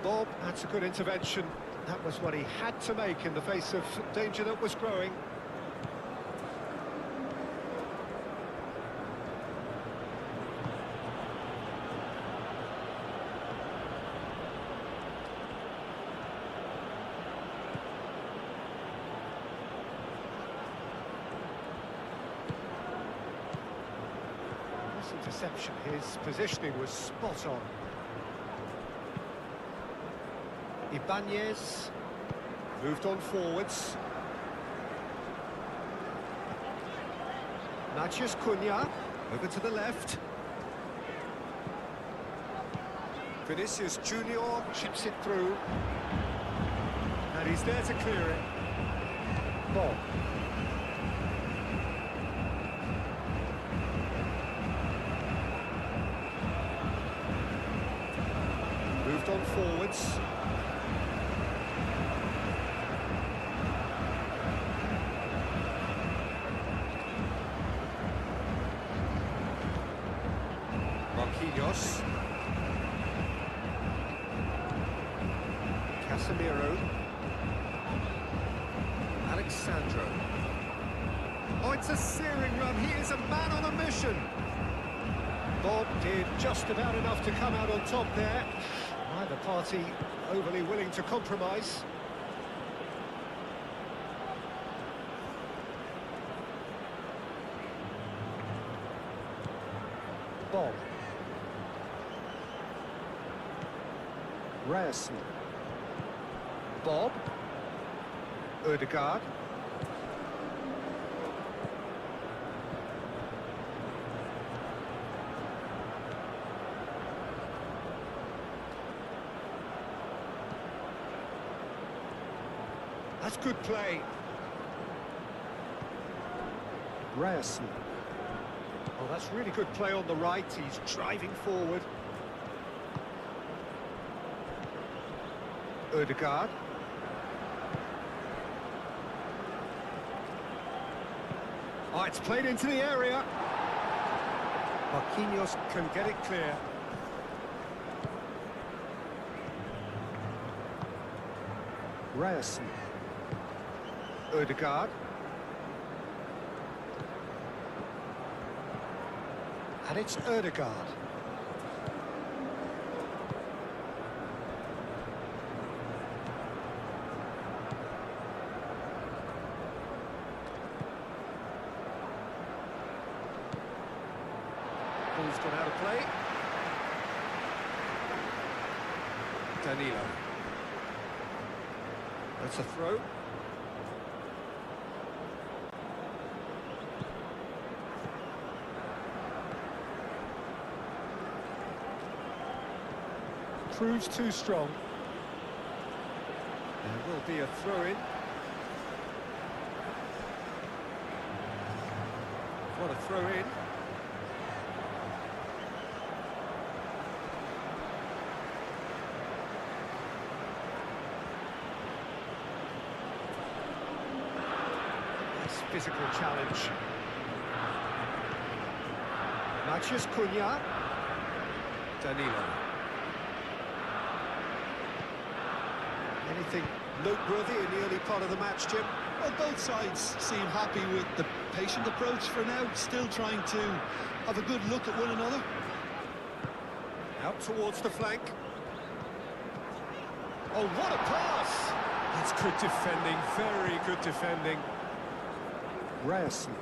Bob, that's a good intervention. That was what he had to make in the face of danger that was growing. This interception, his positioning was spot on. Ibanez moved on forwards. Matheus Cunha over to the left. Vinicius Junior chips it through. And he's there to clear it. Bob. Moved on forwards. Marquinhos. Casemiro. Alexandro. Oh, it's a searing run. He is a man on a mission. Bob did just about enough to come out on top there. Neither party overly willing to compromise. Bob. Ryerson. Bob. Ødegaard. That's good play. Ryerson. Oh, that's really good play on the right. He's driving forward. Ødegaard. Oh, it's played into the area. Marquinhos can get it clear. Ryerson. Ødegaard. And it's Ødegaard. Ball's gone out of play. Danilo. That's a throw. Proves too strong. There will be a throw-in. What a throw-in. Nice physical challenge. Maciej Cunha. Danilo. Anything noteworthy in the early part of the match, Jim? Well, both sides seem happy with the patient approach for now, still trying to have a good look at one another. Out towards the flank. Oh, what a pass! That's good defending, very good defending. Ryerson.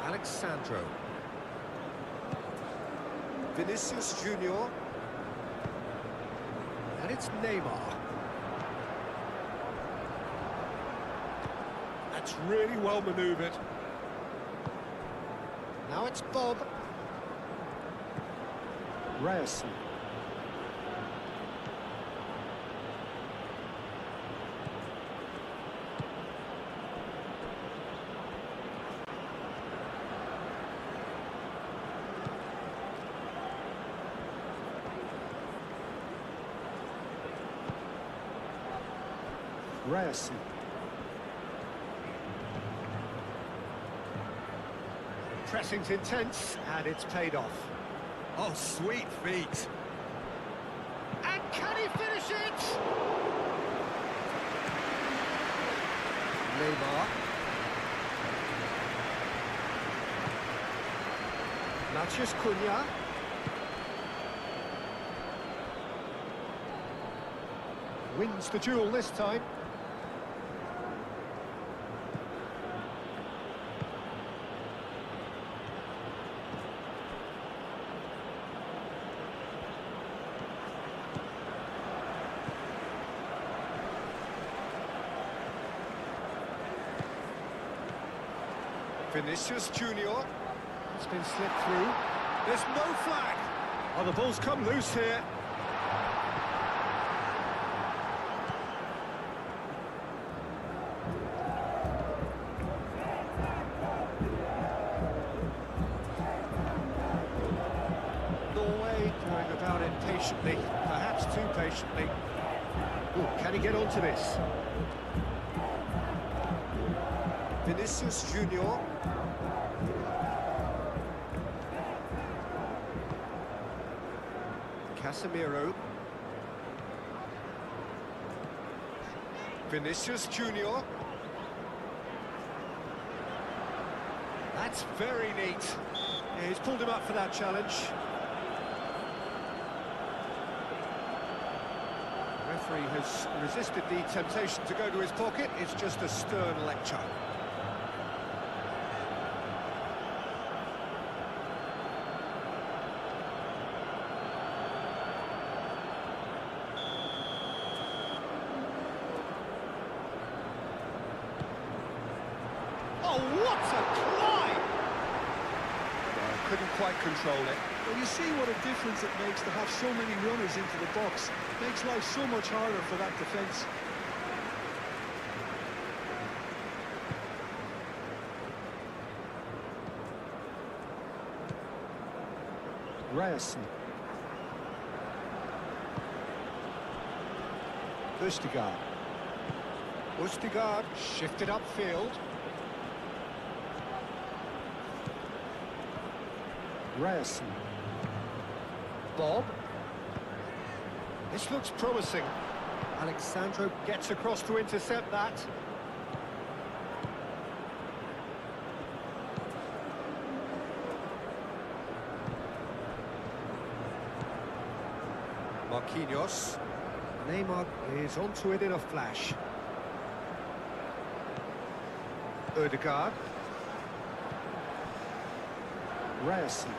Alexandro. Vinicius Junior. And it's Neymar. That's really well manoeuvred. Now it's Bob. Ryerson. Ryerson. Pressing's intense, and it's paid off. Oh, sweet feet. And can he finish it? Neymar. Maciej Cunha. Wins the duel this time. Vinicius Junior. It's been slipped through. There's no flag. Oh, the ball's come loose here. Norway going about it patiently, perhaps too patiently. Ooh, can he get onto this? Vinicius Junior. Casemiro. Vinicius Junior. That's very neat. Yeah, he's pulled him up for that challenge. The referee has resisted the temptation to go to his pocket. It's just a stern lecture. Oh, what a climb! Well, couldn't quite control it. Well, you see what a difference it makes to have so many runners into the box. Makes life so much harder for that defence. Ryerson. Østigard. Østigard shifted upfield. Ryerson. Bob. This looks promising. Alexandro gets across to intercept that. Marquinhos. Neymar is onto it in a flash. Ødegaard. Ryerson.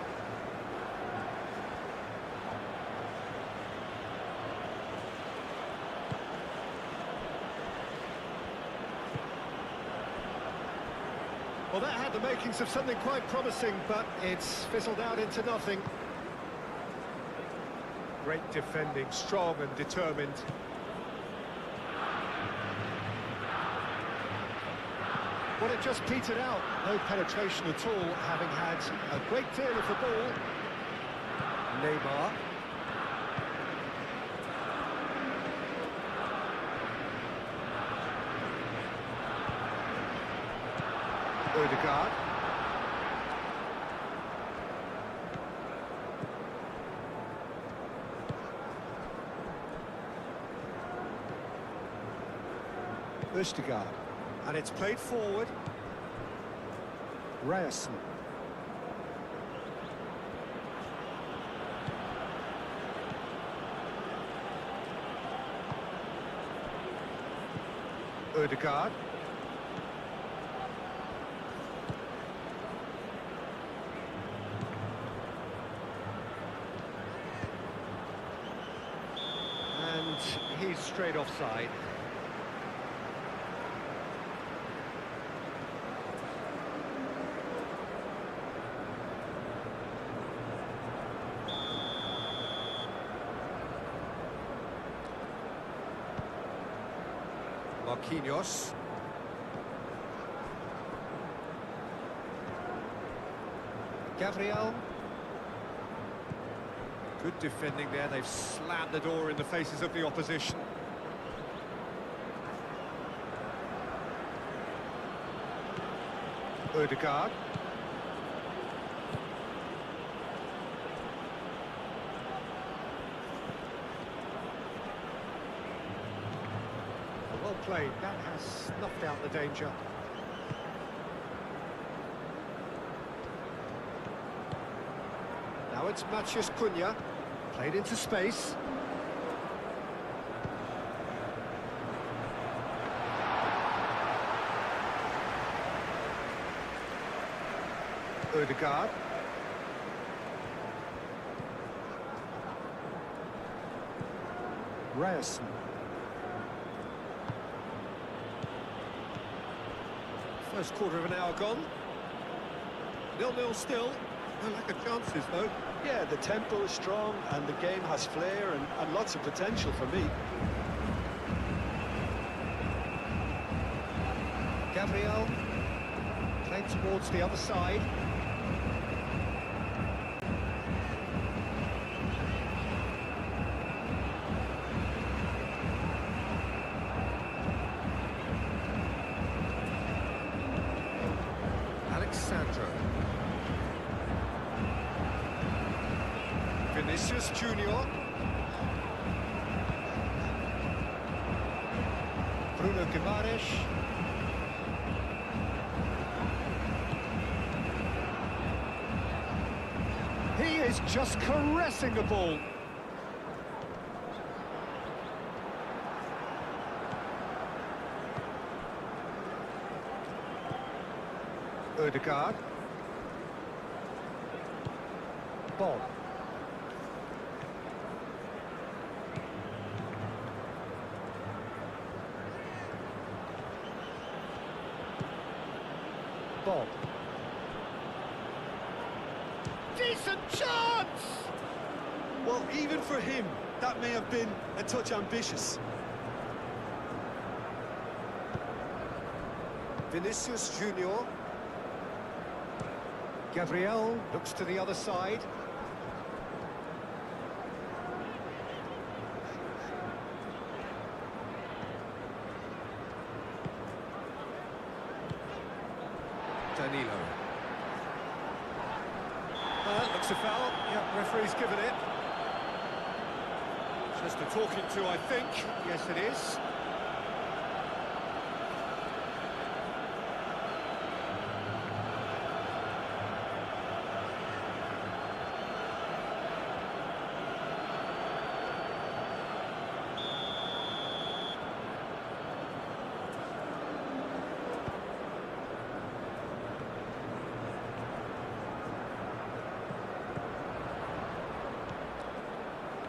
Well, that had the makings of something quite promising, but it's fizzled out into nothing. Great defending, strong and determined. Well, it just petered out. No penetration at all, having had a great deal of the ball. Neymar. Ødegaard. Ødegaard. And it's played forward. Ryerson. Ødegaard. And he's straight offside. Marquinhos. Gabriel. Good defending there. They've slammed the door in the faces of the opposition. Ødegaard. Well played. That has snuffed out the danger. Now it's Matheus Cunha. Played into space. Ødegaard. Ryerson. First quarter of an hour gone. 0-0 still. No lack of chances, though. Yeah, the tempo is strong and the game has flair and lots of potential for me. Gabriel. Played towards the other side. Alexandro. Vinicius Junior. Bruno Guimaraes. He is just caressing the ball. Ødegaard. Bob. Bob. Decent chance! Well, even for him, that may have been a touch ambitious. Vinicius Junior. Gabriel looks to the other side. Danilo. Looks a foul. Yeah, referee's given it. Just a talking to, I think. Yes, it is.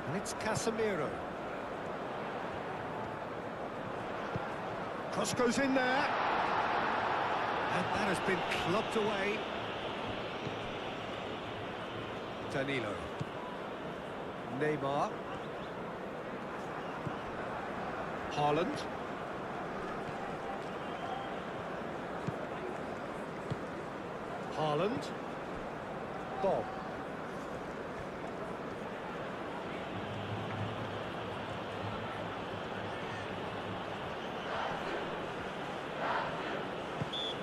And it's Casemiro. Cross goes in there. And that has been clubbed away. Danilo. Neymar. Haaland. Haaland. Bob.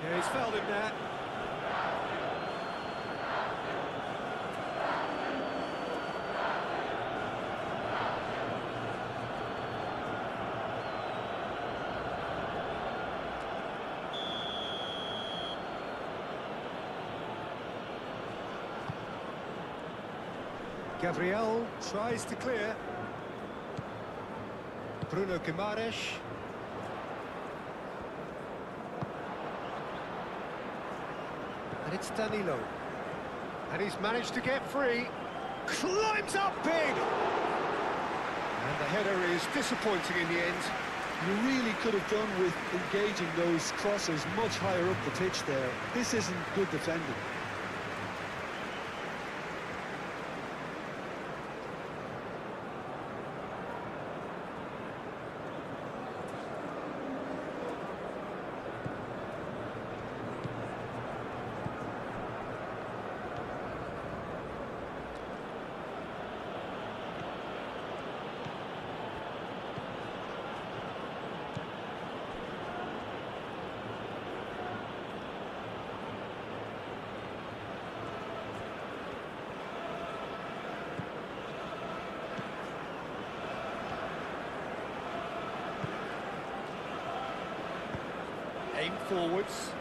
Yeah, he's fouled him there. Gabriel tries to clear. Bruno Guimaraes. And it's Danilo. And he's managed to get free. Climbs up big! And the header is disappointing in the end. You really could have done with engaging those crosses much higher up the pitch there. This isn't good defending. Aim forwards.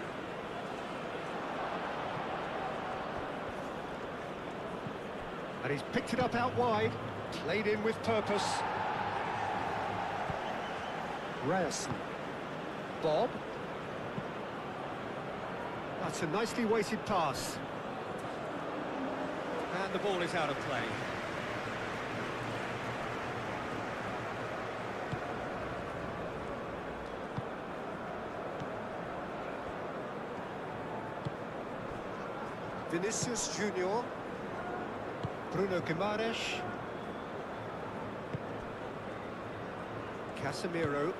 And he's picked it up out wide. Played in with purpose. Ryerson. Bob. That's a nicely weighted pass. And the ball is out of play. Vinicius Junior. Bruno Guimaraes. Casemiro.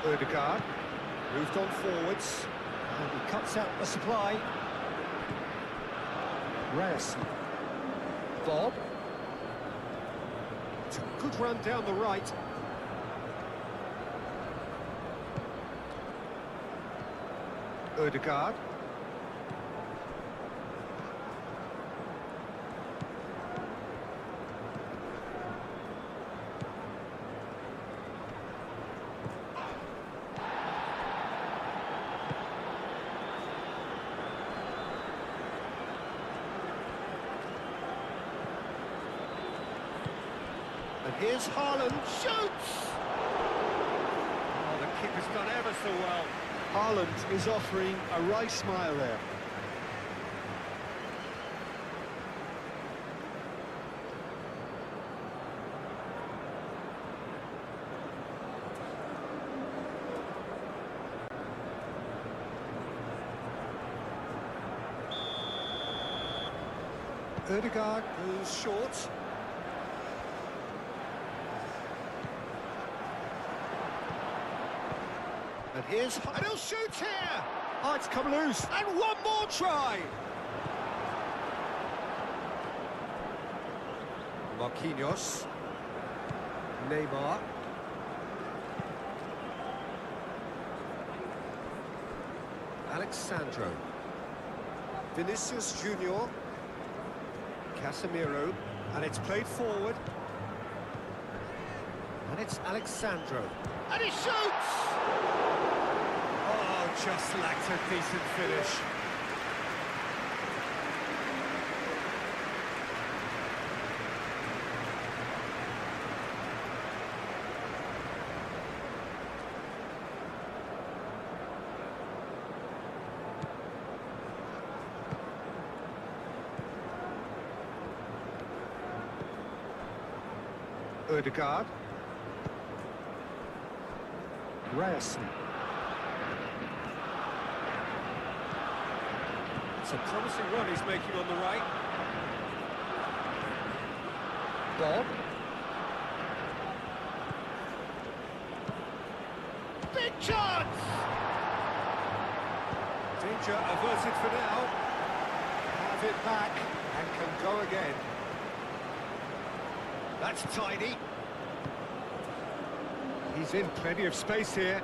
Ødegaard moved on forwards, and he cuts out the supply. Reyes. Bob. It's a good run down the right. Ødegaard. And here's Haaland, shoots! Oh, the keeper's done ever so well. Haaland is offering a wry smile there. Ødegaard goes short. And here's... And he'll shoot here! Oh, it's come loose. And one more try! Marquinhos. Neymar. Alexandro. Vinicius Junior. Casemiro. And it's played forward. And it's Alexandro. And he shoots! Oh, just lacked a decent finish. Ødegaard. Reyes. It's a promising run he's making on the right. Bob. Big chance! Danger averted for now. Have it back and can go again. That's tidy. He's in plenty of space here.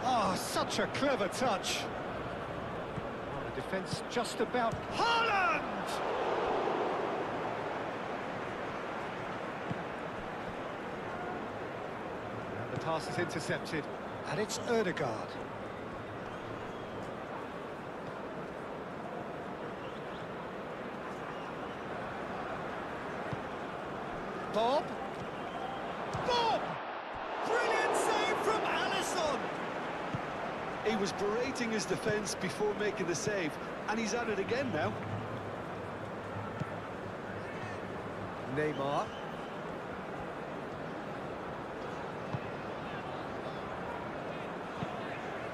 Oh, such a clever touch. Oh, the defence just about... Haaland! And the pass is intercepted. And it's Ødegaard. Bob. Bob! Brilliant save from Alisson! He was berating his defence before making the save, and he's at it again now. Neymar.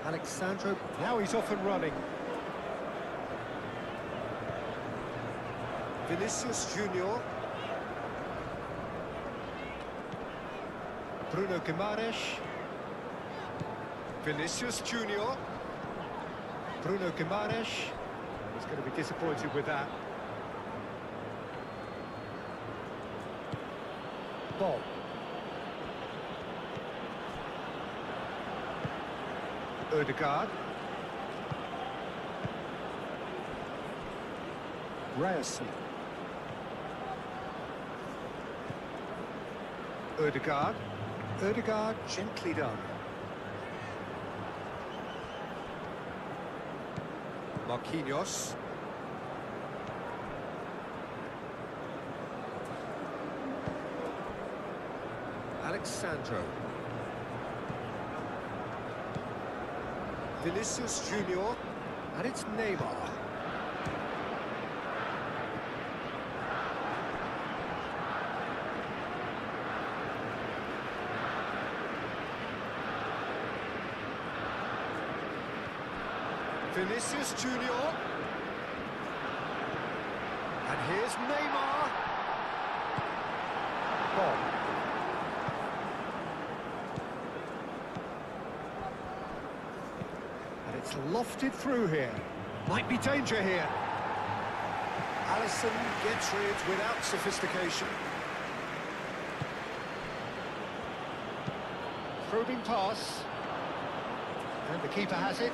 Alexandro, now he's off and running. Vinicius Junior. Bruno Guimaraes. Vinicius Junior. Bruno Guimaraes. He's going to be disappointed with that. Bob. Ødegaard. Reyes. Ødegaard. Ødegaard, gently done. Marquinhos. Alexandro. Vinicius Junior. And it's Neymar. Vinicius Junior. And here's Neymar. Bob. It's lofted through here. Might be danger here. Alisson gets rid without sophistication. Probing pass. And the keeper has it.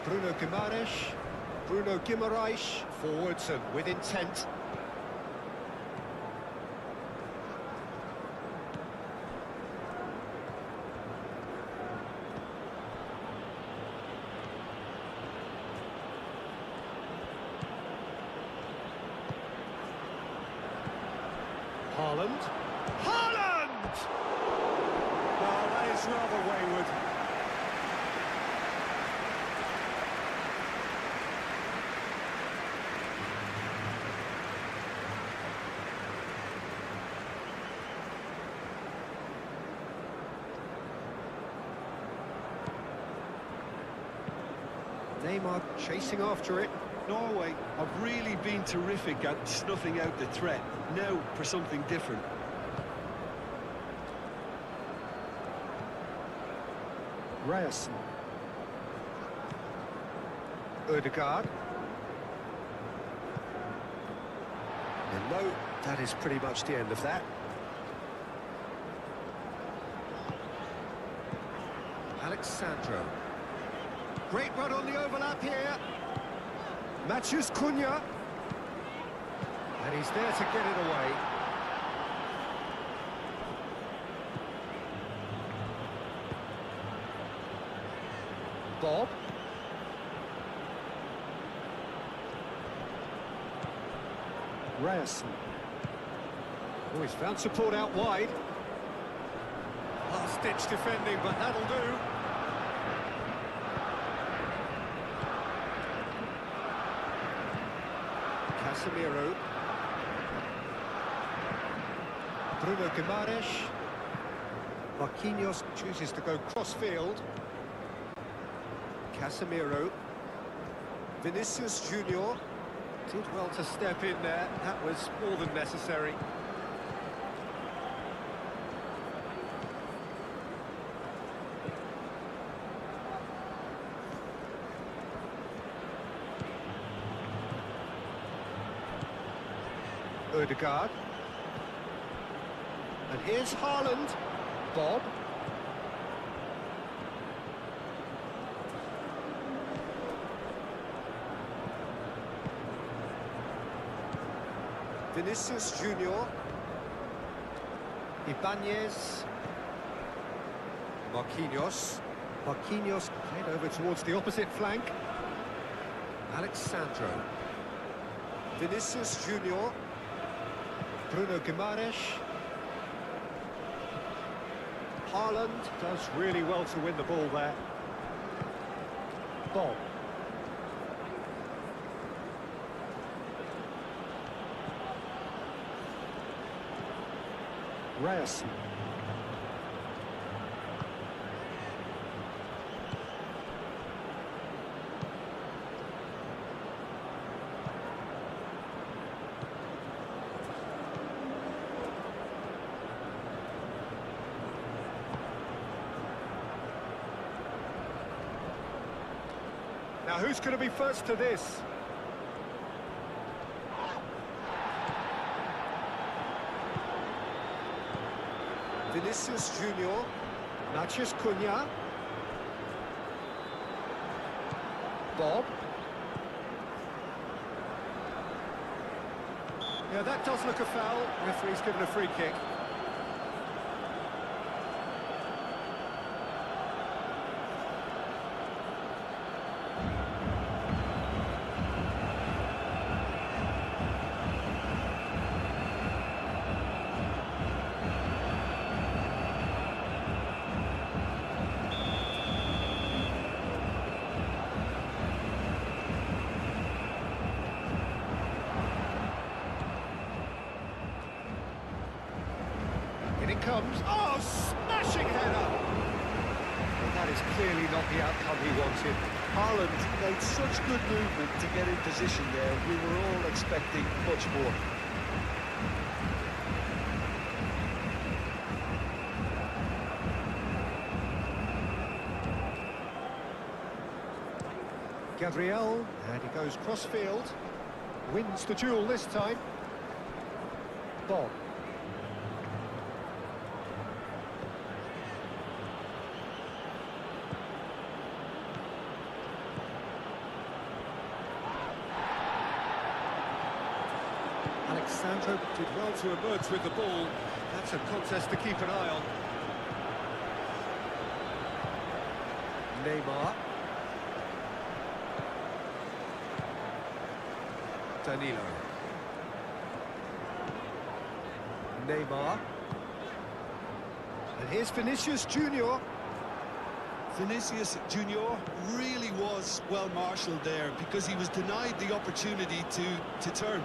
Bruno Guimaraes, forwards and with intent. Haaland. Haaland! Well, that is rather wayward. Neymar chasing after it. Norway have really been terrific at snuffing out the threat. Now for something different. Ryerson. Ødegaard. And no, that is pretty much the end of that. Alexandro. Great run on the overlap here. Matheus Cunha. And he's there to get it away. Bob. Ryerson. Oh, he's found support out wide. Last-ditch defending, but that'll do. Casemiro. Bruno Guimaraes. Marquinhos chooses to go cross-field. Casemiro. Vinicius Junior. Did well to step in there. That was more than necessary. Ødegaard. And here's Haaland. Bob. Vinicius Junior. Ibanez. Marquinhos. Marquinhos played over towards the opposite flank. Alexandro. Vinicius Junior. Bruno Guimaraes. Haaland does really well to win the ball there. Bob. Ryerson. Now who's going to be first to this? Vinicius Junior. Matheus Cunha. Bob. Yeah, that does look a foul. Referee's given a free kick. In it comes. Oh, smashing header! Well, that is clearly not the outcome he wanted. Haaland made such good movement to get in position there. We were all expecting much more. Gabriel, and he goes cross-field. Wins the duel this time. Bob. Alexandro did well to emerge with the ball. That's a contest to keep an eye on. Neymar. Danilo. Neymar. And here's Vinicius Junior. Vinicius Junior really was well marshalled there because he was denied the opportunity to turn.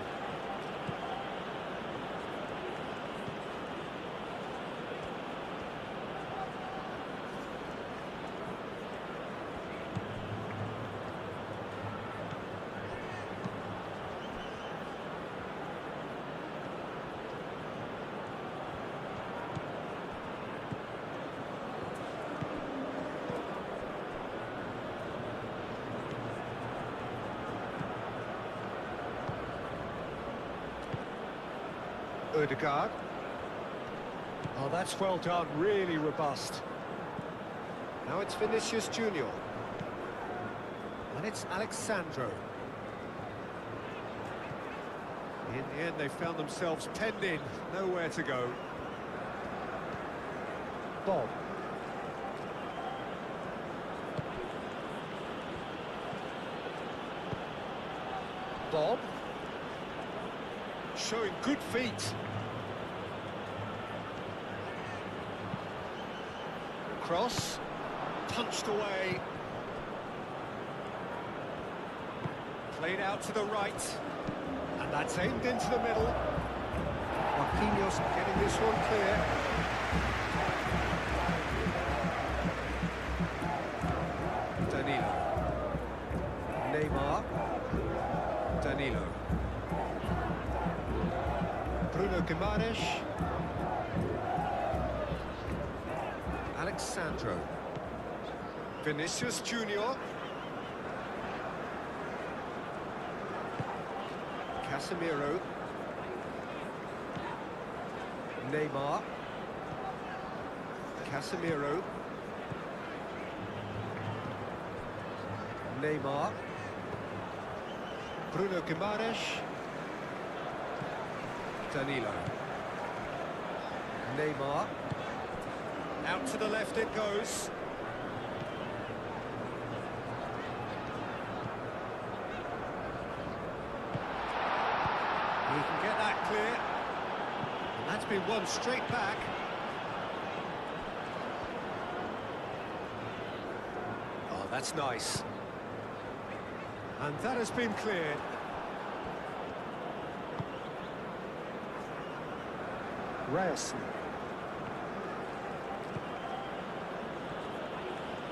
Odegaard. Oh, that's well done, really robust. Now it's Vinicius Junior. And it's Alexandro. In the end, they found themselves penned in, nowhere to go. Bob. Bob. Showing good feet. Cross, punched away. Played out to the right. And that's aimed into the middle. Marquinhos getting this one clear. Danilo. Neymar. Danilo. Bruno Guimaraes. Alexandro. Vinicius Junior. Casemiro. Neymar. Casemiro. Neymar. Bruno Guimaraes. Danilo. Neymar. Out to the left it goes. He can get that clear. And that's been won straight back. Oh, that's nice. And that has been cleared. Reyes.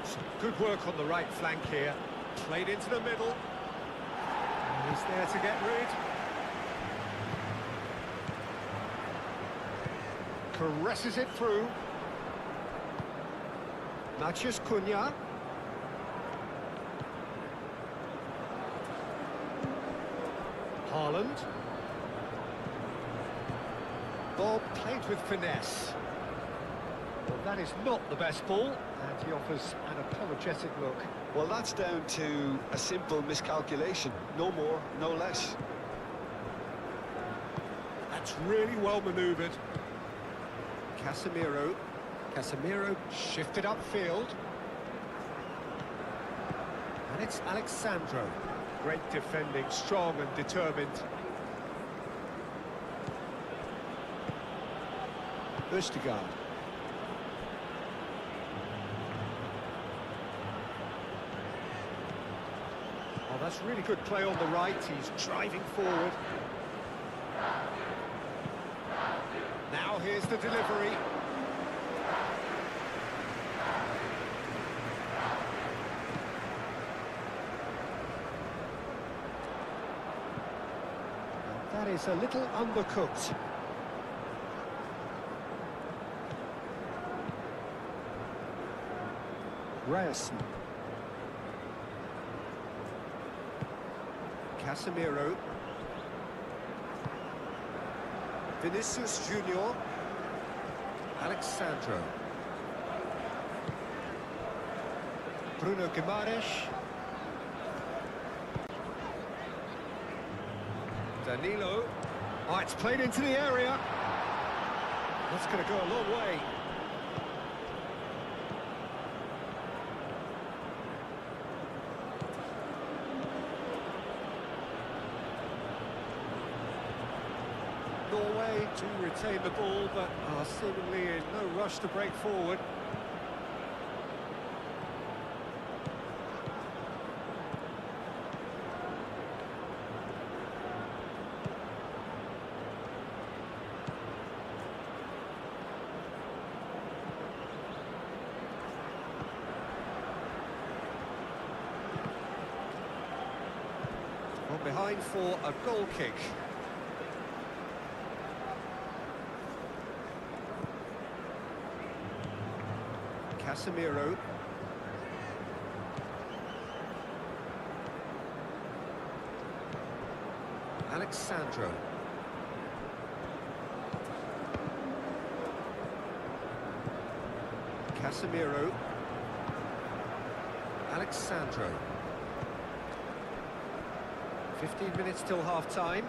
Some good work on the right flank here. Played into the middle. And he's there to get rid. Caresses it through. Matheus Cunha. Haaland. Bob played with finesse. Well, that is not the best ball, and he offers an apologetic look. Well, that's down to a simple miscalculation. No more, no less. That's really well manoeuvred. Casemiro. Casemiro shifted upfield. And it's Alexandro. Great defending, strong and determined. Odegaard. Oh, that's really good play on the right. He's driving forward. Now here's the delivery. And that is a little undercooked. Reyes. Casemiro. Vinicius Junior. Alexandro. Bruno Guimaraes. Danilo. Oh, it's played into the area. That's going to go a long way. Norway to retain the ball, but are seemingly in no rush to break forward. From behind for a goal kick. Casemiro. Alexandro. Casemiro. Alexandro. 15 minutes till half-time.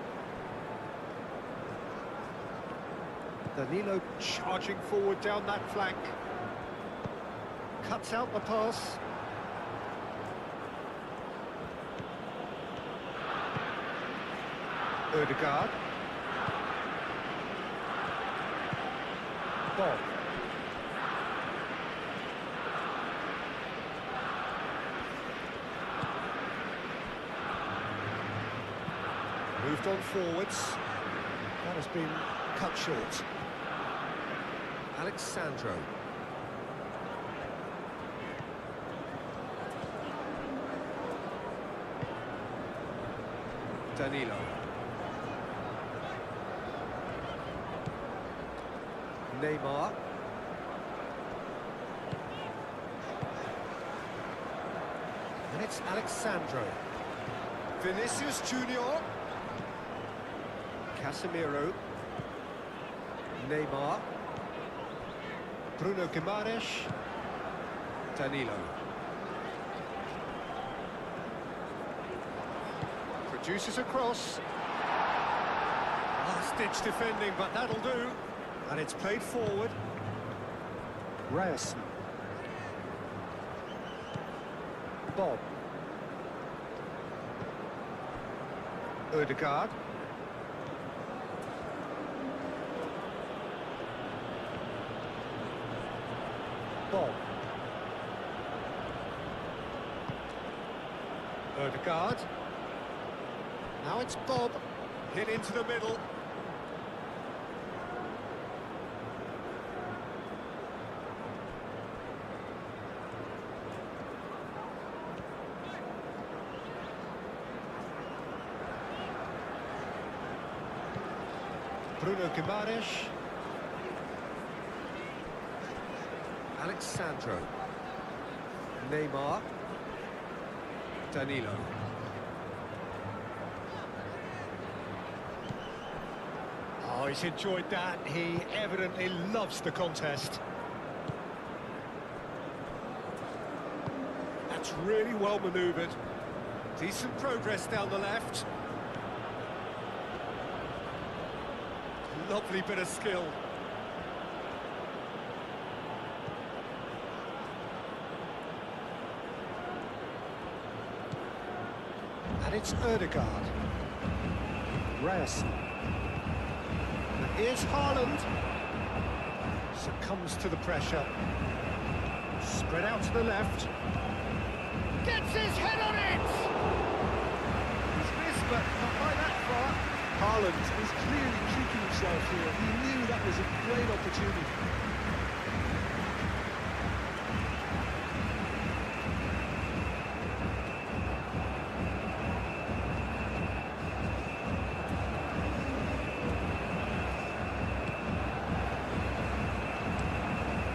Danilo charging forward down that flank. Cuts out the pass. Ødegaard. Bob. Moved on forwards. That has been cut short. Alexandro. Danilo. Neymar. And it's Alexandro. Vinicius Junior. Casemiro. Neymar. Bruno Guimaraes. Danilo. Produces a cross. Last-ditch defending, but that'll do. And it's played forward. Reyes. Bob. Ødegaard. Bob. Ødegaard. Now it's Bob. Hit into the middle. Bruno Guimaraes. Alexandro. Neymar. Danilo. Oh, he's enjoyed that. He evidently loves the contest. That's really well manoeuvred. Decent progress down the left. Lovely bit of skill. And it's Ødegaard. Reyes. And here's Haaland. Succumbs to the pressure. Spread out to the left. Gets his head on it! He's missed, but not by that far. Haaland is clearly kicking himself here. He knew that was a great opportunity.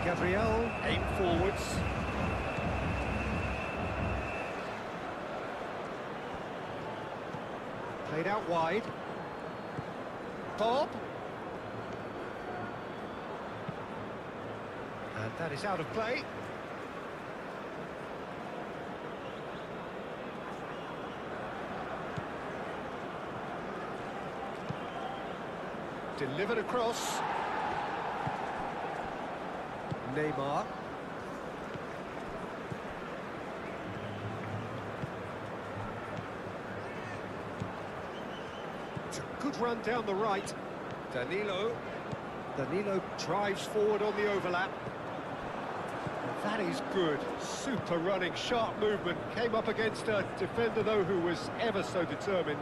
Gabriel, aim forwards. Played out wide. Bob. And that is out of play. Delivered across. Neymar. It's a good run down the right. Danilo drives forward on the overlap. That is good. Super running, sharp movement. Came up against a defender, though, who was ever so determined.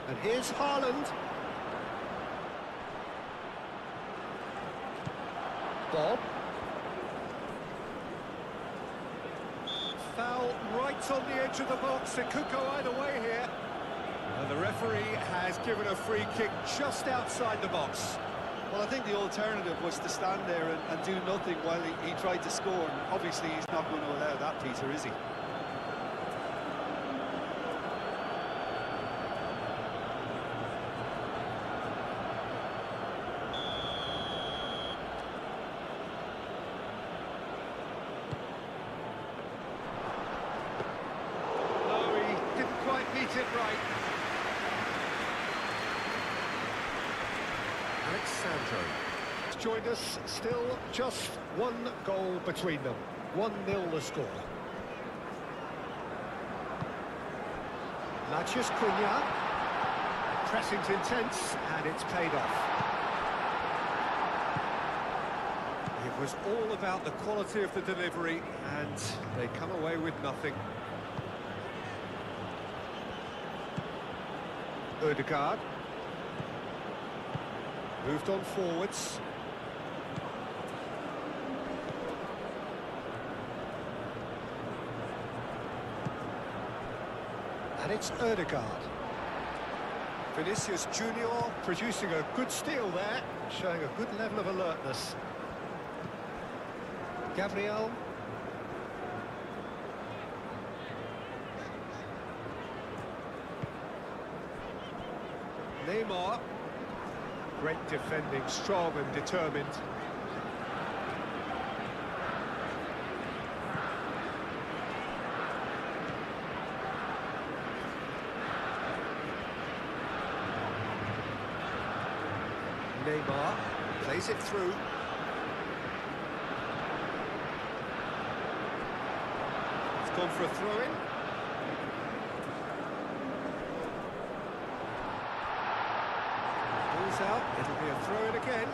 And here's Haaland. Bob. Foul right on the edge of the box. It could go either way here. And the referee has given a free kick just outside the box. Well, I think the alternative was to stand there and do nothing while he tried to score. And obviously, he's not going to allow that, Peter, is he? It right. Alexandro has joined us. Still just one goal between them. 1-0 the score. Mathias Cunha. Pressing's intense and it's paid off. It was all about the quality of the delivery and they come away with nothing. Ødegaard moved on forwards. And it's Ødegaard. Vinicius Junior producing a good steal there, showing a good level of alertness. Gabriel. Neymar, great defending, strong and determined. Neymar plays it through. It's gone for a throw-in. Out, it'll be a throw-in again.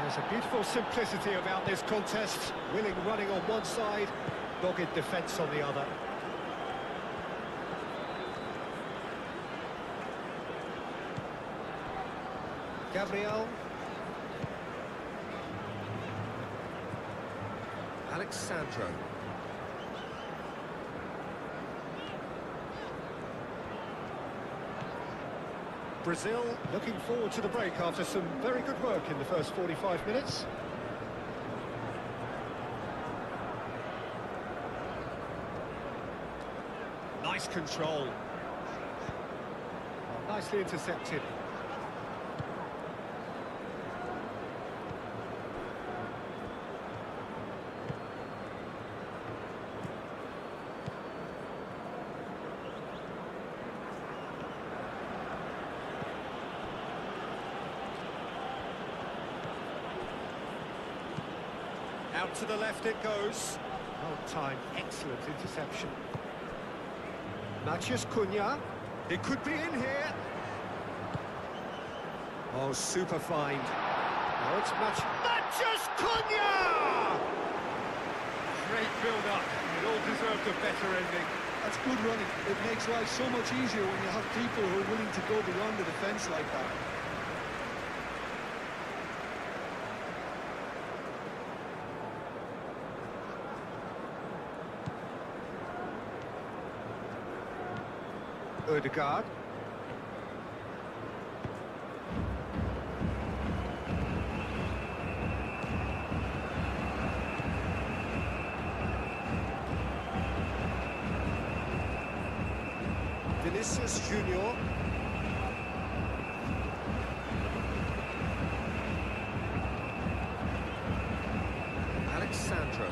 There's a beautiful simplicity about this contest. Willing running on one side, dogged defence on the other. Gabriel. Alexandro. Brazil looking forward to the break after some very good work in the first 45 minutes. Nice control. Nicely intercepted. Out to the left it goes. Well timed, excellent interception. Mathias Cunha. It could be in here. Oh, super find. Oh, it's Mathias Cunha! Great build-up. It all deserved a better ending. That's good running. It makes life so much easier when you have people who are willing to go beyond the defence like that. Ødegaard. Vinicius Junior. Alexandro.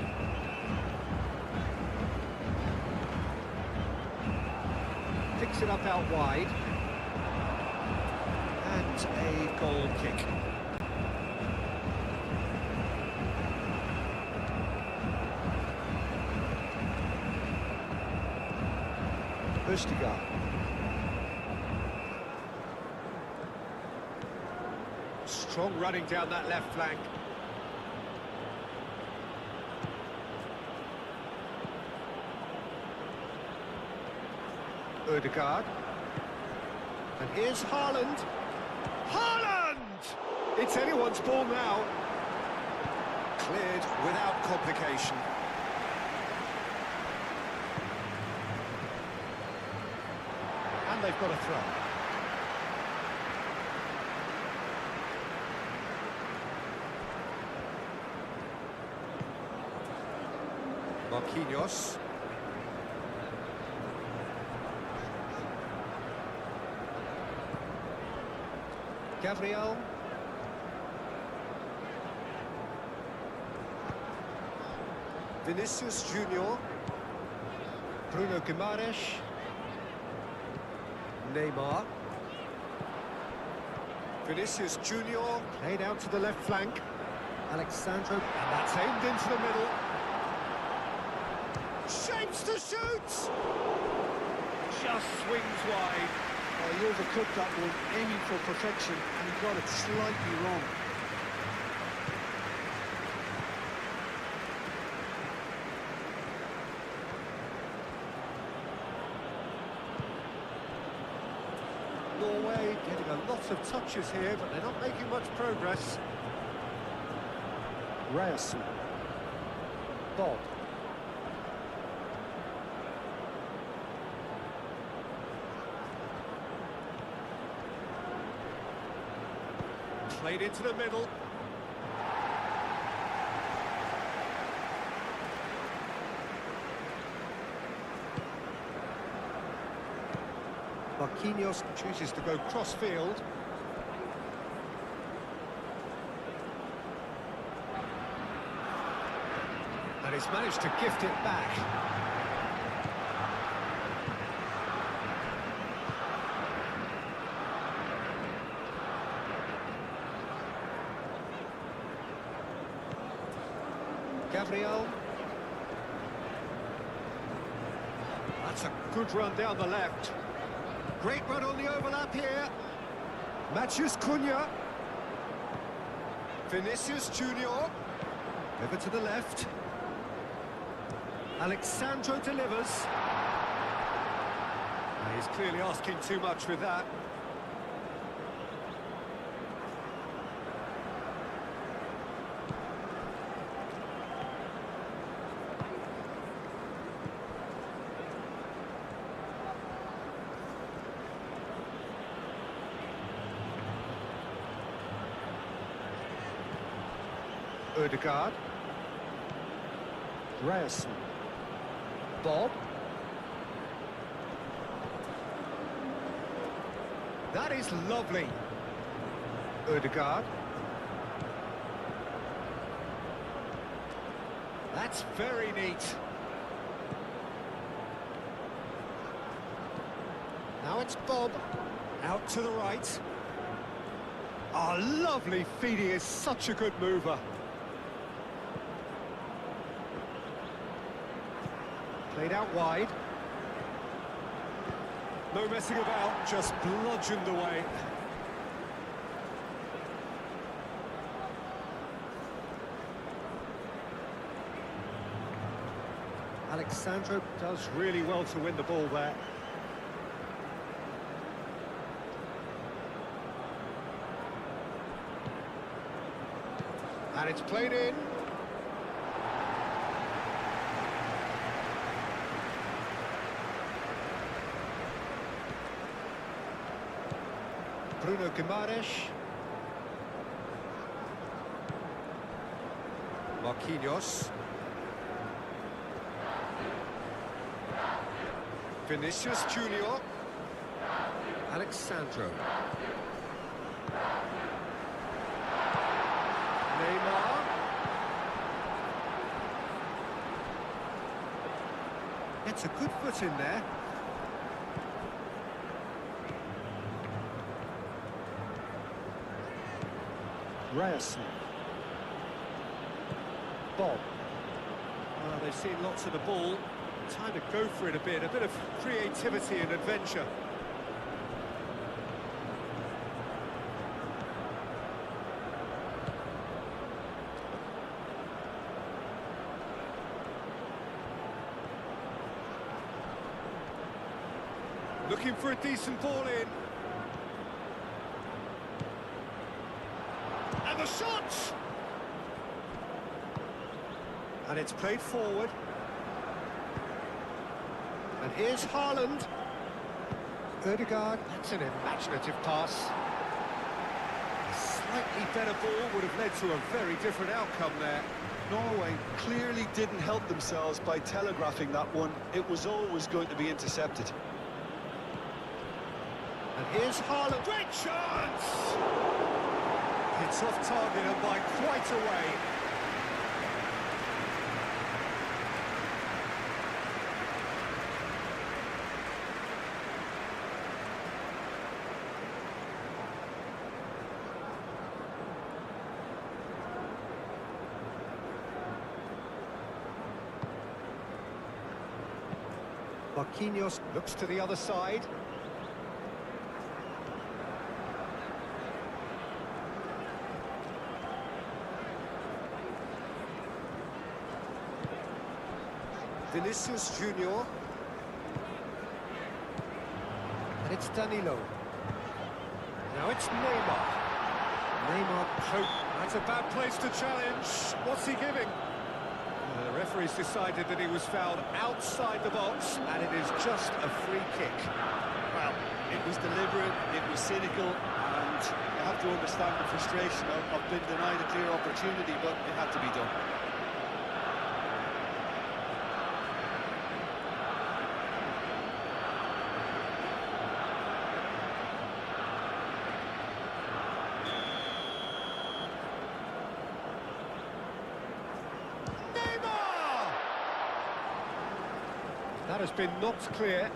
Picks it up out wide. And a goal kick. Ødegaard. Strong running down that left flank. Ødegaard. And here's Haaland. Haaland! It's anyone's ball now. Cleared without complication. And they've got a throw. Marquinhos. Gabriel. Vinicius Junior. Bruno Guimaraes. Neymar. Vinicius Junior played out to the left flank. Alexandro, and that's aimed into the middle. Shapes to shoot! Just swings wide. Oh, he overcooked that one, aiming for perfection, and he got it slightly wrong. Norway getting a lot of touches here, but they're not making much progress. Ryerson. Bob. Played into the middle. Marquinhos chooses to go cross-field. And he's managed to gift it back. Gabriel. That's a good run down the left. Great run on the overlap here. Matthews Cunha. Vinicius Junior. Over to the left. Alexandro delivers. He's clearly asking too much with that. Ødegaard. Ryerson. Bob. That is lovely. Ødegaard. That's very neat. Now it's Bob. Out to the right. Oh, lovely feed. He is such a good mover. Played out wide. No messing about, just bludgeoned away. Alexandro does really well to win the ball there. And it's played in. Bruno Guimaraes. Marquinhos. Vinicius Junior. Alexandro. Neymar. Gets a good foot in there. Ryerson. Bob. Well, they've seen lots of the ball. Time to go for it a bit of creativity and adventure. Looking for a decent ball in. And the shot! And it's played forward. And here's Haaland. Ødegaard, that's an imaginative pass. A slightly better ball would have led to a very different outcome there. Norway clearly didn't help themselves by telegraphing that one. It was always going to be intercepted. And here's Haaland. Great chance! It's off target and by quite a way. Marquinhos looks to the other side. Vinicius Junior. And it's Danilo. Now it's Neymar. Neymar, that's a bad place to challenge. What's he giving? The referee's decided that he was fouled outside the box, and it is just a free kick. Well, it was deliberate, it was cynical, and you have to understand the frustration of being denied a clear opportunity, but it had to be done. That has been knocked clear.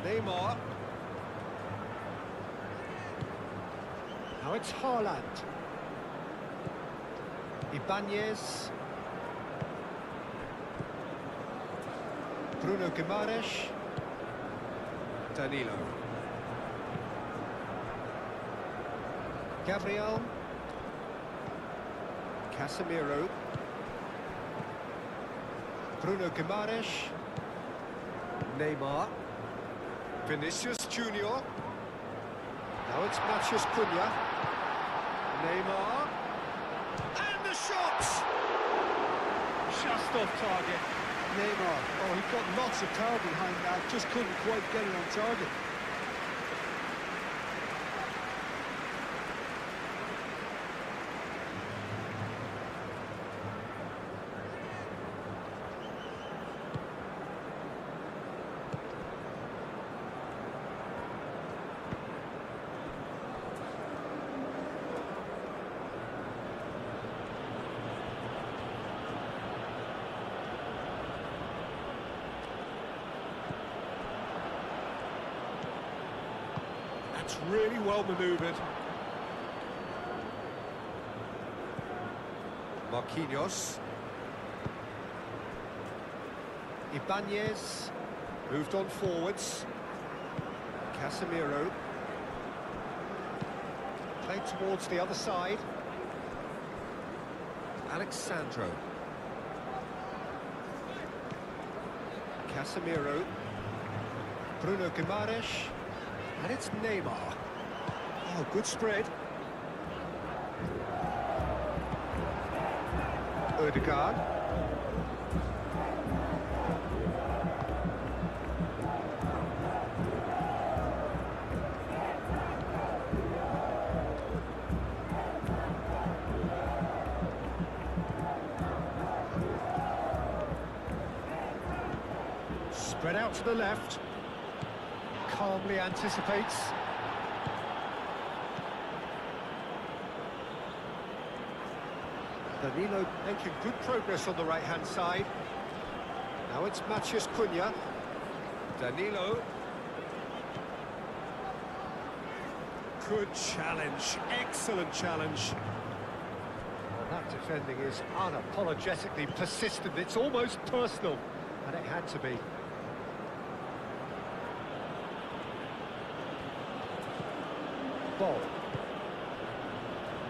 Neymar. Now it's Haaland. Ibanez. Bruno Guimaraes. Danilo. Gabriel. Casemiro. Bruno Guimaraes. Neymar. Vinicius Junior. Now it's Matheus Cunha. Neymar. And the shot! Just off target. Neymar, oh, he got lots of power behind that, just couldn't quite get it on target. That's really well manoeuvred. Marquinhos. Ibanez. Moved on forwards. Casemiro. Played towards the other side. Alexandro. Casemiro. Bruno Guimaraes. And it's Neymar. Oh, good spread. Ødegaard. Spread out to the left. Calmly anticipates. Danilo making good progress on the right-hand side. Now it's Matheus Cunha. Danilo. Good challenge, excellent challenge. Well, that defending is unapologetically persistent. It's almost personal, and it had to be. Ball.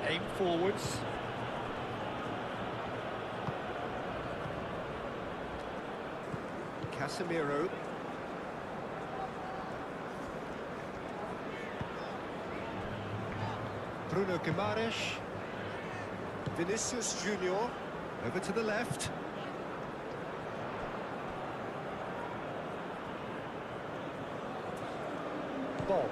Aim forwards. Casemiro. Bruno Guimaraes. Vinicius Junior. Over to the left. Ball.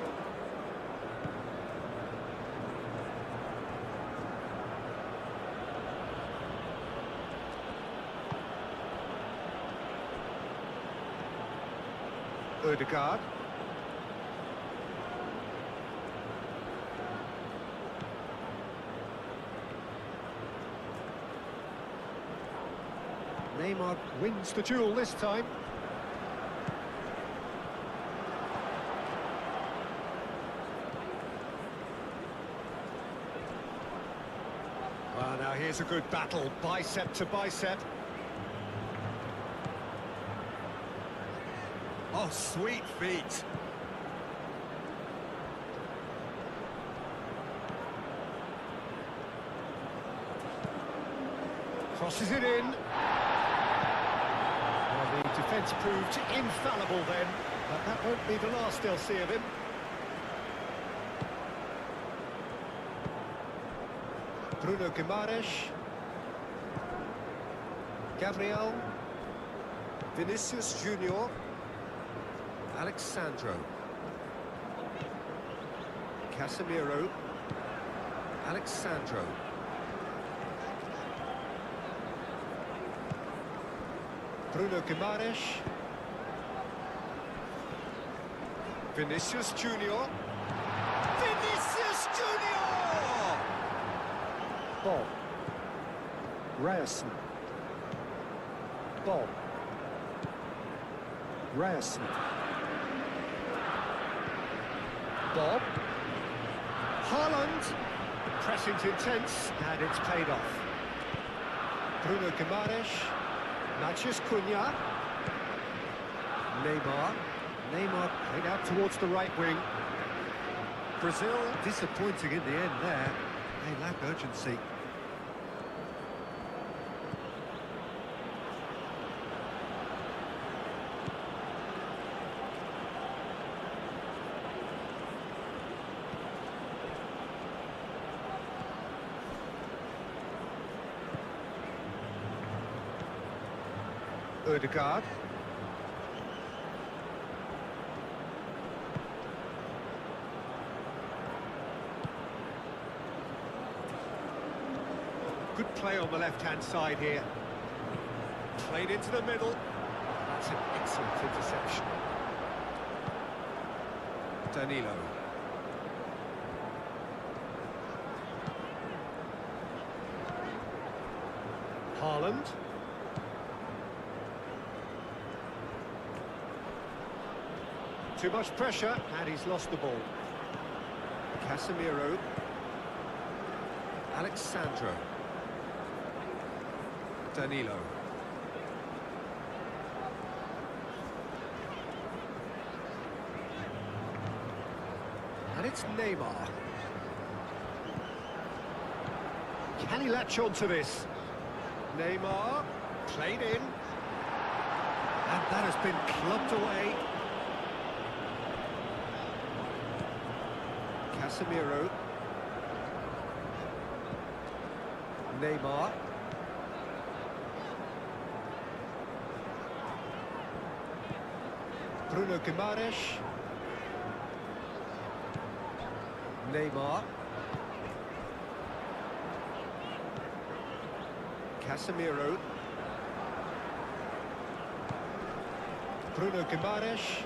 Ødegaard. Neymar wins the duel this time. Well, now here's a good battle, bicep to bicep. Oh, sweet feet. Crosses it in. Well, the defence proved infallible then, but that won't be the last they'll see of him. Bruno Guimaraes. Gabriel. Vinicius Junior. Alexandro. Casemiro. Alexandro. Bruno Guimaraes. Vinicius Junior. Vinicius Junior! Ball. Ryerson. Ball. Ryerson. Bob. Haaland. Pressing's intense, and it's paid off. Bruno Guimaraes. Matheus Cunha. Neymar. Neymar played out towards the right wing. Brazil disappointing in the end there. They lack urgency. Ødegaard. Good play on the left-hand side here. Played into the middle. That's an excellent interception. Danilo. Haaland. Too much pressure, and he's lost the ball. Casemiro. Alexandro. Danilo. And it's Neymar. Can he latch on to this? Neymar, played in. And that has been clubbed away. Casemiro. Neymar. Bruno Guimaraes. Neymar. Casemiro. Bruno Guimaraes.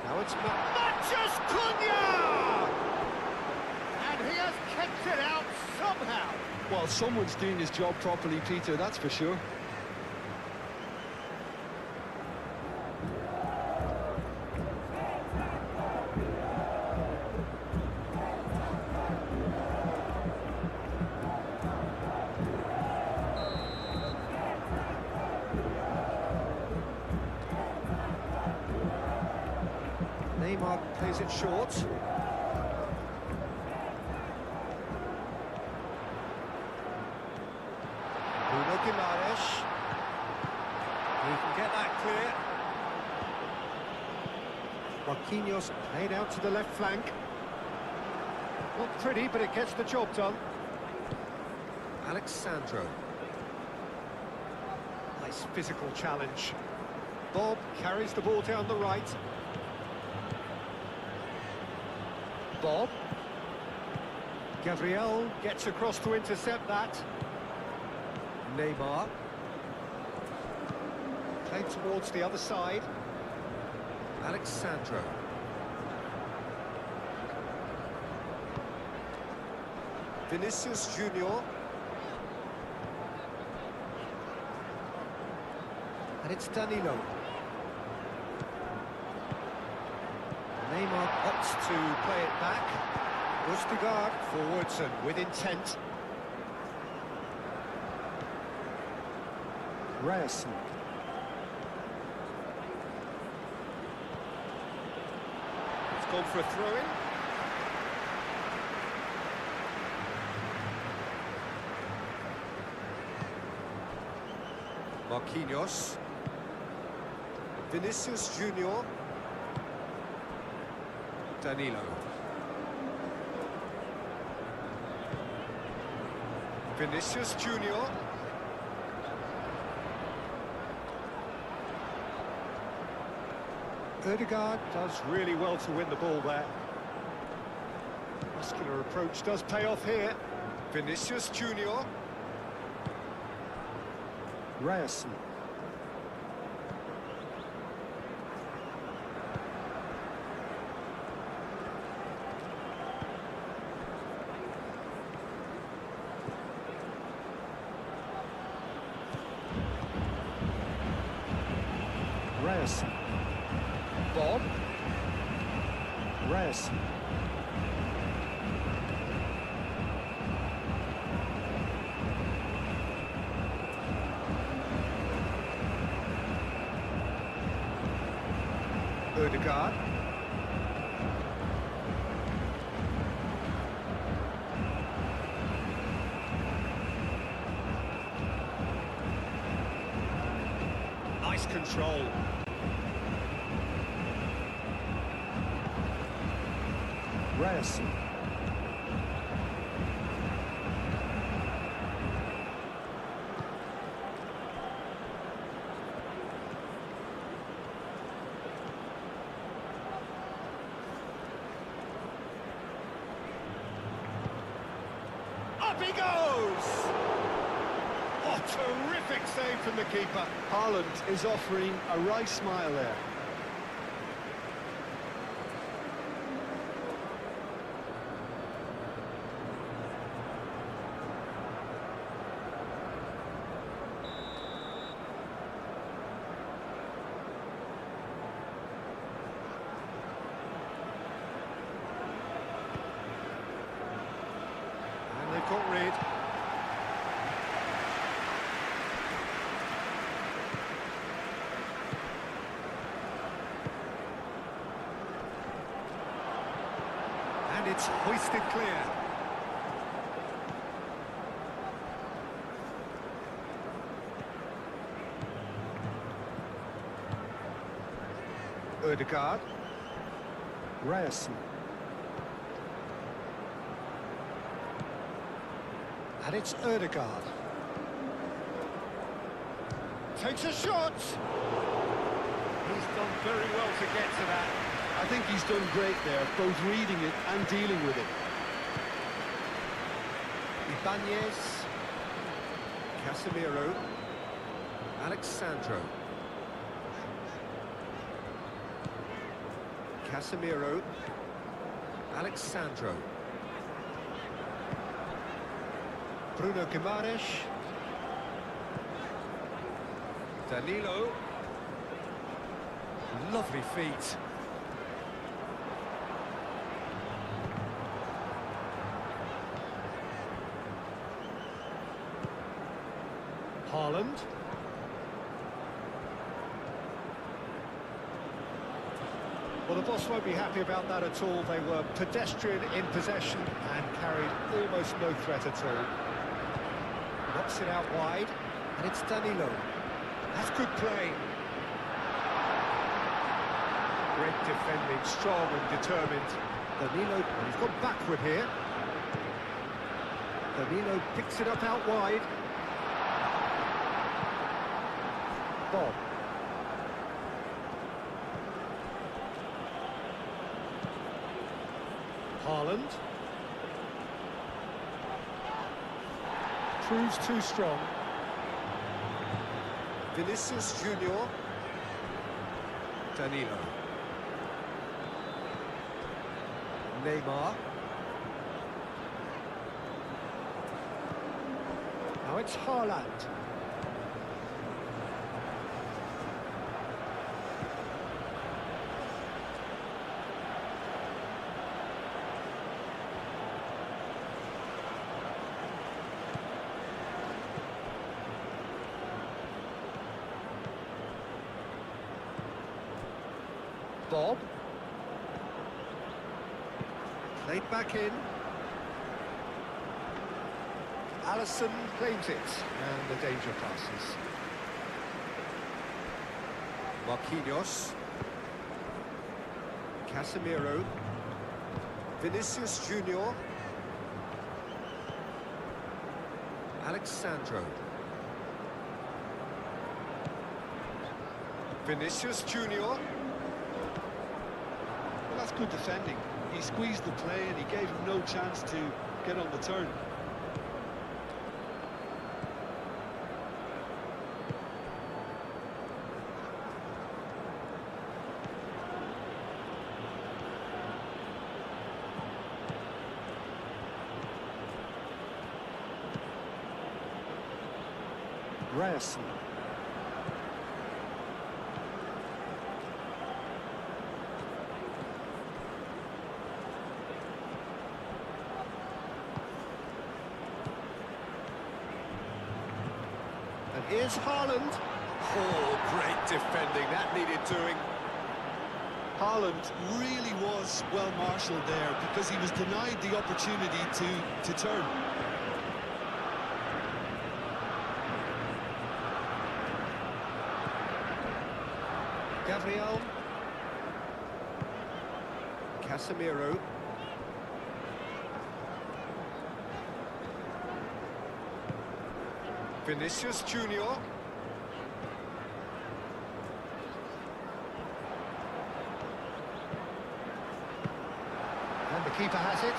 Now it's Mathias Cunha! And he has kept it out somehow. Well, someone's doing his job properly, Peter, that's for sure. Neymar plays it short. Bruno Guimaraes. He can get that clear. Marquinhos played out to the left flank. Not pretty, but it gets the job done. Alexandro. Nice physical challenge. Bob carries the ball down the right. Bob. Gabriel gets across to intercept that. Neymar. Played towards the other side. Alexandro. Vinicius Junior. And it's Danilo. Neymar opts to play it back. Rustigard forwards and with intent. Ryerson. It's gone for a throw-in. Marquinhos. Vinicius Junior. Danilo. Vinicius Junior. Ødegaard does really well to win the ball there. Muscular approach does pay off here. Vinicius Junior. Ryerson. Ryerson. Bob. Ryerson. Ødegaard. Nice control. Ryerson. Up he goes! Oh, terrific save from the keeper. Haaland is offering a wry smile there. And they've got rid. And it's hoisted clear. Ødegaard. Ryerson. And it's Ødegaard. Takes a shot! He's done very well to get to that. I think he's done great there, both reading it and dealing with it. Ibanez. Casemiro. Alexandro. Casemiro. Alexandro. Bruno Guimaraes. Danilo. Lovely feet. Haaland. Well, the boss won't be happy about that at all. They were pedestrian in possession and carried almost no threat at all. Knocks it out wide, and it's Danilo. That's good play. Great defending, strong and determined. Danilo, and he's gone backward here. Danilo picks it up out wide. Bob. Haaland. Proves too strong. Vinicius Junior. Danilo. Neymar. Now it's Haaland. Bob. Played back in. Alisson claims it, and the danger passes. Marquinhos. Casemiro. Vinicius Junior. Alexandro. Vinicius Junior. Well, that's good defending. He squeezed the play and he gave him no chance to get on the turn. Ryerson. And here's Haaland. Oh, great defending. That needed doing. Haaland really was well marshalled there because he was denied the opportunity to turn. Gabriel. Casemiro. Vinicius Junior. And the keeper has it.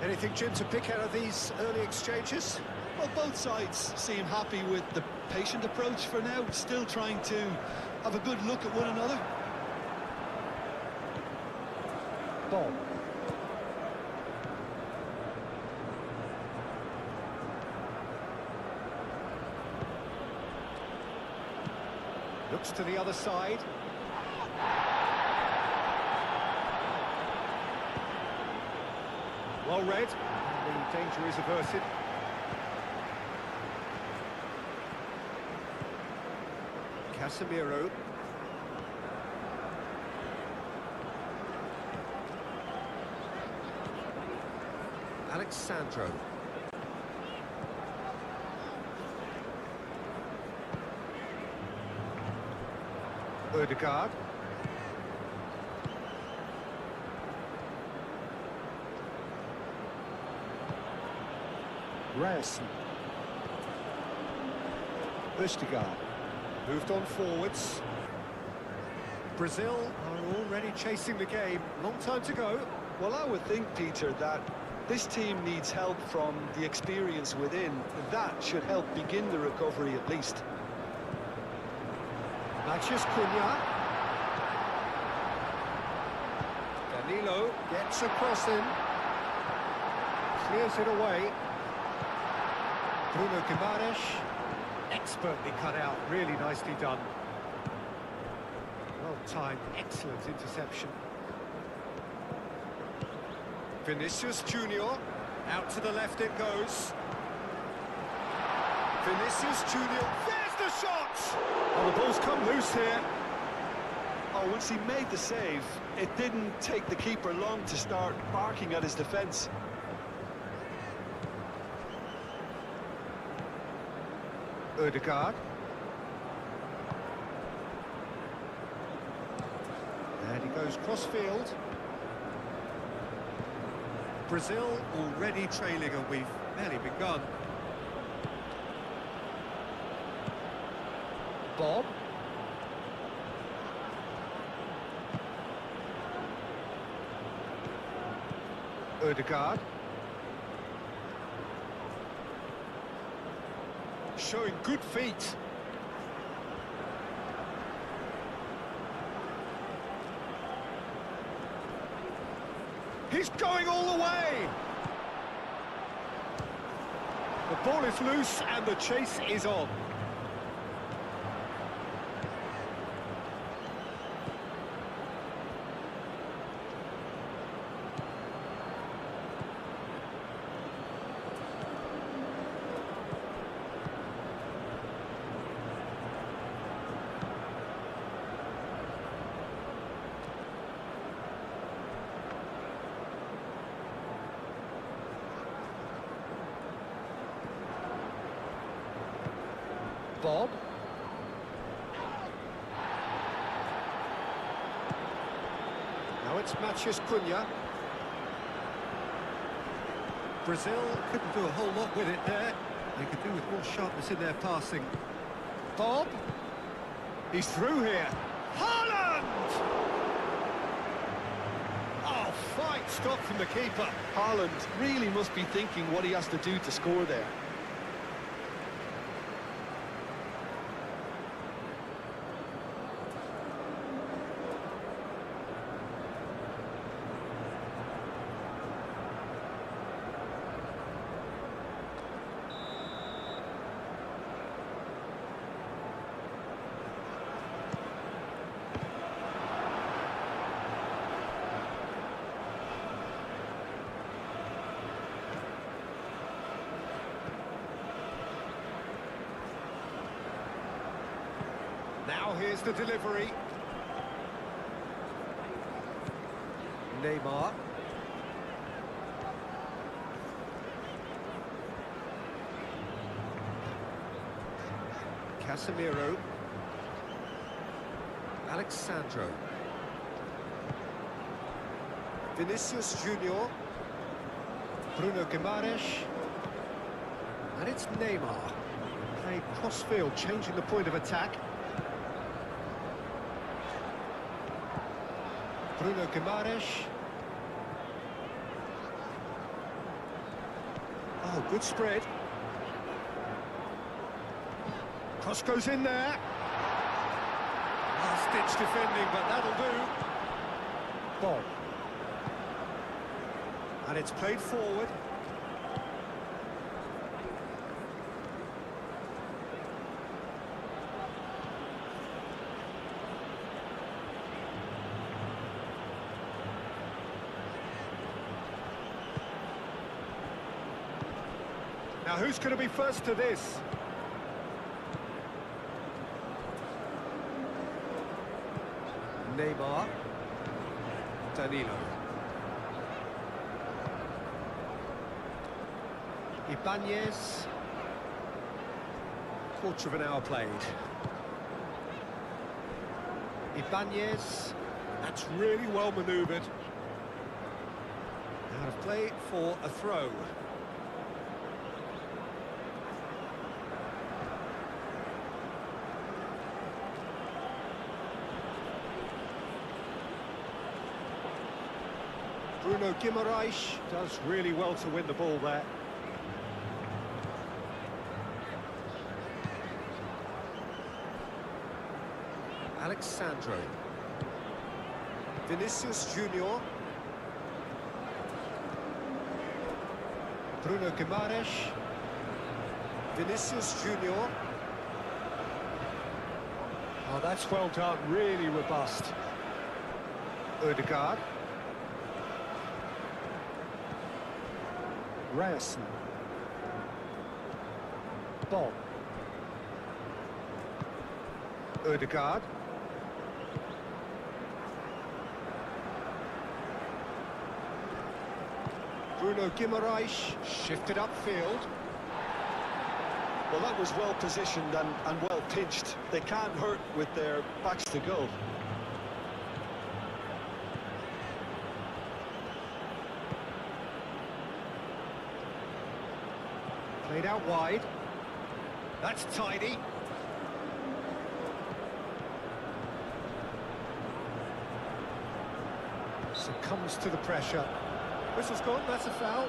Anything, Jim, to pick out of these early exchanges? Well, both sides seem happy with the patient approach for now, still trying to have a good look at one another. Bob. Looks to the other side. Well read. The danger is averted. Casemiro. Alexandro. Ødegaard. Ryerson. Ødegaard. Moved on forwards. Brazil are already chasing the game. Long time to go. Well, I would think, Peter, that this team needs help from the experience within. That should help begin the recovery at least. Matches Cunha. Danilo gets a cross in. Clears it away. Bruno Guimaraes. Expertly cut out, really nicely done. Well timed, excellent interception. Vinicius Junior, out to the left it goes. Vinicius Junior, there's the shot! Oh, the ball's come loose here. Oh, once he made the save, it didn't take the keeper long to start barking at his defence. Ødegaard. And he goes cross-field. Brazil already trailing, and we've barely begun. Bob. Ødegaard. Showing good feet. He's going all the way! The ball is loose and the chase is on. Bob. Now it's Mathias Cunha. Brazil couldn't do a whole lot with it there. They could do with more sharpness in their passing. Bob. He's through here. Haaland! Oh, fine stop from the keeper. Haaland really must be thinking what he has to do to score there. Now here's the delivery. Neymar. Casemiro. Alexandro. Vinicius Junior. Bruno Guimaraes. And it's Neymar. Played cross-field, changing the point of attack. Bruno Guimaraes. Oh, good spread. Cross goes in there. Last-ditch defending, but that'll do. Bob. And it's played forward. Now, who's going to be first to this? Neymar. Danilo. Ibanez. Quarter of an hour played. Ibanez. That's really well manoeuvred. Out of play for a throw. Bruno Guimaraes does really well to win the ball there. Alexandro. Vinicius Junior. Bruno Guimaraes. Vinicius Junior. Oh, that's well done, really robust. Ødegaard. Ryerson. Bob. Ødegaard. Bruno Guimaraes shifted upfield. Well, that was well positioned and well pitched. They can't hurt with their backs to goal. Played out wide. That's tidy. Succumbs to the pressure. Whistle's gone, that's a foul.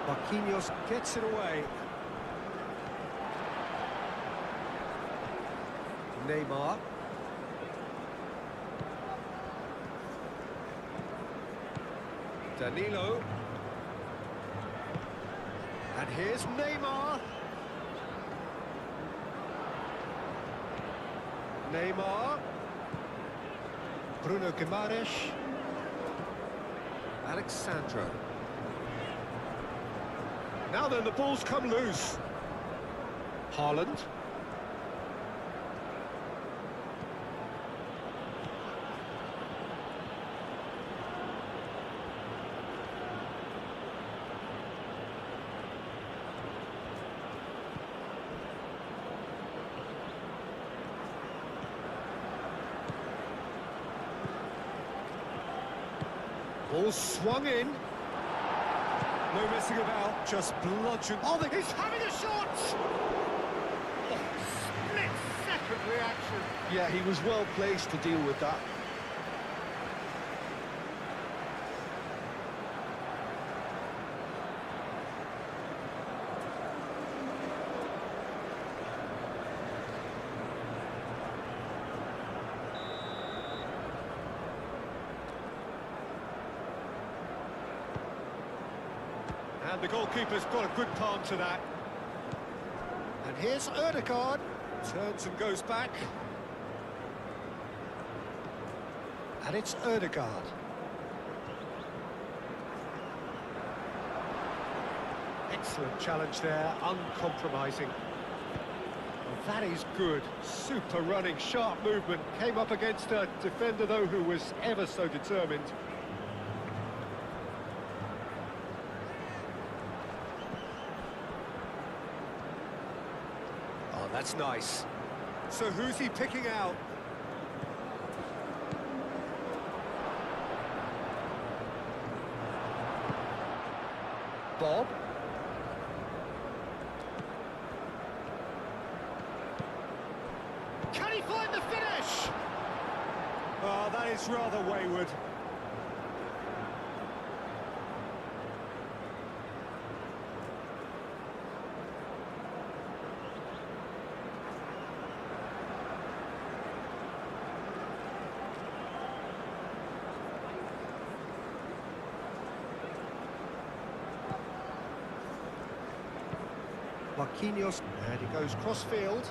Marquinhos gets it away. Neymar. Danilo. And here's Neymar. Neymar. Bruno Guimaraes. Alexandro. Now then, the ball's come loose. Haaland. Ball swung in. No messing about, just bludgeon. Oh, he's having a shot! Oh, split-second reaction. Yeah, he was well placed to deal with that. And the goalkeeper's got a good palm to that. And here's Ødegaard. Turns and goes back. And it's Ødegaard. Excellent challenge there, uncompromising. Well, that is good. Super running, sharp movement. Came up against a defender, though, who was ever so determined. Oh, that's nice. So who's he picking out? Bob. Can he find the finish? Oh, that is rather wayward. Marquinhos, and he goes cross-field.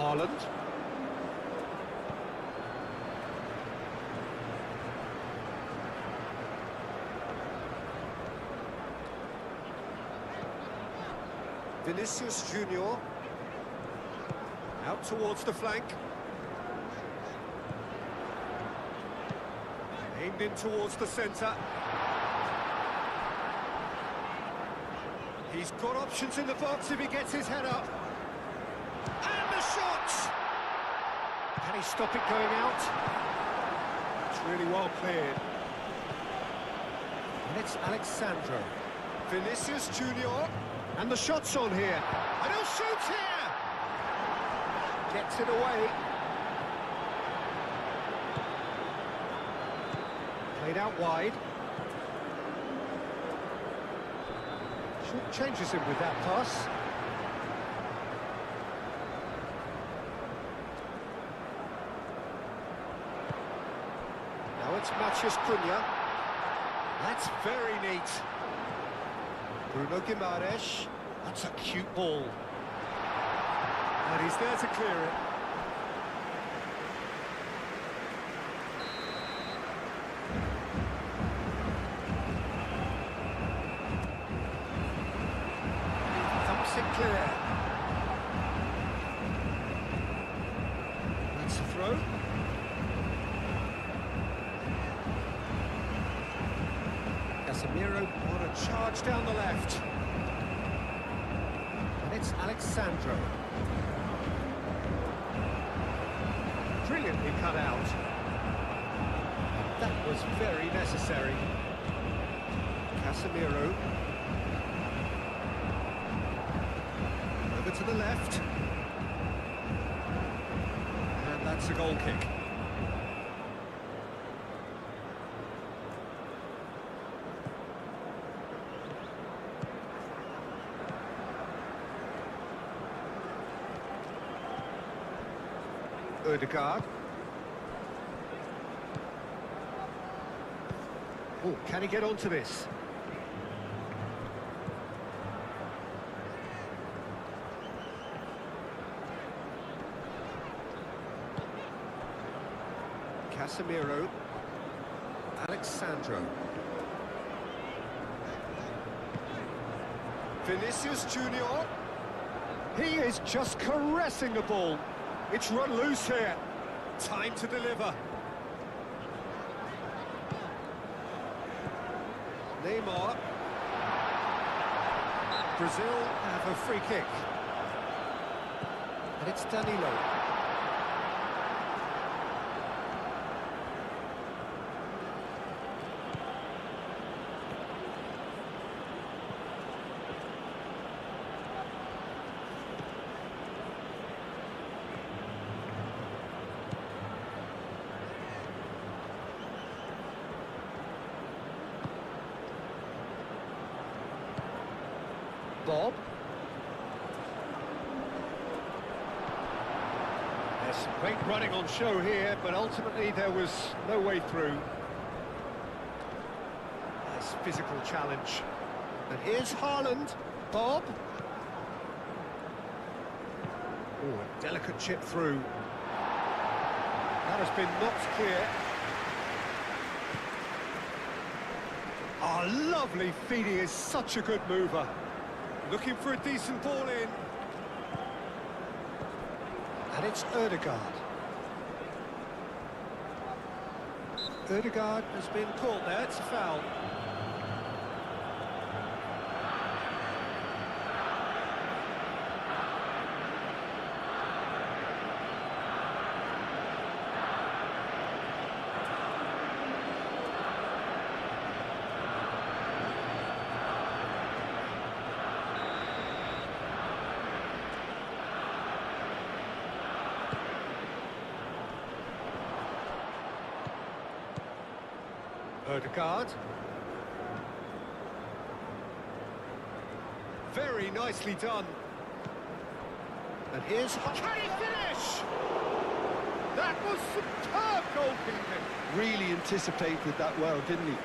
Haaland. Vinicius Junior. Out towards the flank. Aimed in towards the centre. He's got options in the box if he gets his head up. And the shot! Can he stop it going out? It's really well cleared. And it's Alexandro. Vinicius Junior. And the shot's on here. And he'll shoot here! Gets it away. Played out wide. Changes him with that pass. Now it's Matheus Cunha. That's very neat. Bruno Guimaraes. That's a cute ball. And he's there to clear it. Clear. That's a throw. Casemiro on a charge down the left. And it's Alexandro. Brilliantly cut out. That was very necessary. Casemiro. To the left, and that's a goal kick. Ødegaard. Oh, can he get onto this? Casemiro, Alexandro. Vinicius Junior. He is just caressing the ball. It's run loose here. Time to deliver. Neymar. Brazil have a free kick. And it's Danilo. Bob. There's some great running on show here, but ultimately there was no way through. Nice physical challenge. And here's Haaland. Bob. Oh, a delicate chip through. That has been knocked clear. Oh, lovely feed. He is such a good mover. Looking for a decent ball in. And it's Ødegaard. Ødegaard has been caught there, it's a foul. Ødegaard. Very nicely done. And here's... Can he finish? That was superb goalkeeping. Really anticipated that well, didn't he?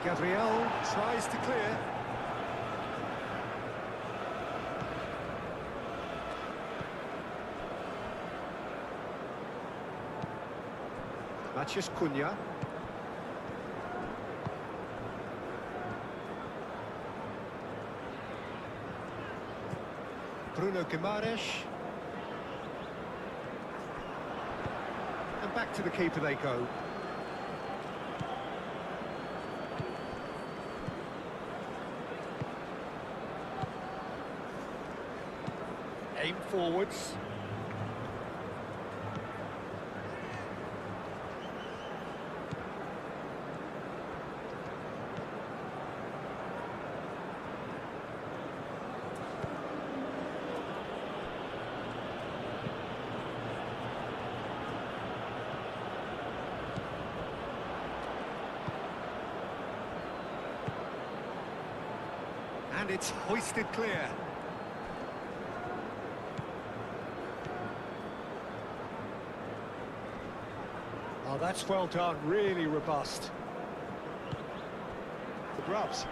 Gabriel tries to clear. Matheus Cunha. Bruno Guimaraes. And back to the keeper they go. Aim forwards. And it's hoisted clear. Oh, that's well done, really robust. The grabs.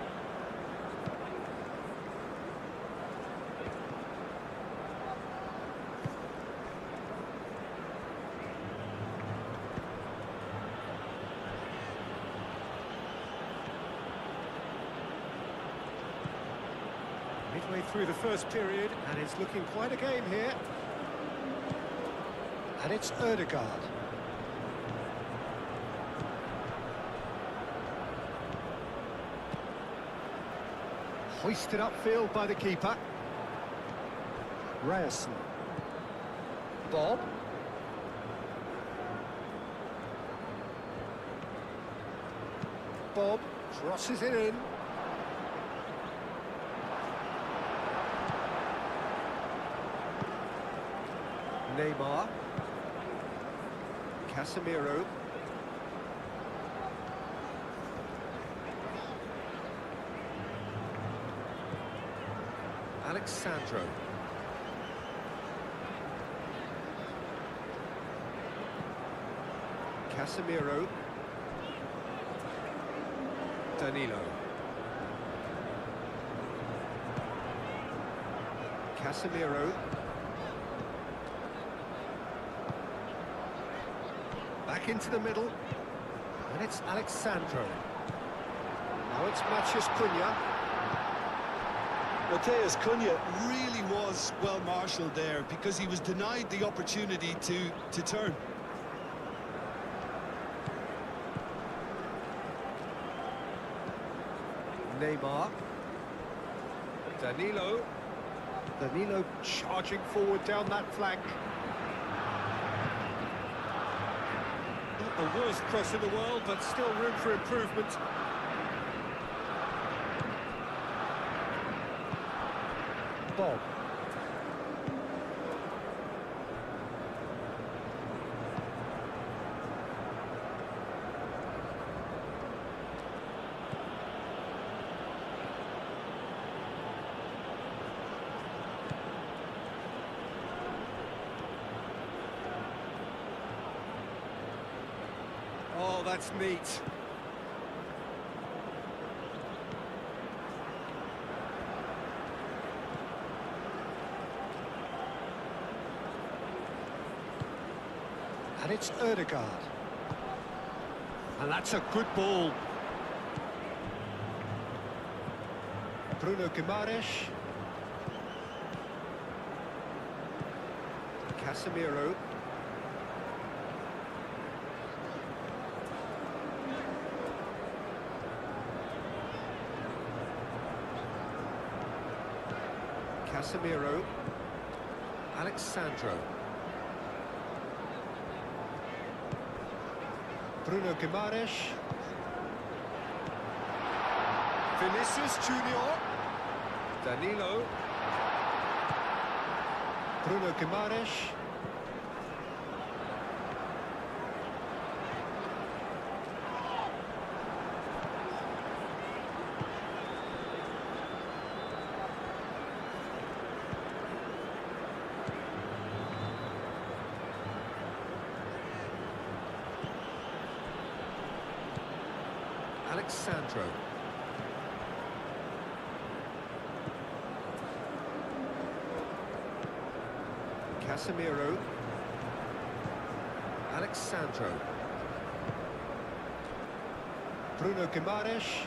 Midway through the first period, and it's looking quite a game here. And it's Ødegaard. Hoisted upfield by the keeper. Ryerson. Bob. Bob crosses it in. Neymar. Casemiro. Alexandro. Casemiro. Danilo. Casemiro. Back into the middle. And it's Alexandro. Now it's Matheus Cunha. Matheus Cunha really was well marshalled there because he was denied the opportunity to turn. Neymar. Danilo. Danilo charging forward down that flank. Not the worst cross in the world, but still room for improvement. Bob. Oh, that's neat. And it's Ødegaard. And that's a good ball. Bruno Guimaraes. Casemiro. Casemiro. Alexandro. Bruno Guimaraes. Vinicius Junior. Danilo. Bruno Guimaraes. Alexandro. Casemiro. Alexandro. Bruno Guimaraes.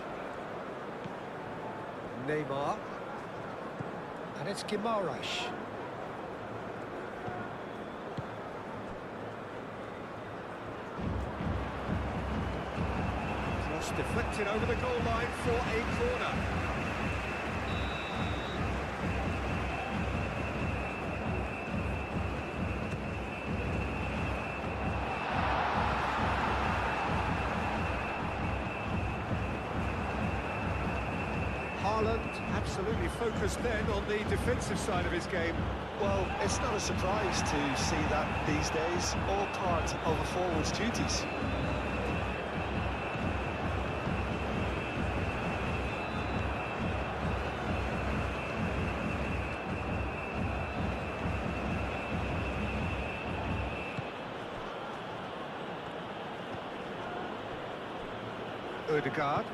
Neymar. And it's Guimaraes. Cross deflected over the goal line for a corner. Haaland absolutely focused then on the defensive side of his game. Well, it's not a surprise to see that these days, all part of a forward's duties. Ødegaard.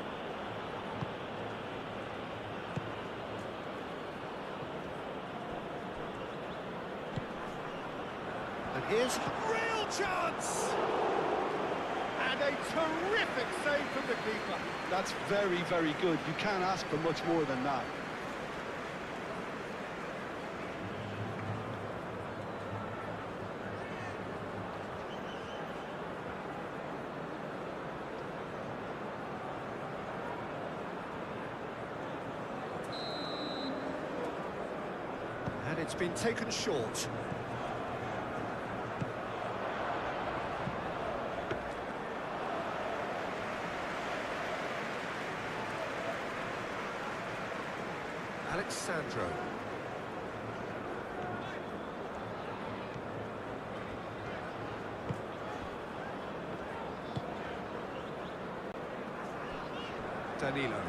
And here's a real chance! And a terrific save from the keeper. That's very, very good. You can't ask for much more than that. And it's been taken short. Alexandro. Danilo.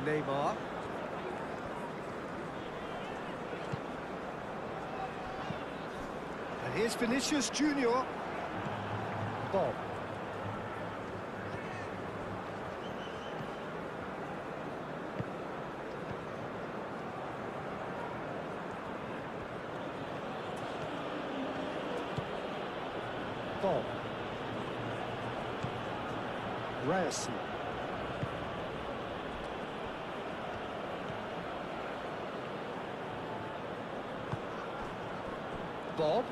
Neymar. And here's Vinicius Junior. Bob. Bob. Ryerson. Bob.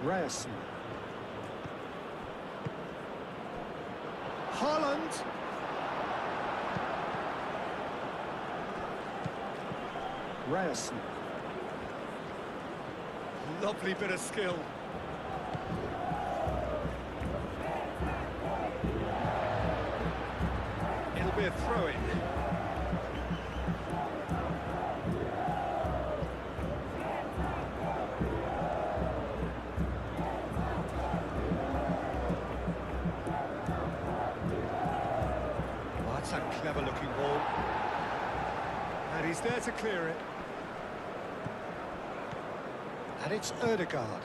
Ryerson. Haaland. Ryerson. Lovely bit of skill. It'll be a throw-in. Oh, that's a clever-looking ball. And he's there to clear it. And it's Ødegaard.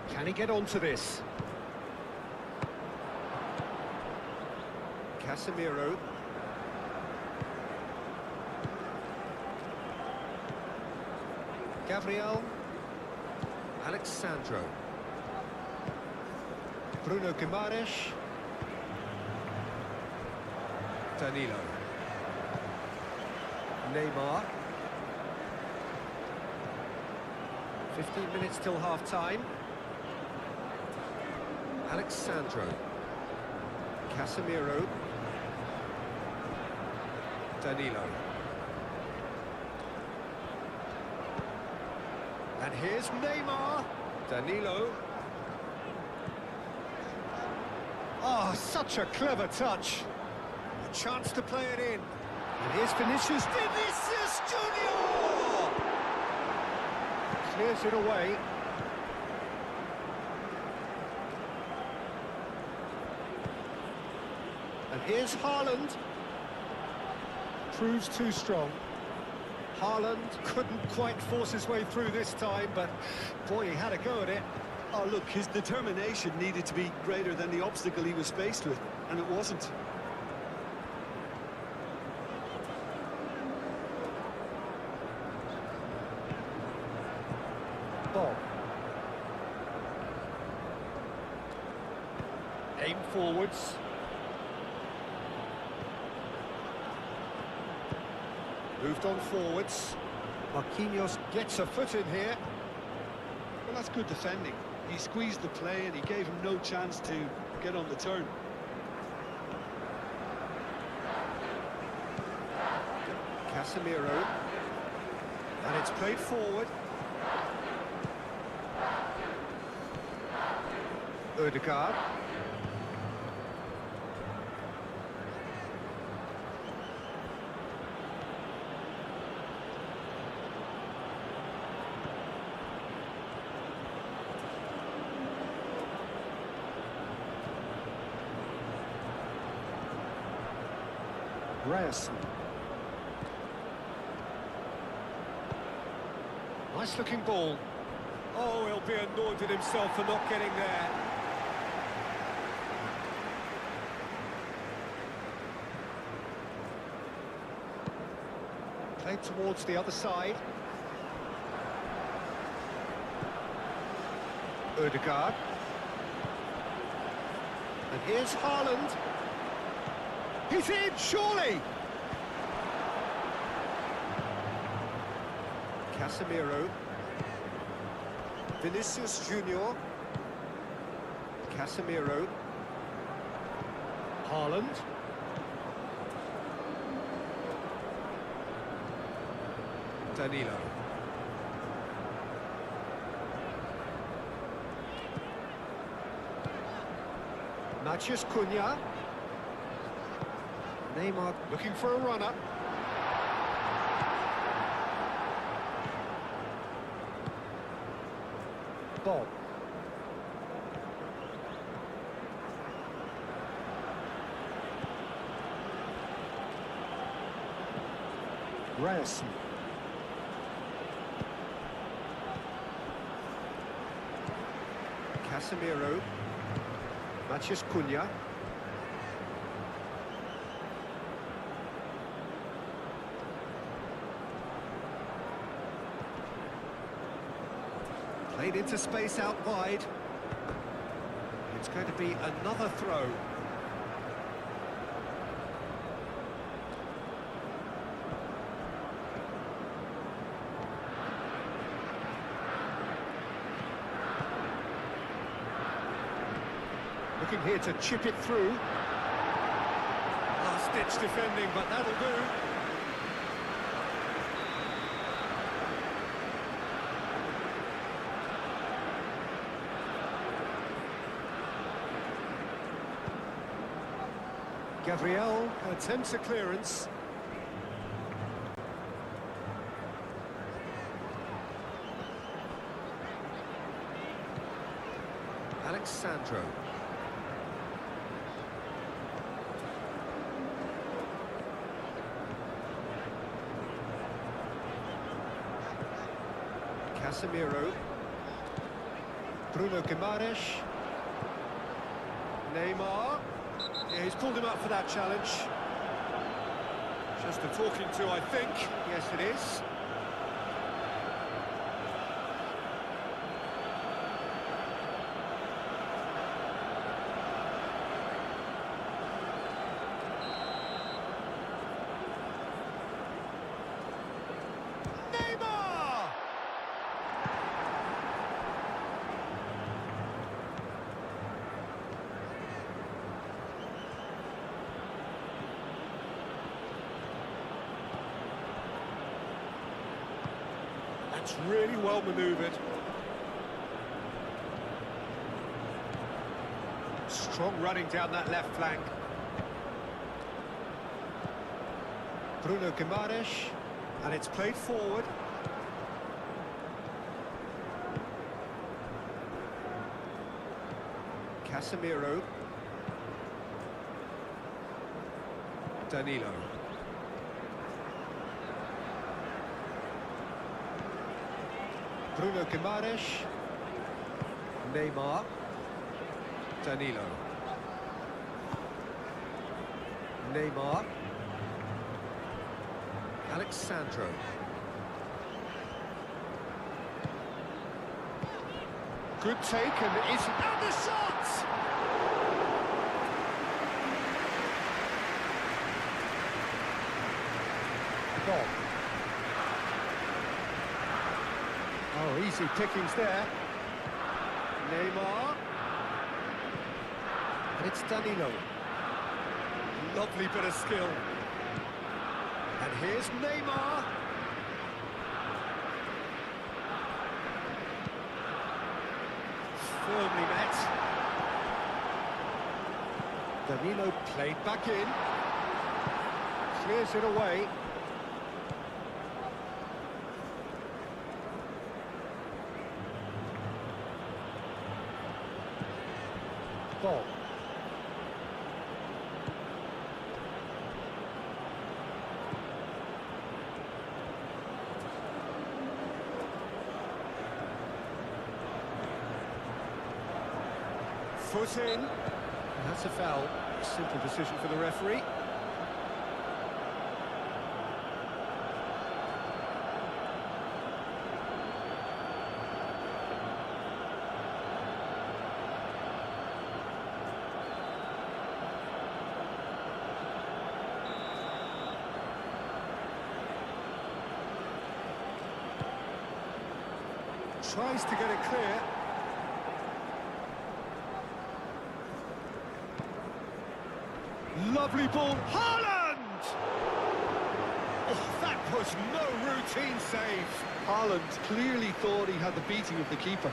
Can he get onto this? Casemiro. Gabriel. Alexandro. Bruno Guimaraes. Danilo. Neymar. 15 minutes till half-time. Alexandro. Casemiro. Danilo. And here's Neymar. Danilo. Oh, such a clever touch. A chance to play it in. And here's Vinicius Junior! Clears it away. And here's Haaland. proves too strong. Haaland couldn't quite force his way through this time, but boy, he had a go at it. Oh, look, his determination needed to be greater than the obstacle he was faced with, and it wasn't. Ball. Aim forwards. Moved on forwards. Marquinhos gets a foot in here. Well, that's good defending. He squeezed the play and he gave him no chance to get on the turn. Casemiro. And it's played forward. Ødegaard. Ryerson. Nice looking ball. Oh, he'll be annoyed at himself for not getting there. Played towards the other side. Ødegaard. And here's Haaland. He's in, surely! Casemiro. Vinicius Junior. Casemiro. Haaland. Danilo. Matheus Cunha. Neymar looking for a runner. Bob. Ryerson. Casemiro. Matheus Cunha. Played into space out wide. It's going to be another throw. Looking here to chip it through. Last-ditch defending, but that'll do. Gabriel attempts a clearance. Alexandro. Casemiro. Bruno Guimaraes. Neymar. Yeah, he's pulled him up for that challenge. Just a talking to, I think. Yes, it is. Neymar! That's really well manoeuvred. Strong running down that left flank. Bruno Guimaraes, and it's played forward. Casemiro. Bruno Guimaraes. Neymar. Danilo. Neymar. Alexandro. Good take, and it's and the shot! Ball. Oh, easy pickings there. Neymar. And it's Danilo. Lovely bit of skill. And here's Neymar. Firmly met. Danilo played back in. Clears it away. Ball. Foot in. That's a foul. Simple decision for the referee. Tries to get it clear. Lovely ball, Haaland! Oh, that was no routine save. Haaland clearly thought he had the beating of the keeper.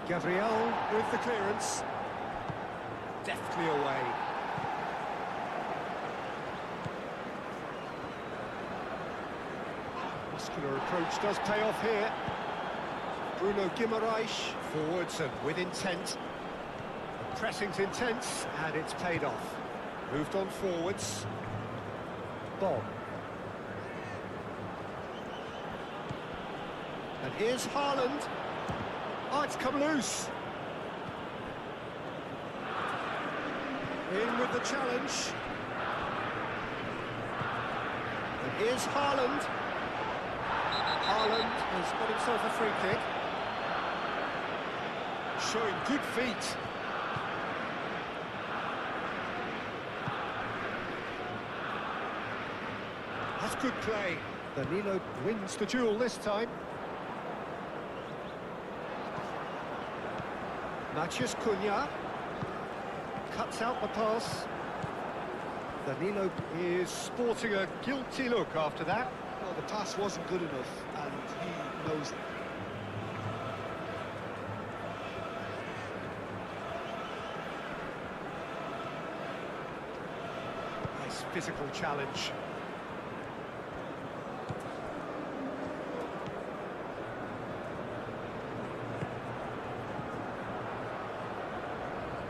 Gabriel with the clearance. Deftly away. Muscular approach does pay off here. Bruno Guimaraes forwards and with intent. The pressing's intense and it's paid off. Moved on forwards. Ball. And here's Haaland. Oh, it's come loose. In with the challenge. And here's Haaland. Haaland has got himself a free kick. Showing good feet. That's good play. Danilo wins the duel this time. Matheus Cunha cuts out the pass. Danilo is sporting a guilty look after that. Well, the pass wasn't good enough, and he knows it. Nice physical challenge.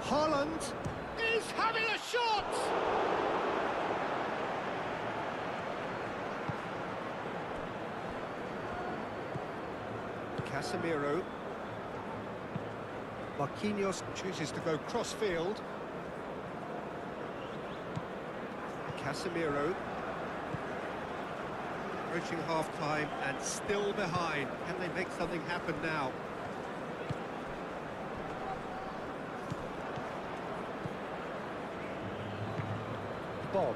Haaland is having a shot! Casemiro. Marquinhos chooses to go cross-field. Casemiro. Approaching half-time and still behind. Can they make something happen now? Bob.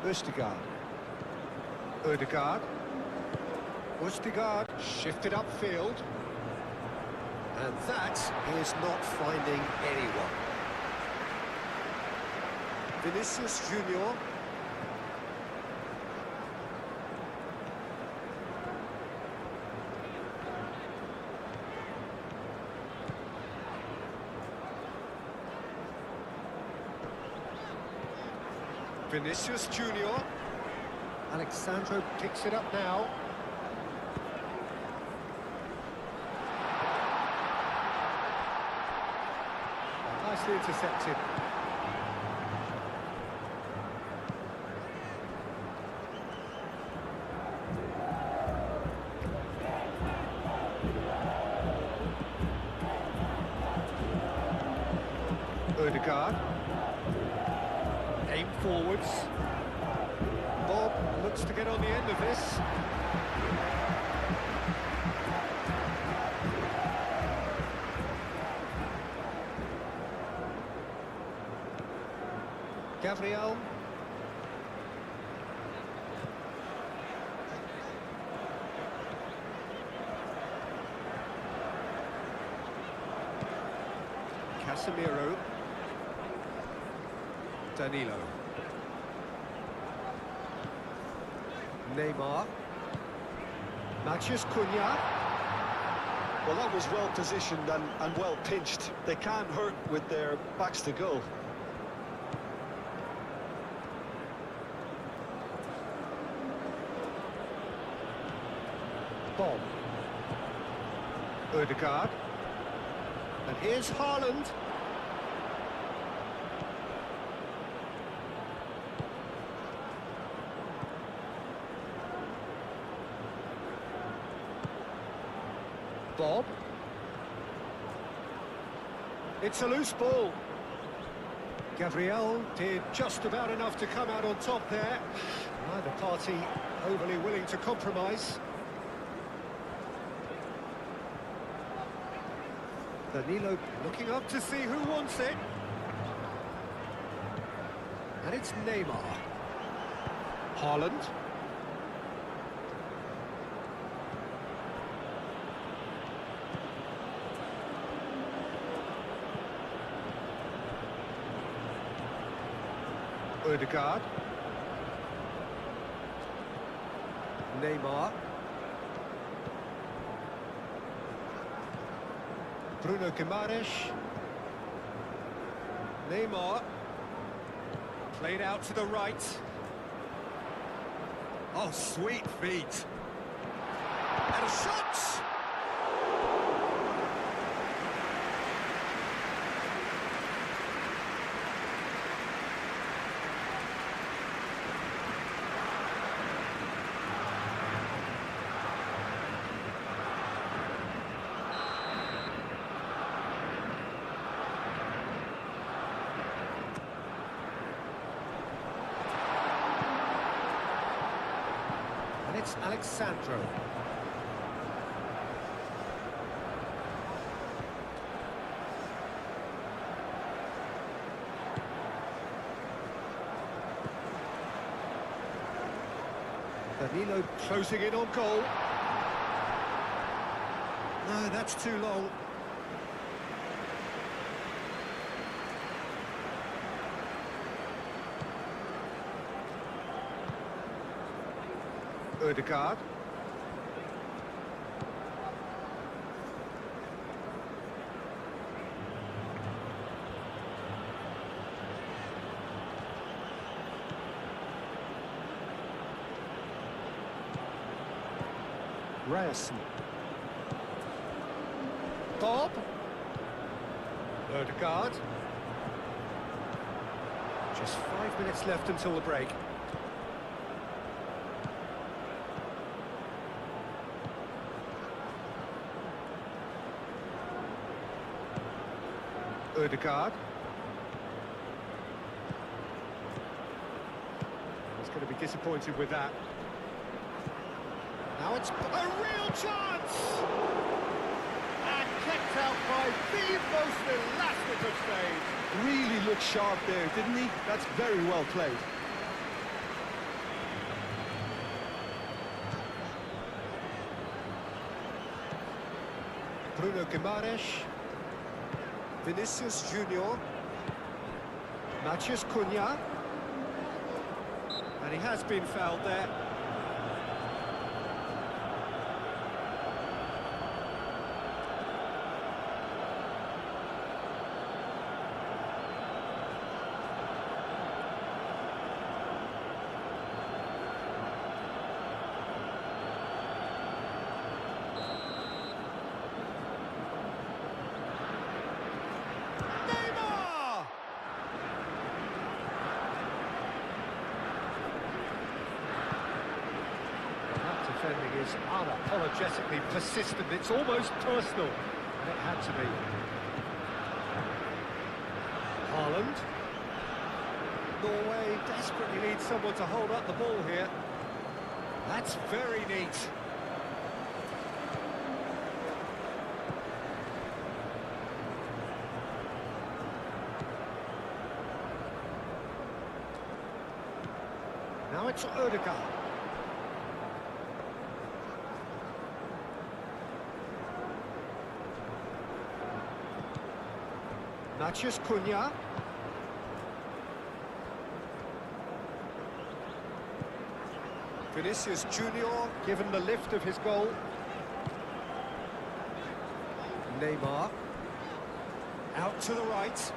Østigard. Ødegaard. Østigard shifted upfield. And that is not finding anyone. Vinicius Junior. Vinicius Junior. Alexandro picks it up now. Nicely intercepted. Ødegaard. Aim forwards. Bob looks to get on the end of this. Gabriel. Casemiro. Danilo. Neymar. Matheus Cunha. Well, that was well positioned and well pinched. They can't hurt with their backs to goal. Bob. Ødegaard. And here's Haaland. Bob. It's a loose ball. Gabriel did just about enough to come out on top there. Neither party overly willing to compromise. Danilo looking up to see who wants it. And it's Neymar. Haaland. Ødegaard. Neymar. Bruno Guimaraes. Neymar. Played out to the right. Oh, sweet feet. And a shot! And it's Alexandro. Danilo closing in on goal. No, that's too long. Ødegaard. Ryerson. Bob. Ødegaard. Just 5 minutes left until the break. Ødegaard. He's going to be disappointed with that. Now it's a real chance! And kept out by the most elastic of saves. Really looked sharp there, didn't he? That's very well played. Bruno Guimaraes. Vinicius Junior. Matheus Cunha. And he has been fouled there. Neymar! That defending is unapologetically persistent. It's almost personal. And it had to be. Haaland. Norway desperately needs someone to hold up the ball here. That's very neat. Now it's Odegaard. Matheus Cunha. Vinicius Junior given the lift of his goal. Neymar. Out to the right.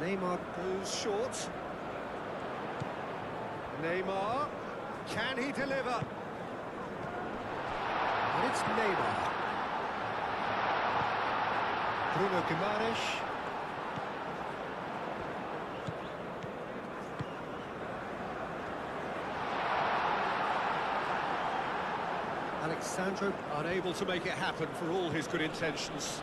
Neymar goes short. Neymar, can he deliver? And it's Neymar. Bruno Guimaraes. Alexandro unable to make it happen for all his good intentions.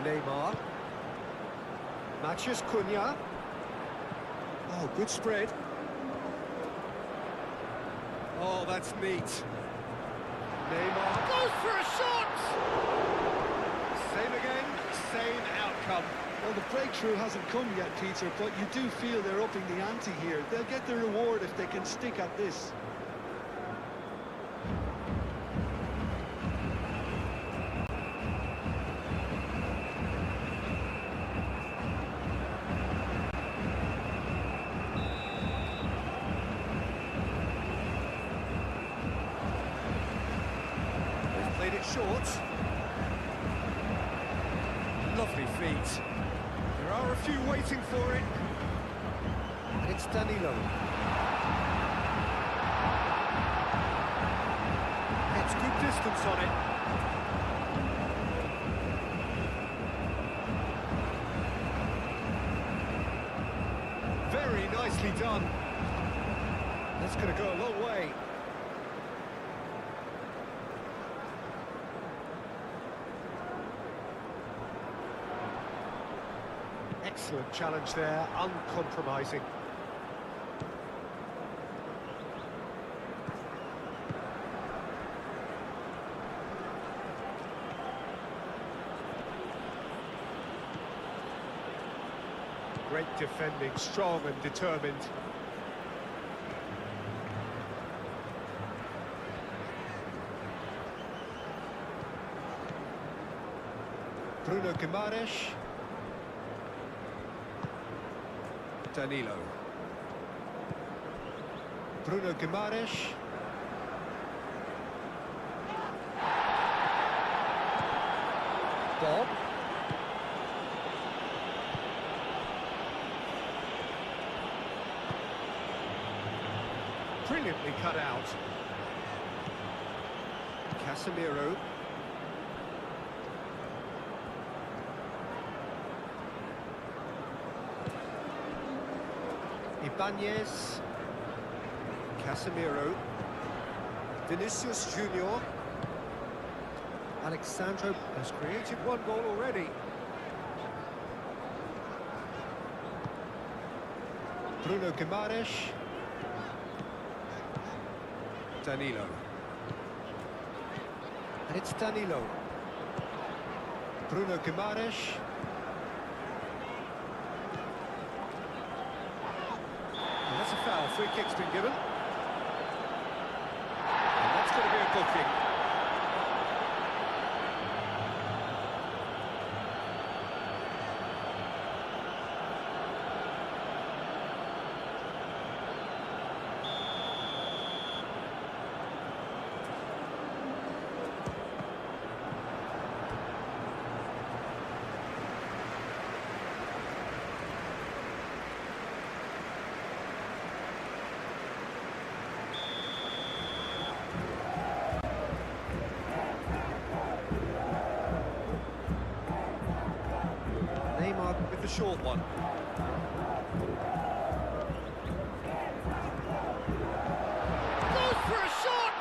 Neymar. Matheus Cunha. Oh, good spread. Oh, that's neat. Neymar goes for a shot! Same again, same outcome. Well, the breakthrough hasn't come yet, Peter, but you do feel they're upping the ante here. They'll get the reward if they can stick at this. Played it short. Lovely feet. There are a few waiting for it. And it's Danilo. It's good distance on it. Very nicely done. That's going to go a long way. Excellent challenge there, uncompromising. Great defending, strong and determined. Bruno Guimaraes. Danilo. Bruno Guimaraes. Bob. Brilliantly cut out. Casemiro. Ibanez, Casemiro, Vinicius Junior. Alexandro has created one goal already. Bruno Guimaraes. Danilo. And it's Danilo. Bruno Guimaraes. That's a foul, free kick's been given. And that's going to be a booking. short one. Goes for a shot!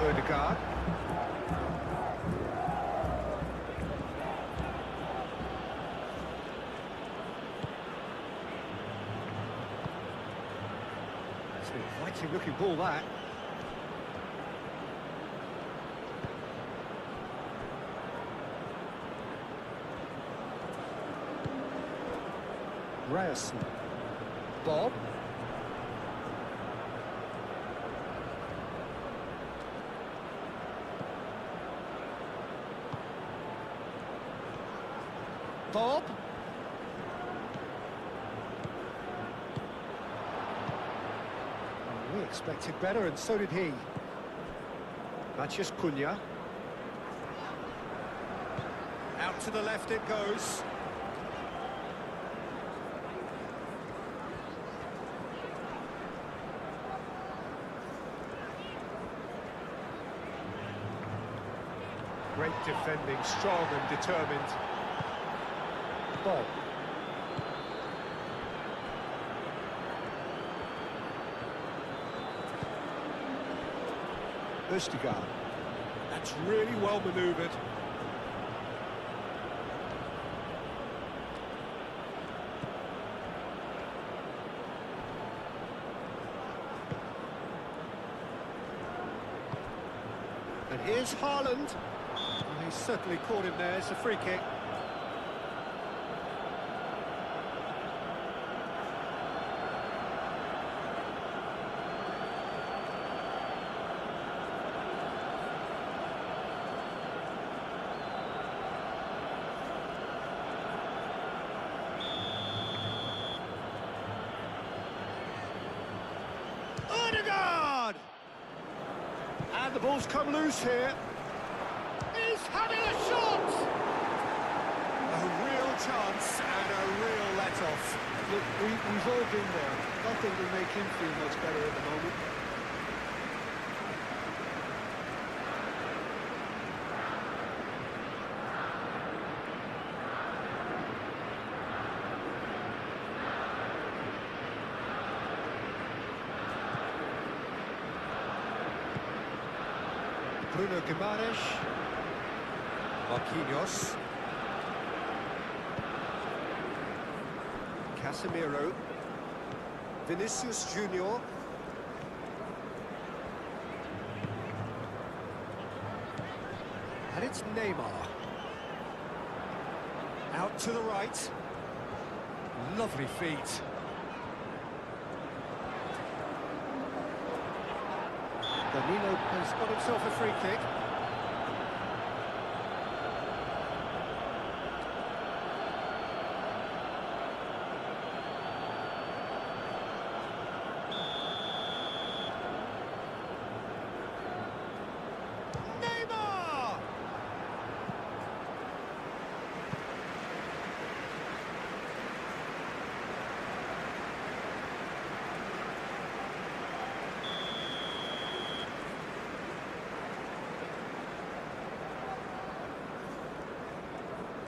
Odegaard. It's an inviting looking ball, that. Ryerson. Bob. Bob. We expected better, and so did he. Maciej Cunha. Out to the left it goes. Great defending, strong and determined. Bob. Odegaard. That's really well manoeuvred. And here's Haaland. Well, he's certainly caught him there. It's a free kick. Odegaard! And the ball's come loose here. He's having a shot! A real chance and a real let-off. Look, we've all been there. Nothing will make him feel much better at the moment. Bruno Guimaraes. Marquinhos. Casemiro. Vinicius Junior. And it's Neymar. Out to the right. Lovely feet. Danilo has got himself a free kick. Neymar!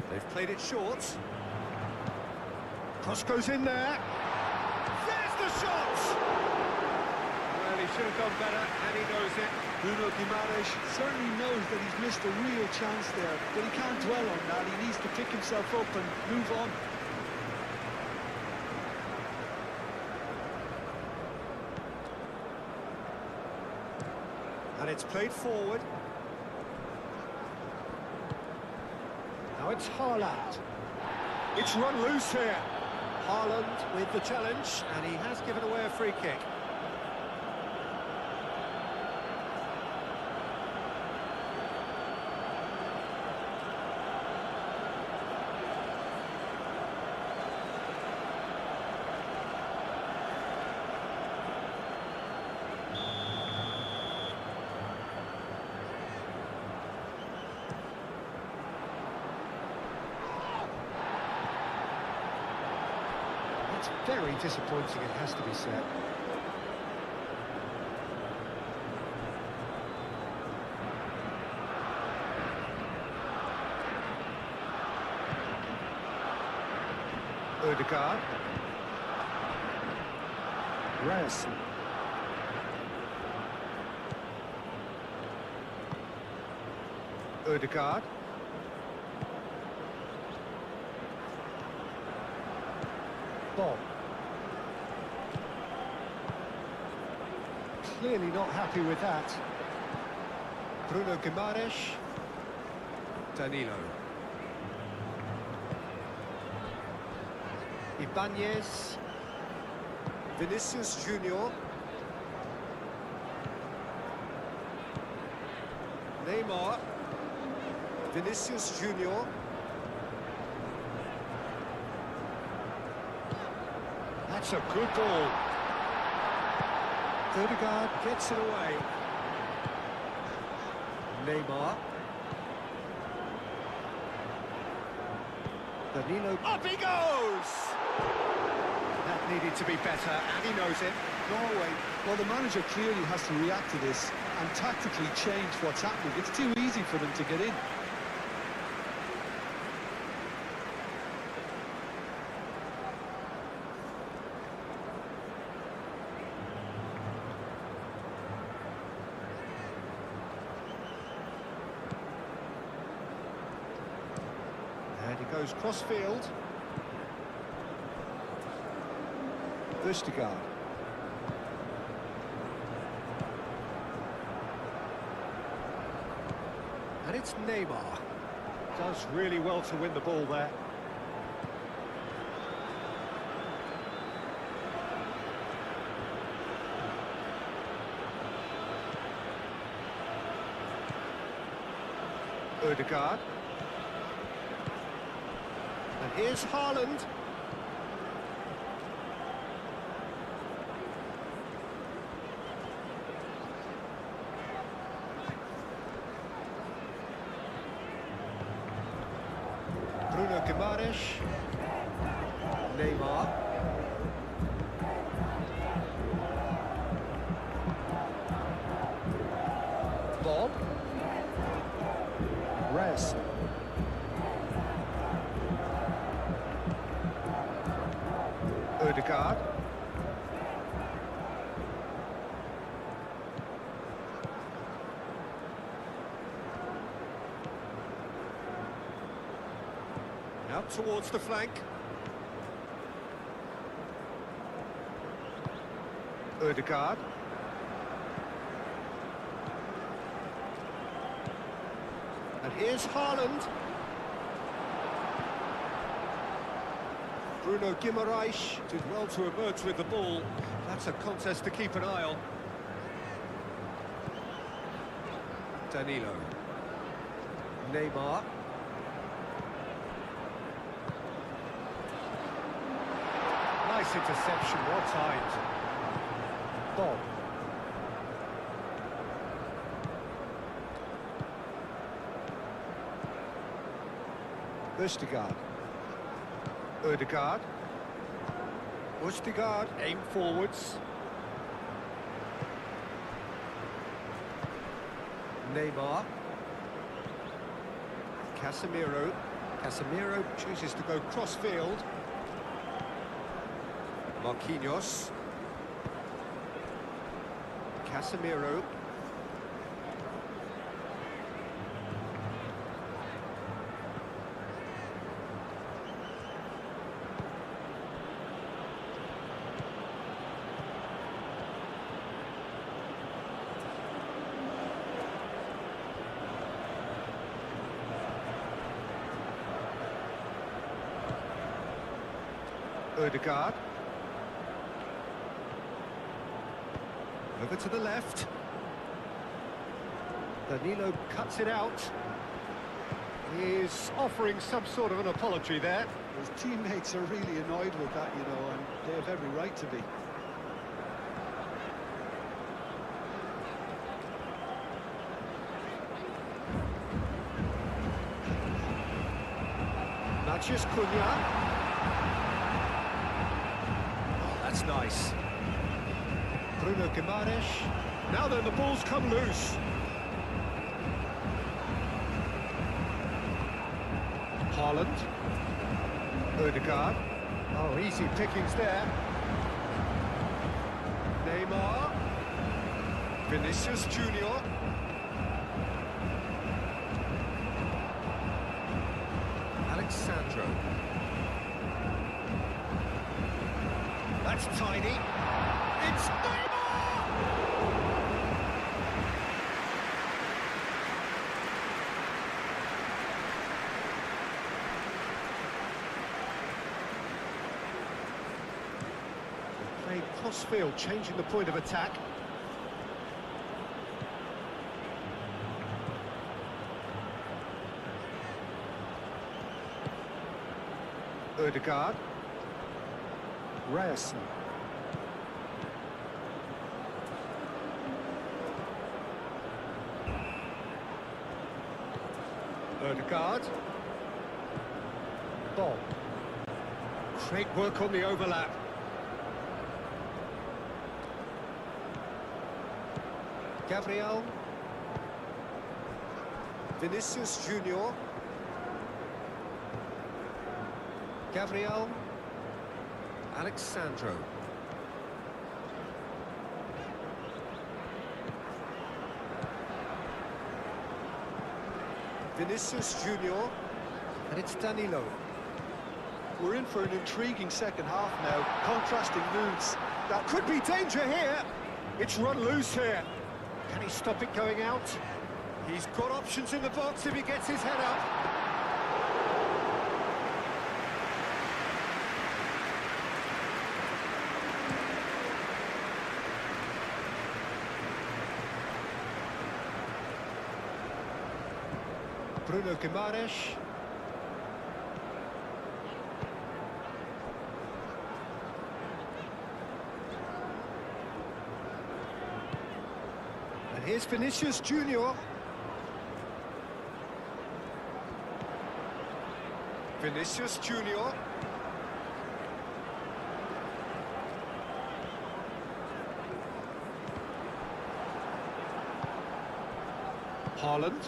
They've played it short. Cross goes in there. There's the shot! Well, he should have done better, and he knows it. Bruno Guimaraes certainly knows that he's missed a real chance there, but he can't dwell on that. He needs to pick himself up and move on. And it's played forward. Now it's Haaland. It's run loose here. Haaland with the challenge, and he has given away a free kick. It's very disappointing, it has to be said. Odegaard. Reyes. Odegaard. Bob. Clearly not happy with that. Bruno Guimaraes. Danilo. Ibanez. Vinicius Junior. Neymar. Vinicius Junior. That's a good ball. Odegaard gets it away. Neymar. Danilo. Up he goes! That needed to be better, and he knows it. Norway, well, the manager clearly has to react to this and tactically change what's happening. It's too easy for them to get in. And he goes cross-field. Vestergaard. And it's Neymar. Does really well to win the ball there. Odegaard. And here's Haaland. Bruno Guimaraes. Neymar. Bob. Reyes. Odegaard. Out towards the flank. Odegaard. And here's Haaland. Bruno Guimaraes did well to emerge with the ball. That's a contest to keep an eye on. Danilo. Neymar. Nice interception, well timed. Bob. Vestergaard. Odegaard. Vestergaard, aim forwards. Neymar. Casemiro. Casemiro chooses to go cross-field. Marquinhos. Casemiro. Odegaard. Over to the left. Danilo cuts it out. He's offering some sort of an apology there. His teammates are really annoyed with that, you know, and they have every right to be. Matches Cunha. Oh, that's nice. Bruno Guimaraes. Now then, the ball's come loose. Haaland. Odegaard. Oh, easy pickings there. Neymar. Vinicius Junior. Alexandro. That's tiny. It's Neymar! Played cross-field, changing the point of attack. Ødegaard. Ryerson. Ødegaard. Bob. Great work on the overlap. Gabriel. Vinicius Junior. Gabriel. Alexandro. Vinicius Junior. And it's Danilo. We're in for an intriguing second half now. Contrasting moods. That could be danger here. It's run loose here. Can he stop it going out? He's got options in the box if he gets his head up. Bruno Guimaraes. And here's Vinicius Junior. Vinicius Junior. Haaland.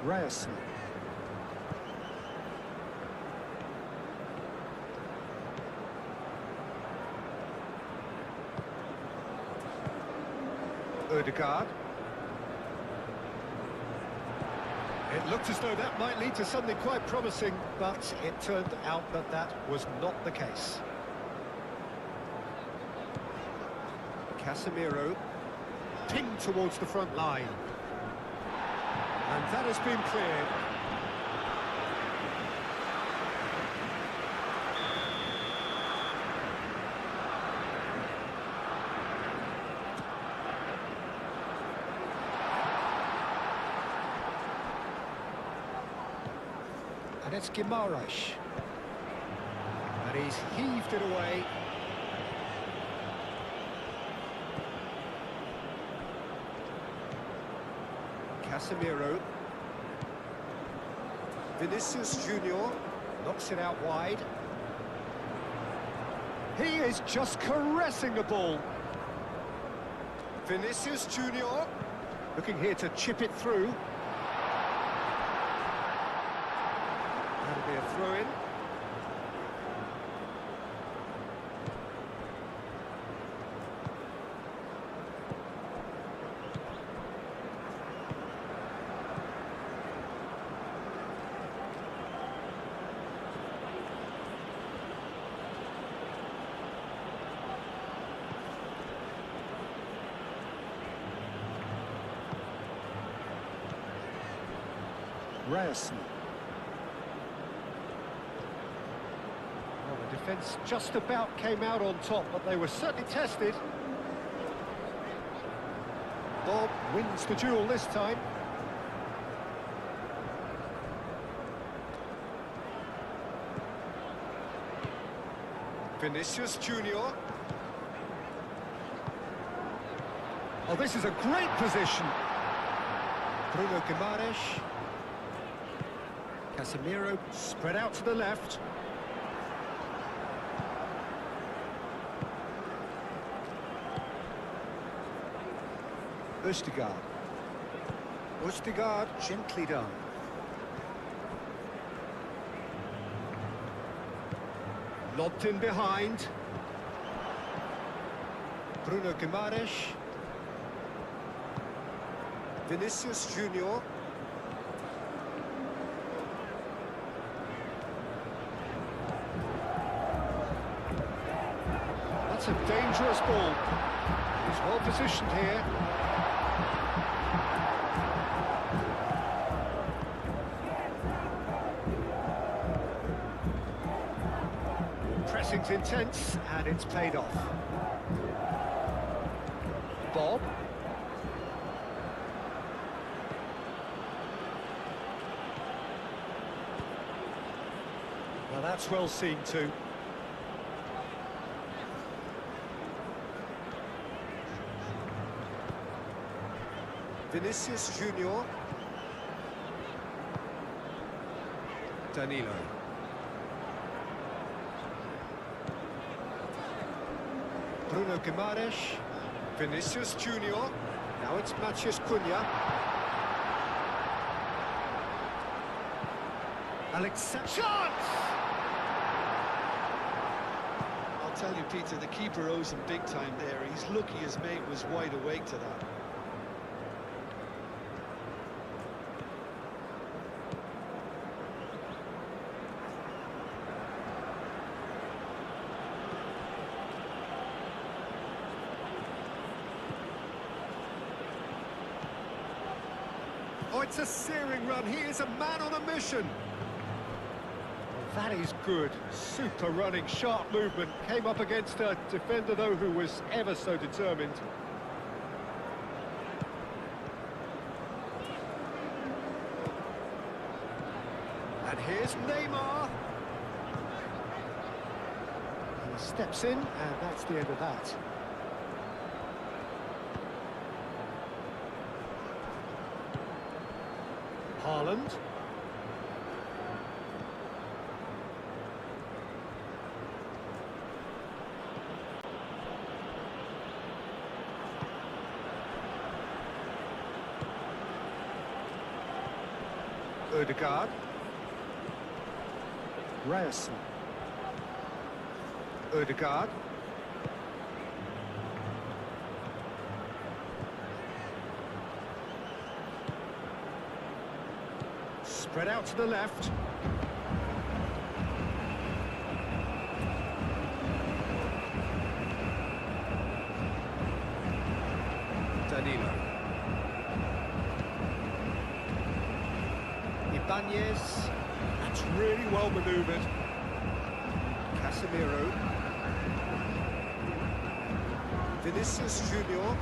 Ryerson. Ødegaard. It looked as though that might lead to something quite promising, but it turned out that that was not the case. Casemiro, pinged towards the front line. And that has been cleared. And it's Guimaraes. And he's heaved it away. Casemiro. Vinicius Junior knocks it out wide. He is just caressing the ball. Vinicius Junior looking here to chip it through. That'll be a throw-in. Ryerson. Well, the defence just about came out on top, but they were certainly tested. Bob wins the duel this time. Vinicius Junior. Oh, this is a great position. Bruno Guimaraes. Casemiro spread out to the left. Ødegaard. Ødegaard gently done. Lobbed in behind. Bruno Guimaraes. Vinicius Junior. That's a dangerous ball. He's well positioned here. Pressing's intense, and it's paid off. Bob. Well, that's well seen too. Vinicius Junior. Danilo. Bruno Guimaraes. Vinicius Junior. Now it's Matheus Cunha. Chance! I'll tell you, Peter, the keeper owes him big time there. He's lucky his mate was wide awake to that. Oh, it's a searing run. He is a man on a mission. That is good. Super running, sharp movement. Came up against a defender, though, who was ever so determined. And here's Neymar. He steps in, and that's the end of that. Haaland. Ødegaard. Ryerson. Ødegaard. Spread out to the left. Danilo. Ibanez. That's really well manoeuvred. Casemiro. Vinicius Junior.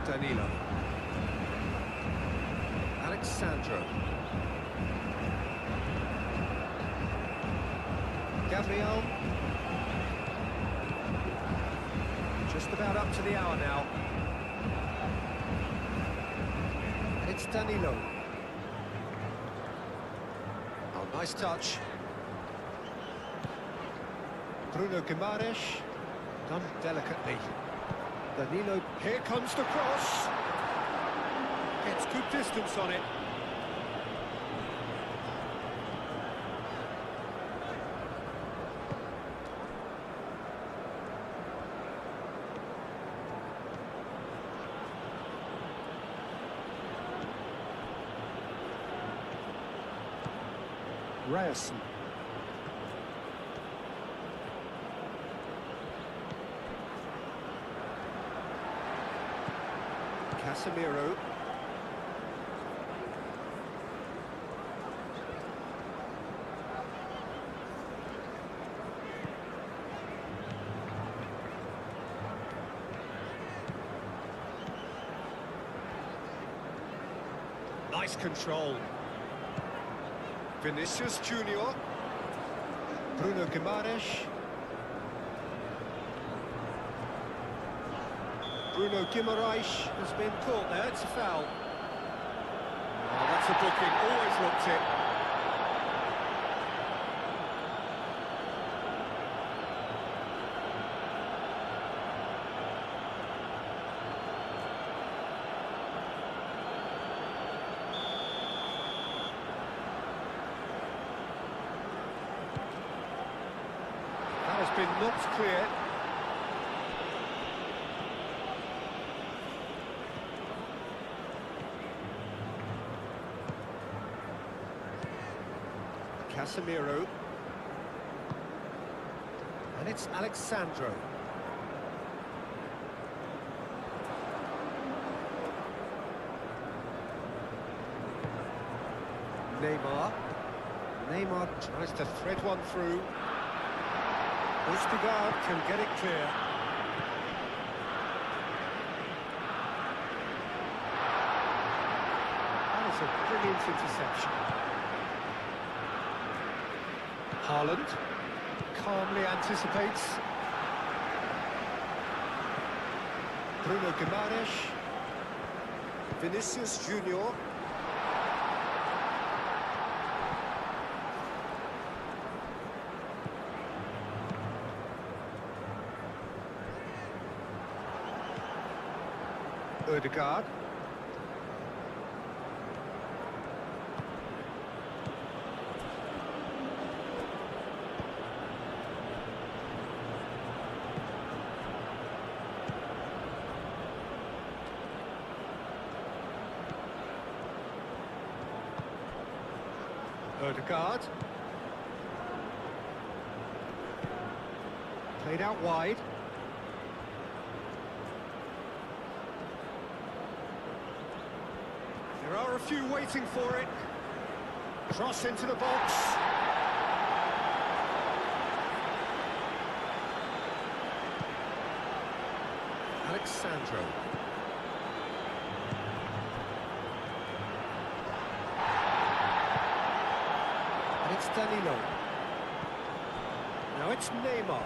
Danilo. Alexandro. Gabriel. Just about up to the hour now. It's Danilo. Oh, nice touch. Bruno Guimaraes. Done delicately. Danilo. Here comes the cross. Gets good distance on it. Ryerson. Casemiro. Nice control. Vinicius Junior. Bruno Guimaraes. Bruno Guimaraes has been caught there. It's a foul. Oh, that's a booking. Always looked it. knocked clear. Casemiro. And it's Alexandro. Neymar tries to thread one through. Ostergaard can get it clear. That is a brilliant interception. Haaland calmly anticipates. Bruno Guimaraes. Vinicius Junior. Odegaard. Odegaard. Played out wide. There are a few waiting for it. Cross into the box. Alexandro. And it's Danilo. Now it's Neymar.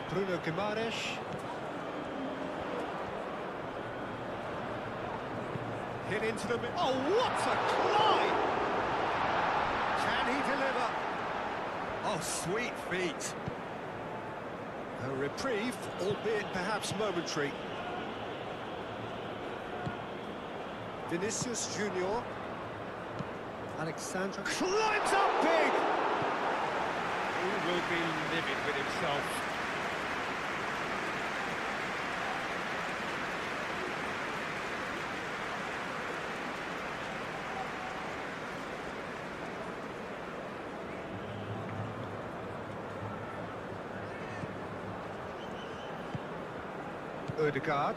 Bruno Guimaraes. Hit into the... Oh, what a climb! Can he deliver? Oh, sweet feet. A reprieve, albeit perhaps momentary. Vinicius Junior. Alexandra climbs up big! He will be livid with himself. Odegaard.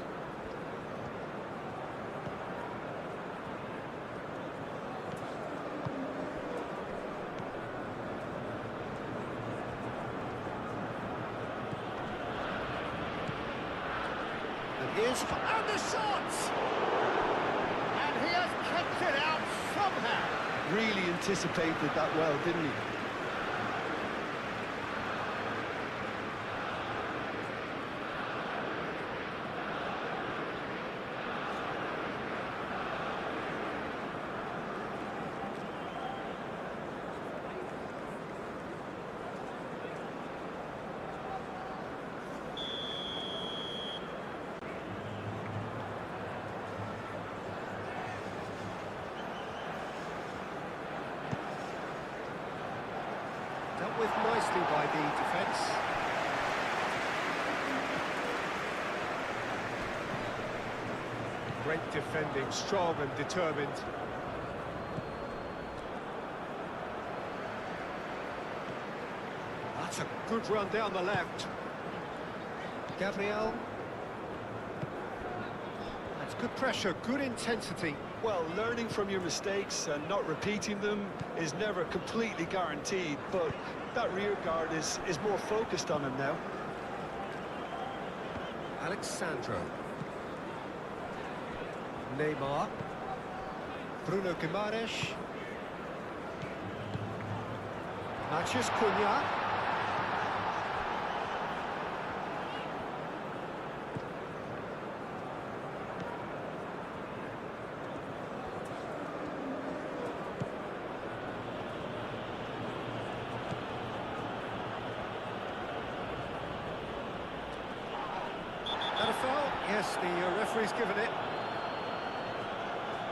And here's... And the shot! And he has kept it out somehow. Really anticipated that well, didn't he? Dealt with nicely by the defence. Great defending, strong and determined. That's a good run down the left. Gabriel. That's good pressure, good intensity. Well, learning from your mistakes and not repeating them is never completely guaranteed, but that rear guard is more focused on him now. Alexandro. Neymar. Bruno Guimaraes. Matheus Cunha. That a foul? Yes, the referee's given it.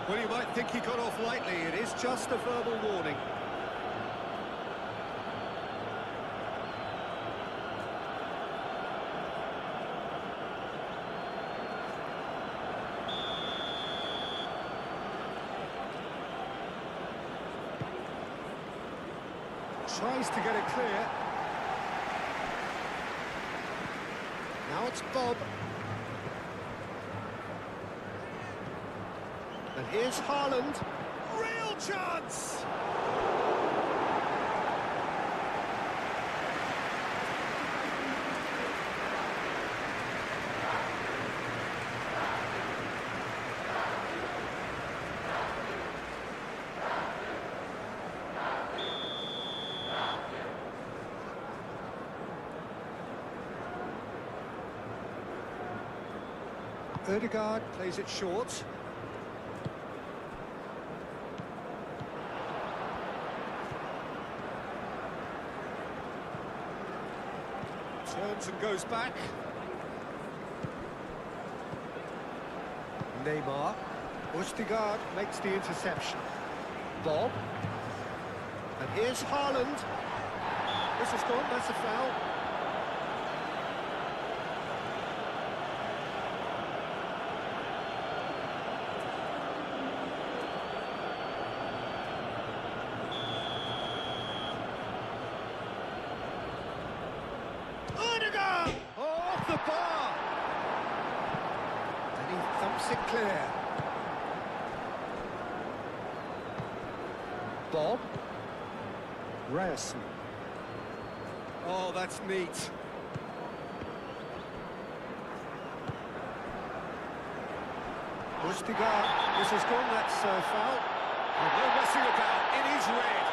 Well, you might think he got off lightly. It is just a verbal warning. Tries to get it clear. Now it's Bob. And here's Haaland. Real chance! Ødegaard plays it short. Turns and goes back. Neymar. Ødegaard makes the interception. Bob. And here's Haaland. This has gone, that's a foul. Ødegaard! Off the bar! And he thumps it clear. Bob. Ryerson. Oh, that's neat. Ødegaard, this has gone, that's foul. And no messing about, it is red.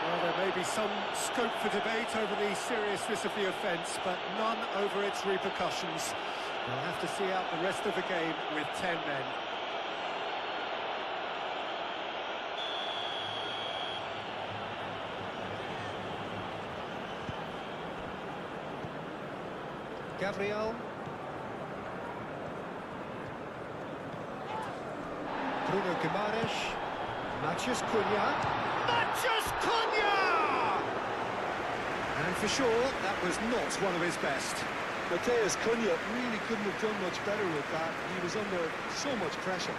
Well, there may be some scope for debate over the seriousness of the offence, but none over its repercussions. We'll have to see out the rest of the game with 10 men. Gabriel. Bruno Guimaraes. Matheus Cunha. Matheus Cunha! And for sure, that was not one of his best. Matheus Cunha really couldn't have done much better with that. He was under so much pressure.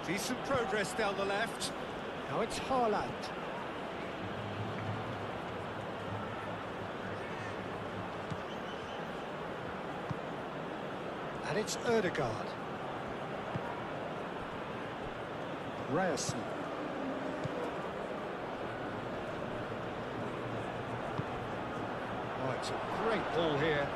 Decent progress down the left. Now it's Haaland. And it's Ødegaard. Ryerson. Oh, it's a great ball here.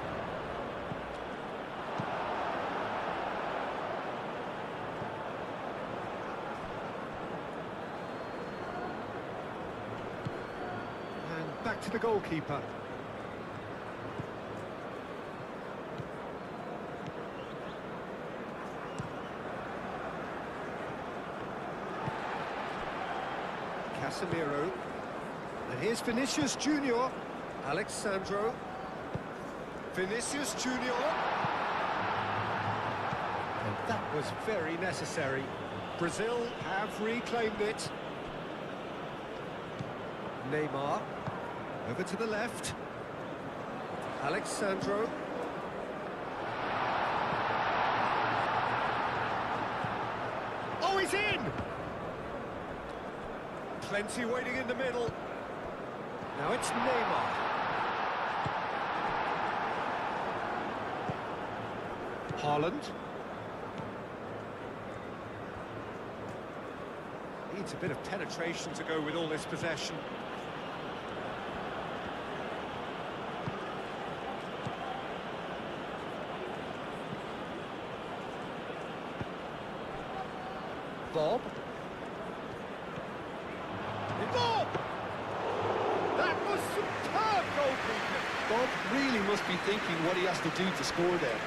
Back to the goalkeeper. Casemiro. And here's Vinicius Junior. Alexandro. Vinicius Junior. And that was very necessary. Brazil have reclaimed it. Neymar. Over to the left. Alexandro. Oh, he's in! Plenty waiting in the middle. Now it's Neymar. Haaland. Needs a bit of penetration to go with all this possession. Bob. Bob! That was superb goalkeeping. Bob really must be thinking what he has to do to score there.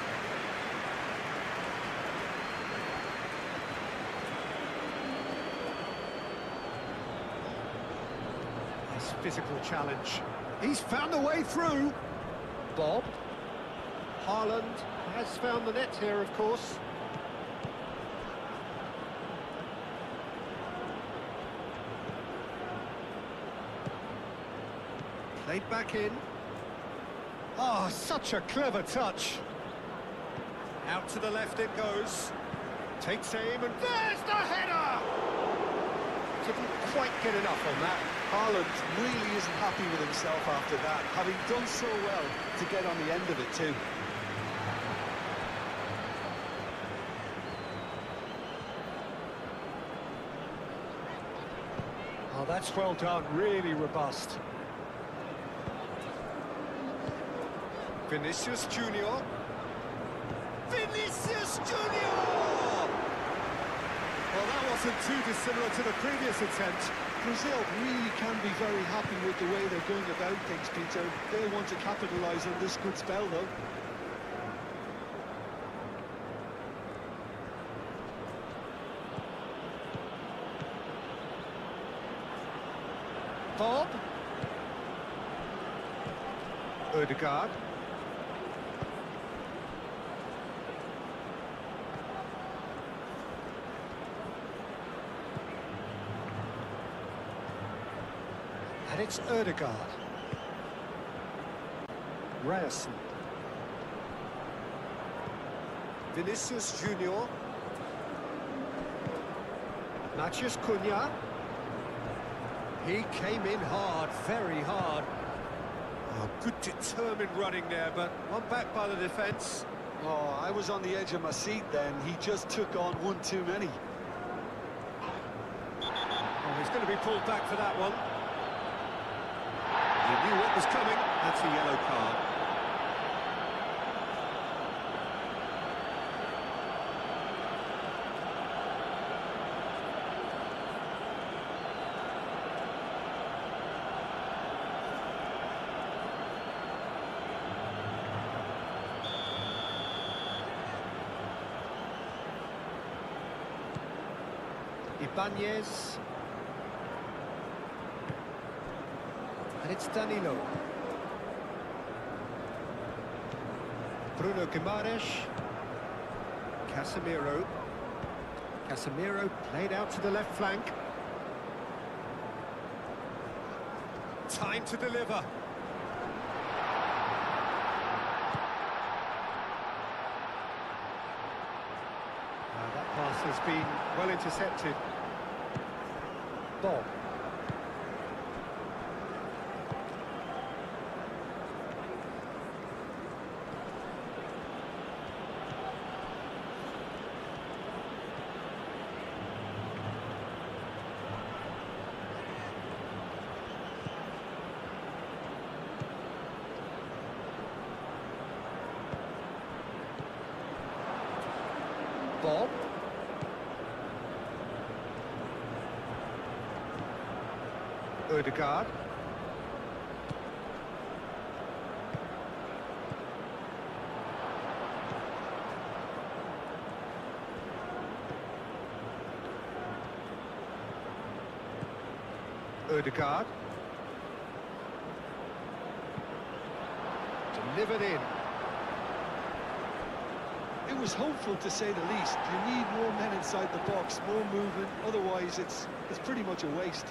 Nice physical challenge. He's found a way through. Bob. Haaland has found the net here, of course. Played back in. Oh, such a clever touch. Out to the left it goes. Takes aim and there's the header! Didn't quite get enough on that. Haaland really isn't happy with himself after that, having done so well to get on the end of it too. Oh, that's well done, really robust. Vinicius Junior. Vinicius Junior! Well, that wasn't too dissimilar to the previous attempt. Brazil really can be very happy with the way they're going about things, Peter. They'll want to capitalise on this good spell, though. Bob. Ødegaard. And it's Ødegaard. Ryerson. Vinicius Junior. Matheus Cunha. He came in hard, very hard. Oh, good determined running there, but one back by the defence. Oh, I was on the edge of my seat then. He just took on one too many. Oh, he's going to be pulled back for that one. He knew what was coming. That's a yellow card. Ibanez. And it's Danilo. Bruno Guimaraes. Casemiro. Casemiro played out to the left flank. Time to deliver. That pass has been well intercepted. Bob. Bob. Ødegaard. Ødegaard. Delivered in. It was hopeful, to say the least. You need more men inside the box, more movement. Otherwise, it's pretty much a waste.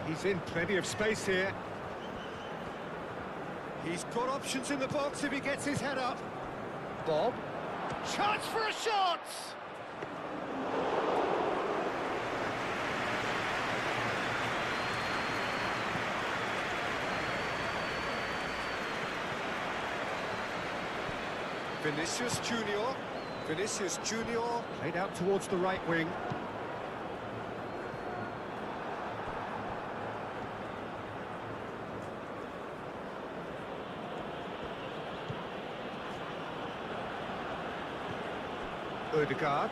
He's in plenty of space here. He's got options in the box if he gets his head up. Bob. Chance for a shot! Vinicius Junior. Vinicius Junior played out towards the right wing. Ødegaard.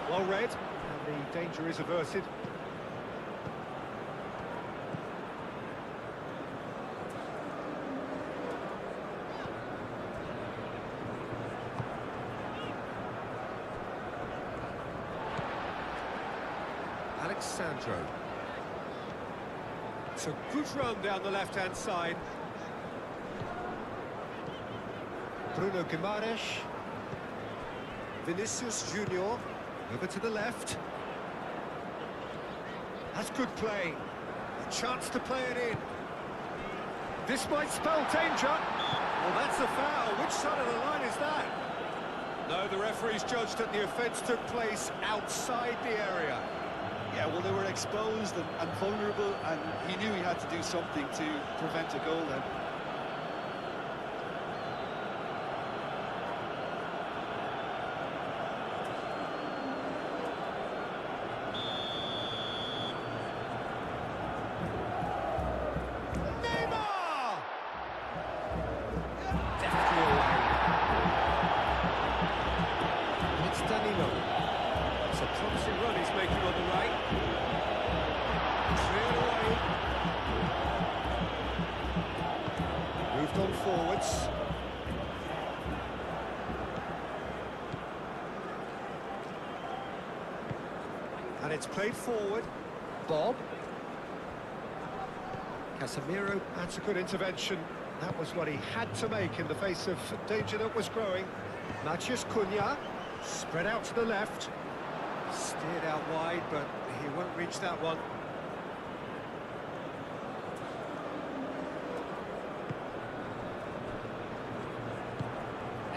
Well read, and the danger is averted. Alex Alexandro. It's a good run down the left-hand side. Bruno Guimaraes. Vinicius Junior. Over to the left. That's good play. A chance to play it in. This might spell danger. Well, that's a foul. Which side of the line is that? No, the referee's judged that the offence took place outside the area. Yeah, well, they were exposed and vulnerable, and he knew he had to do something to prevent a goal then. It's a promising run he's making on the right. Cleared away. Moved on forwards. And it's played forward. Bob. Casemiro, that's a good intervention. That was what he had to make in the face of danger that was growing. Matheus Cunha. Spread out to the left. Steered out wide, but he won't reach that one.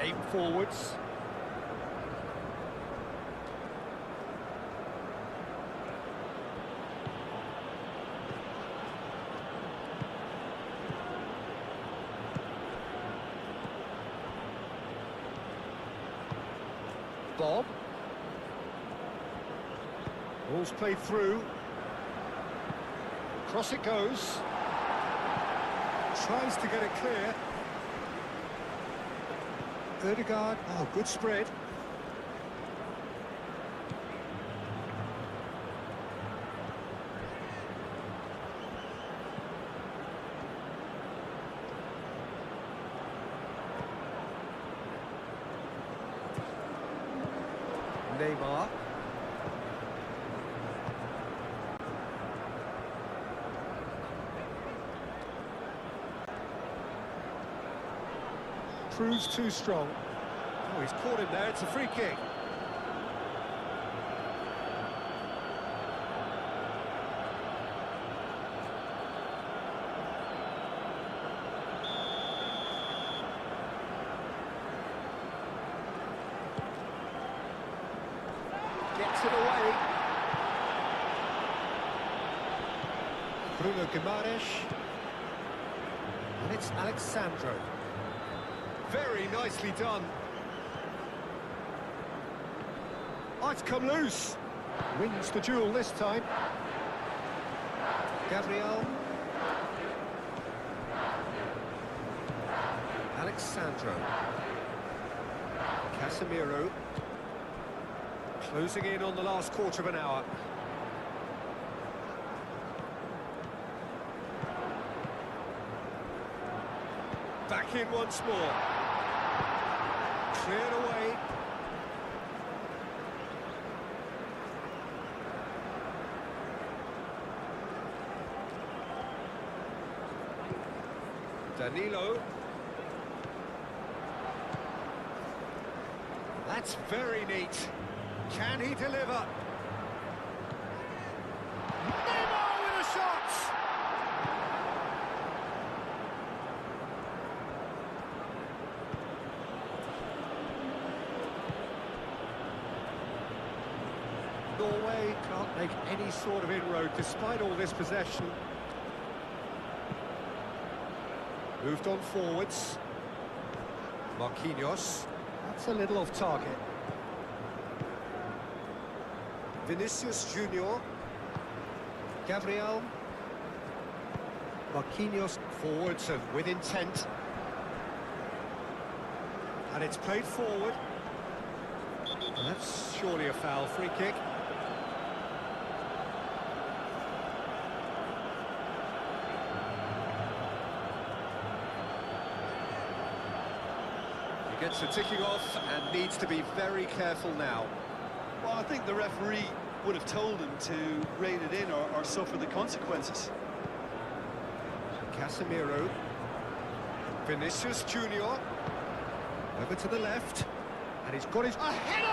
Aim forwards. Bob. Ball's played through. Cross it goes. Tries to get it clear. Ødegaard. Oh, good spread. Neymar. Proves too strong. Oh, he's caught him there. It's a free kick. Gets it away. Bruno Guimaraes. And it's Alexandro. Very nicely done. Oh, it's come loose. Wins the duel this time. Gabriel. Alexandro. Casemiro. Closing in on the last quarter of an hour. Back in once more. Cleared away. Danilo. That's very neat. Can he deliver? Neymar with a shot! Norway can't make any sort of inroad despite all this possession. Moved on forwards. Marquinhos. That's a little off target. Vinicius Junior. Gabriel. Marquinhos forwards and with intent. And it's played forward. And that's surely a foul. Free kick. He gets the ticking off and needs to be very careful now. Well, I think the referee would have told him to rein it in or suffer the consequences. Casemiro. Vinicius Junior. Over to the left. And he's got his... A header!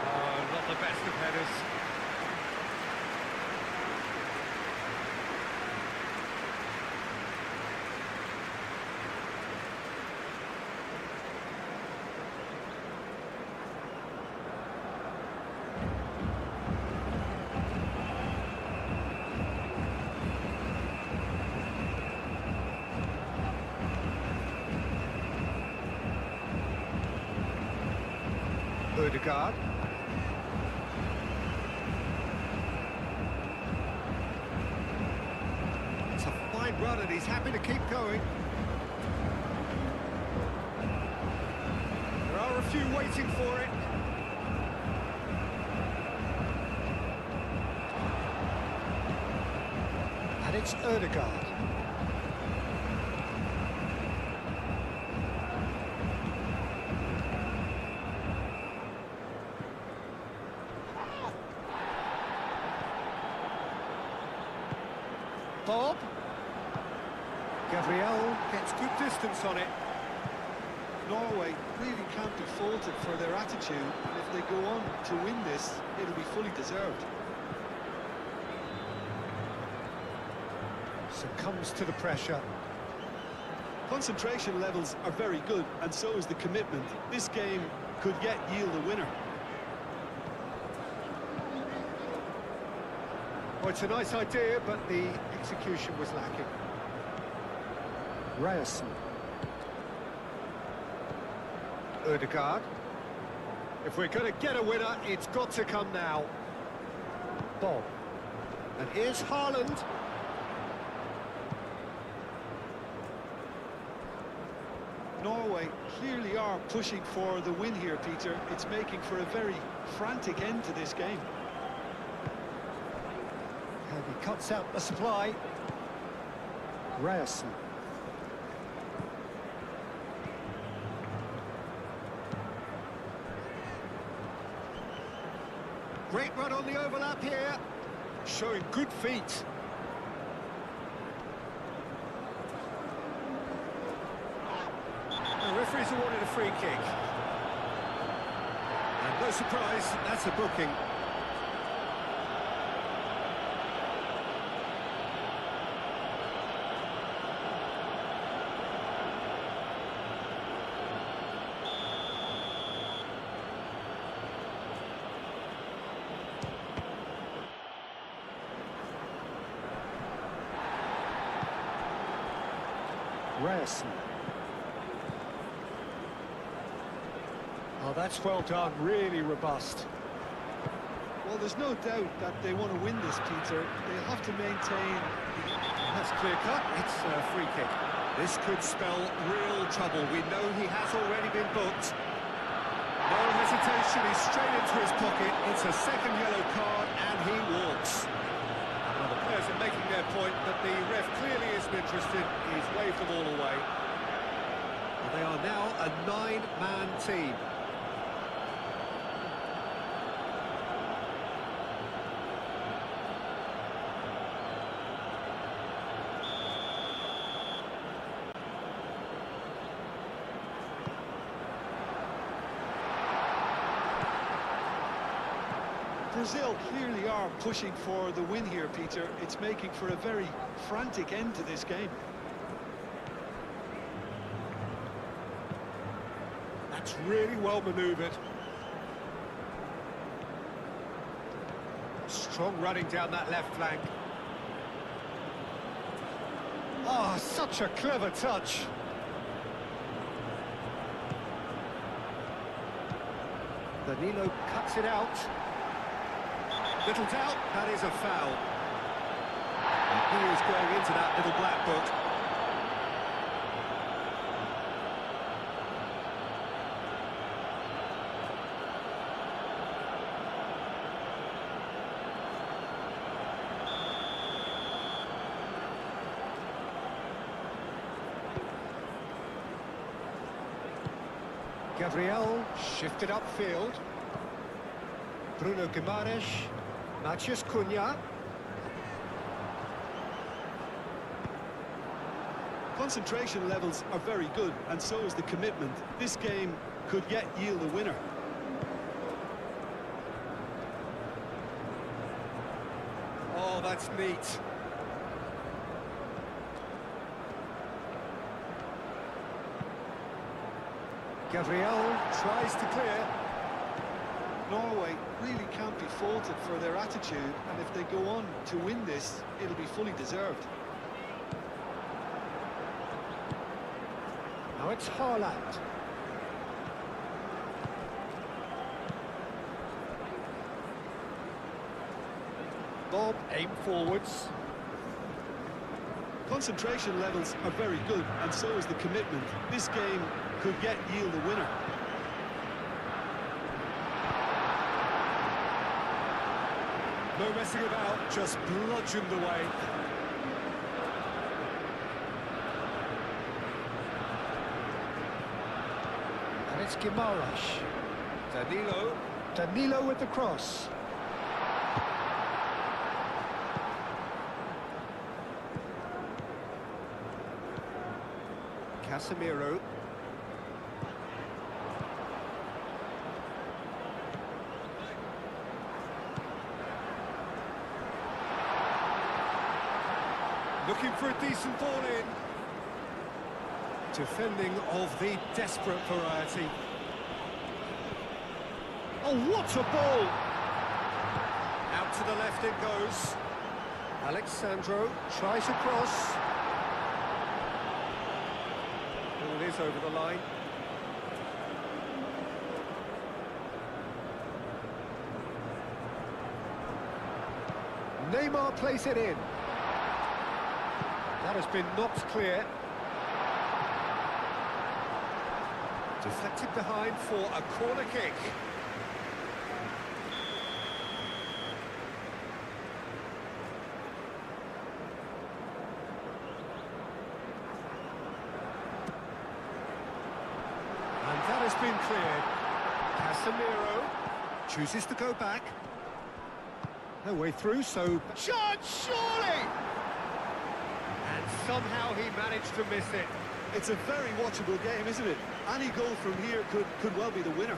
Oh, not the best of headers. Ødegaard. It's a fine run and he's happy to keep going. There are a few waiting for it. And it's Ødegaard. Bob. Gabriel gets good distance on it. Norway really can't be faulted for their attitude, and if they go on to win this, it'll be fully deserved. Succumbs to the pressure. Concentration levels are very good, and so is the commitment. This game could yet yield a winner. Well, it's a nice idea, but the execution was lacking. Ryerson. Ødegaard. If we're going to get a winner, it's got to come now. Bob. And here's Haaland. Norway clearly are pushing for the win here, Peter. It's making for a very frantic end to this game. And he cuts out the supply. Ryerson. Great run on the overlap here. Showing good feet. The referee's awarded a free kick. And no surprise, that's a booking. Ryerson. Oh, that's well done, really robust. Well, there's no doubt that they want to win this, Peter. They have to maintain... That's clear cut, it's a free kick. This could spell real trouble. We know he has already been booked. No hesitation, he's straight into his pocket. It's a second yellow card, and he walks. Well, the players are making their point, but the ref clearly isn't interested. He's waved them all away. And they are now a 9-man team. Brazil clearly are pushing for the win here, Peter. It's making for a very frantic end to this game. That's really well manoeuvred. Strong running down that left flank. Oh, such a clever touch. Danilo cuts it out. Little doubt, that is a foul. And he is going into that little black book. Gabriel shifted upfield. Bruno Guimaraes, Matheus Cunha. Concentration levels are very good, and so is the commitment. This game could yet yield a winner. Oh, that's neat. Gabriel tries to clear. Norway really can't be faulted for their attitude, and if they go on to win this, it'll be fully deserved. Now it's Haaland. Bob, aim forwards. Concentration levels are very good, and so is the commitment. This game could yet yield a winner. No messing about, just bludgeoned away. And it's Guimaraes. Danilo with the cross. Casemiro. Looking for a decent ball in. Defending of the desperate variety. Oh, what a ball! Out to the left it goes. Alexandro tries a cross. Ball is over the line. Neymar plays it in. That has been knocked clear. Deflected behind for a corner kick. And that has been cleared. Casemiro chooses to go back. No way through, so... Chance, surely! And somehow he managed to miss it. It's a very watchable game, isn't it? Any goal from here could well be the winner.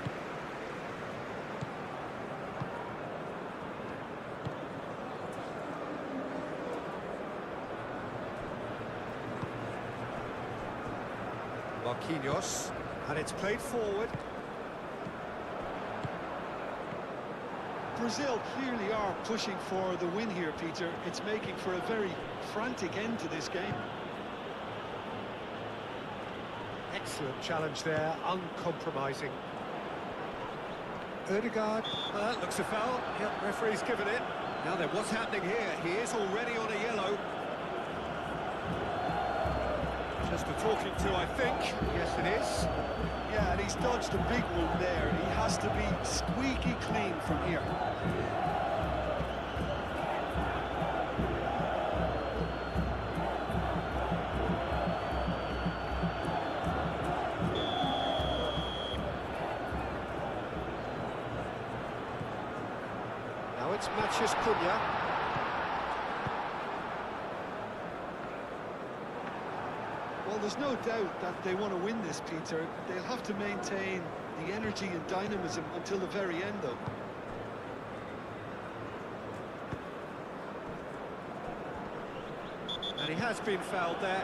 Marquinhos, and it's played forward. Brazil clearly are pushing for the win here, Peter. It's making for a very frantic end to this game. Excellent challenge there, uncompromising. Ødegaard, that looks a foul. Yep, referee's given it. Now then, what's happening here? He is already on a yellow. Just a talking to, I think. Yes, it is. Yeah, and he's dodged a big one there. He has to be squeaky clean from here. Now it's Matheus Cunha. Well, there's no doubt that they want to win this, Peter. They'll have to maintain the energy and dynamism until the very end, though. And he has been fouled there.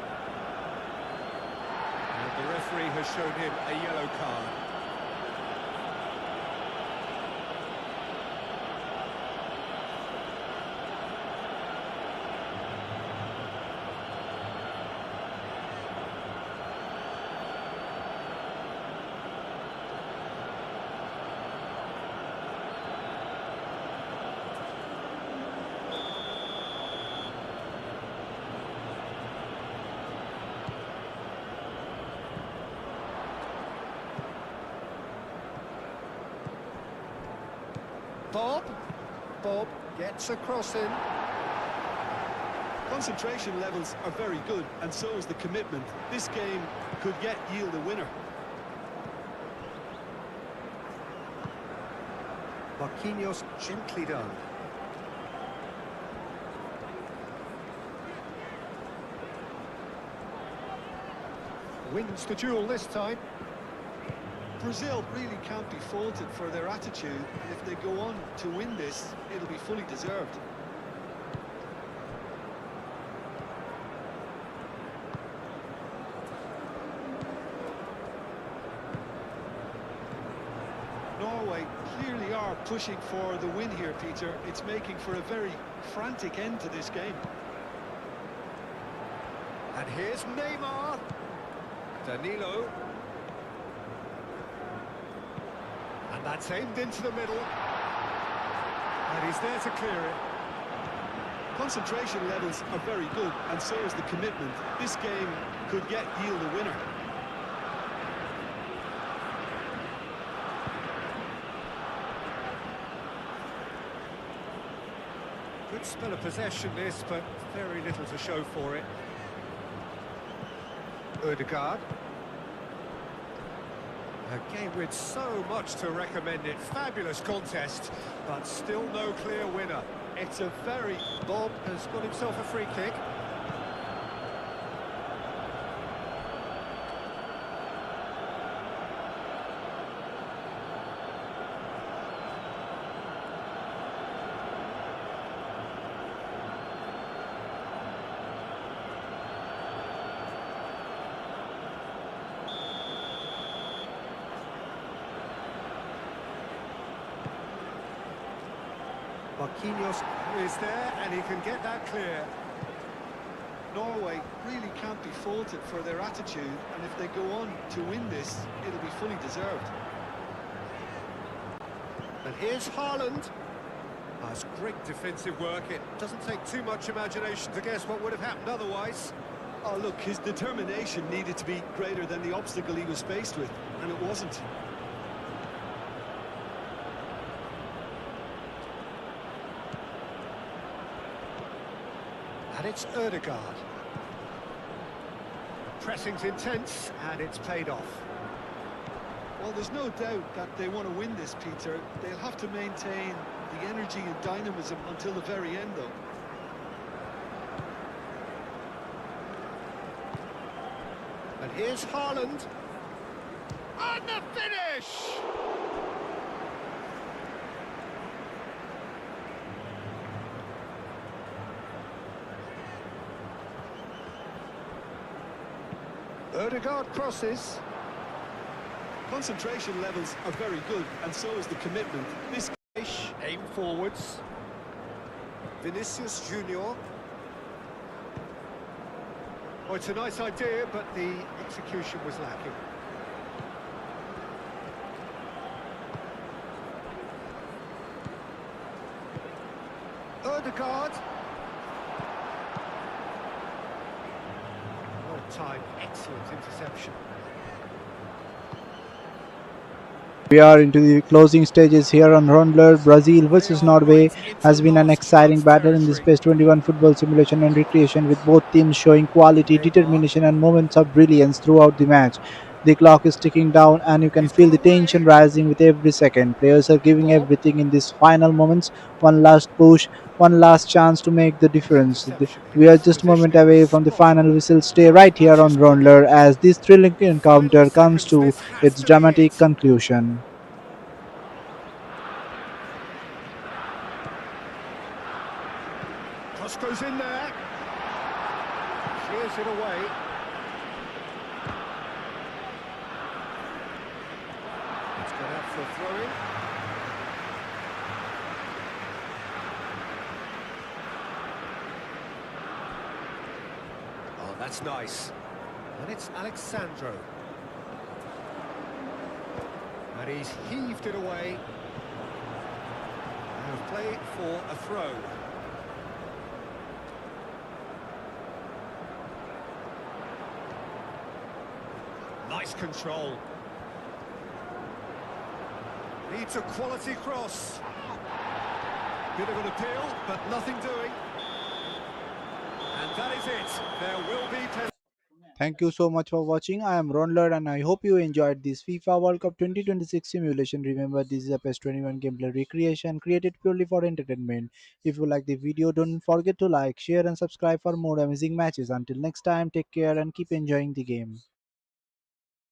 And the referee has shown him a yellow card. Bob gets a cross in. Concentration levels are very good, and so is the commitment. This game could yet yield a winner. Marquinhos gently done. Wins the duel this time. Brazil really can't be faulted for their attitude, and if they go on to win this, it'll be fully deserved. Norway clearly are pushing for the win here, Peter. It's making for a very frantic end to this game. And here's Neymar. Danilo. And that's aimed into the middle. And he's there to clear it. Concentration levels are very good, and so is the commitment. This game could yet yield a winner. Good spell of possession this, but very little to show for it. Ødegaard. A game with so much to recommend it. Fabulous contest, but still no clear winner. It's a very... Bob has got himself a free kick. Marquinhos is there, and he can get that clear. Norway really can't be faulted for their attitude, and if they go on to win this, it'll be fully deserved. And here's Haaland. That's great defensive work. It doesn't take too much imagination to guess what would have happened otherwise. Oh, look, his determination needed to be greater than the obstacle he was faced with, and it wasn't. And it's Ødegaard. Pressing's intense, and it's paid off. Well, there's no doubt that they want to win this, Peter. They'll have to maintain the energy and dynamism until the very end, though. And here's Haaland. And the finish! Ødegaard crosses. Concentration levels are very good, and so is the commitment. This Aim forwards. Vinicius Junior. Oh, it's a nice idea, but the execution was lacking. Ødegaard. Time, excellent interception. We are into the closing stages here on Raundler. Brazil versus Norway has been an exciting battle in this PES 21 football simulation and recreation, with both teams showing quality, determination and moments of brilliance throughout the match. The clock is ticking down and you can feel the tension rising with every second. Players are giving everything in these final moments. One last push, one last chance to make the difference. We are just a moment away from the final whistle. Stay right here on Raundler as this thrilling encounter comes to its dramatic conclusion. Cross goes in there. Clears it away. It's got out for a throw-in. Oh, that's nice. And it's Alexandro. And he's heaved it away. And play for a throw. Nice control. Needs a quality cross. Bit of an appeal, but nothing doing. And that is it. There will be penalty. Thank you so much for watching. I am Raundler and I hope you enjoyed this FIFA World Cup 2026 simulation. Remember, this is a PES 21 gameplay recreation created purely for entertainment. If you like the video, don't forget to like, share, and subscribe for more amazing matches. Until next time, take care and keep enjoying the game.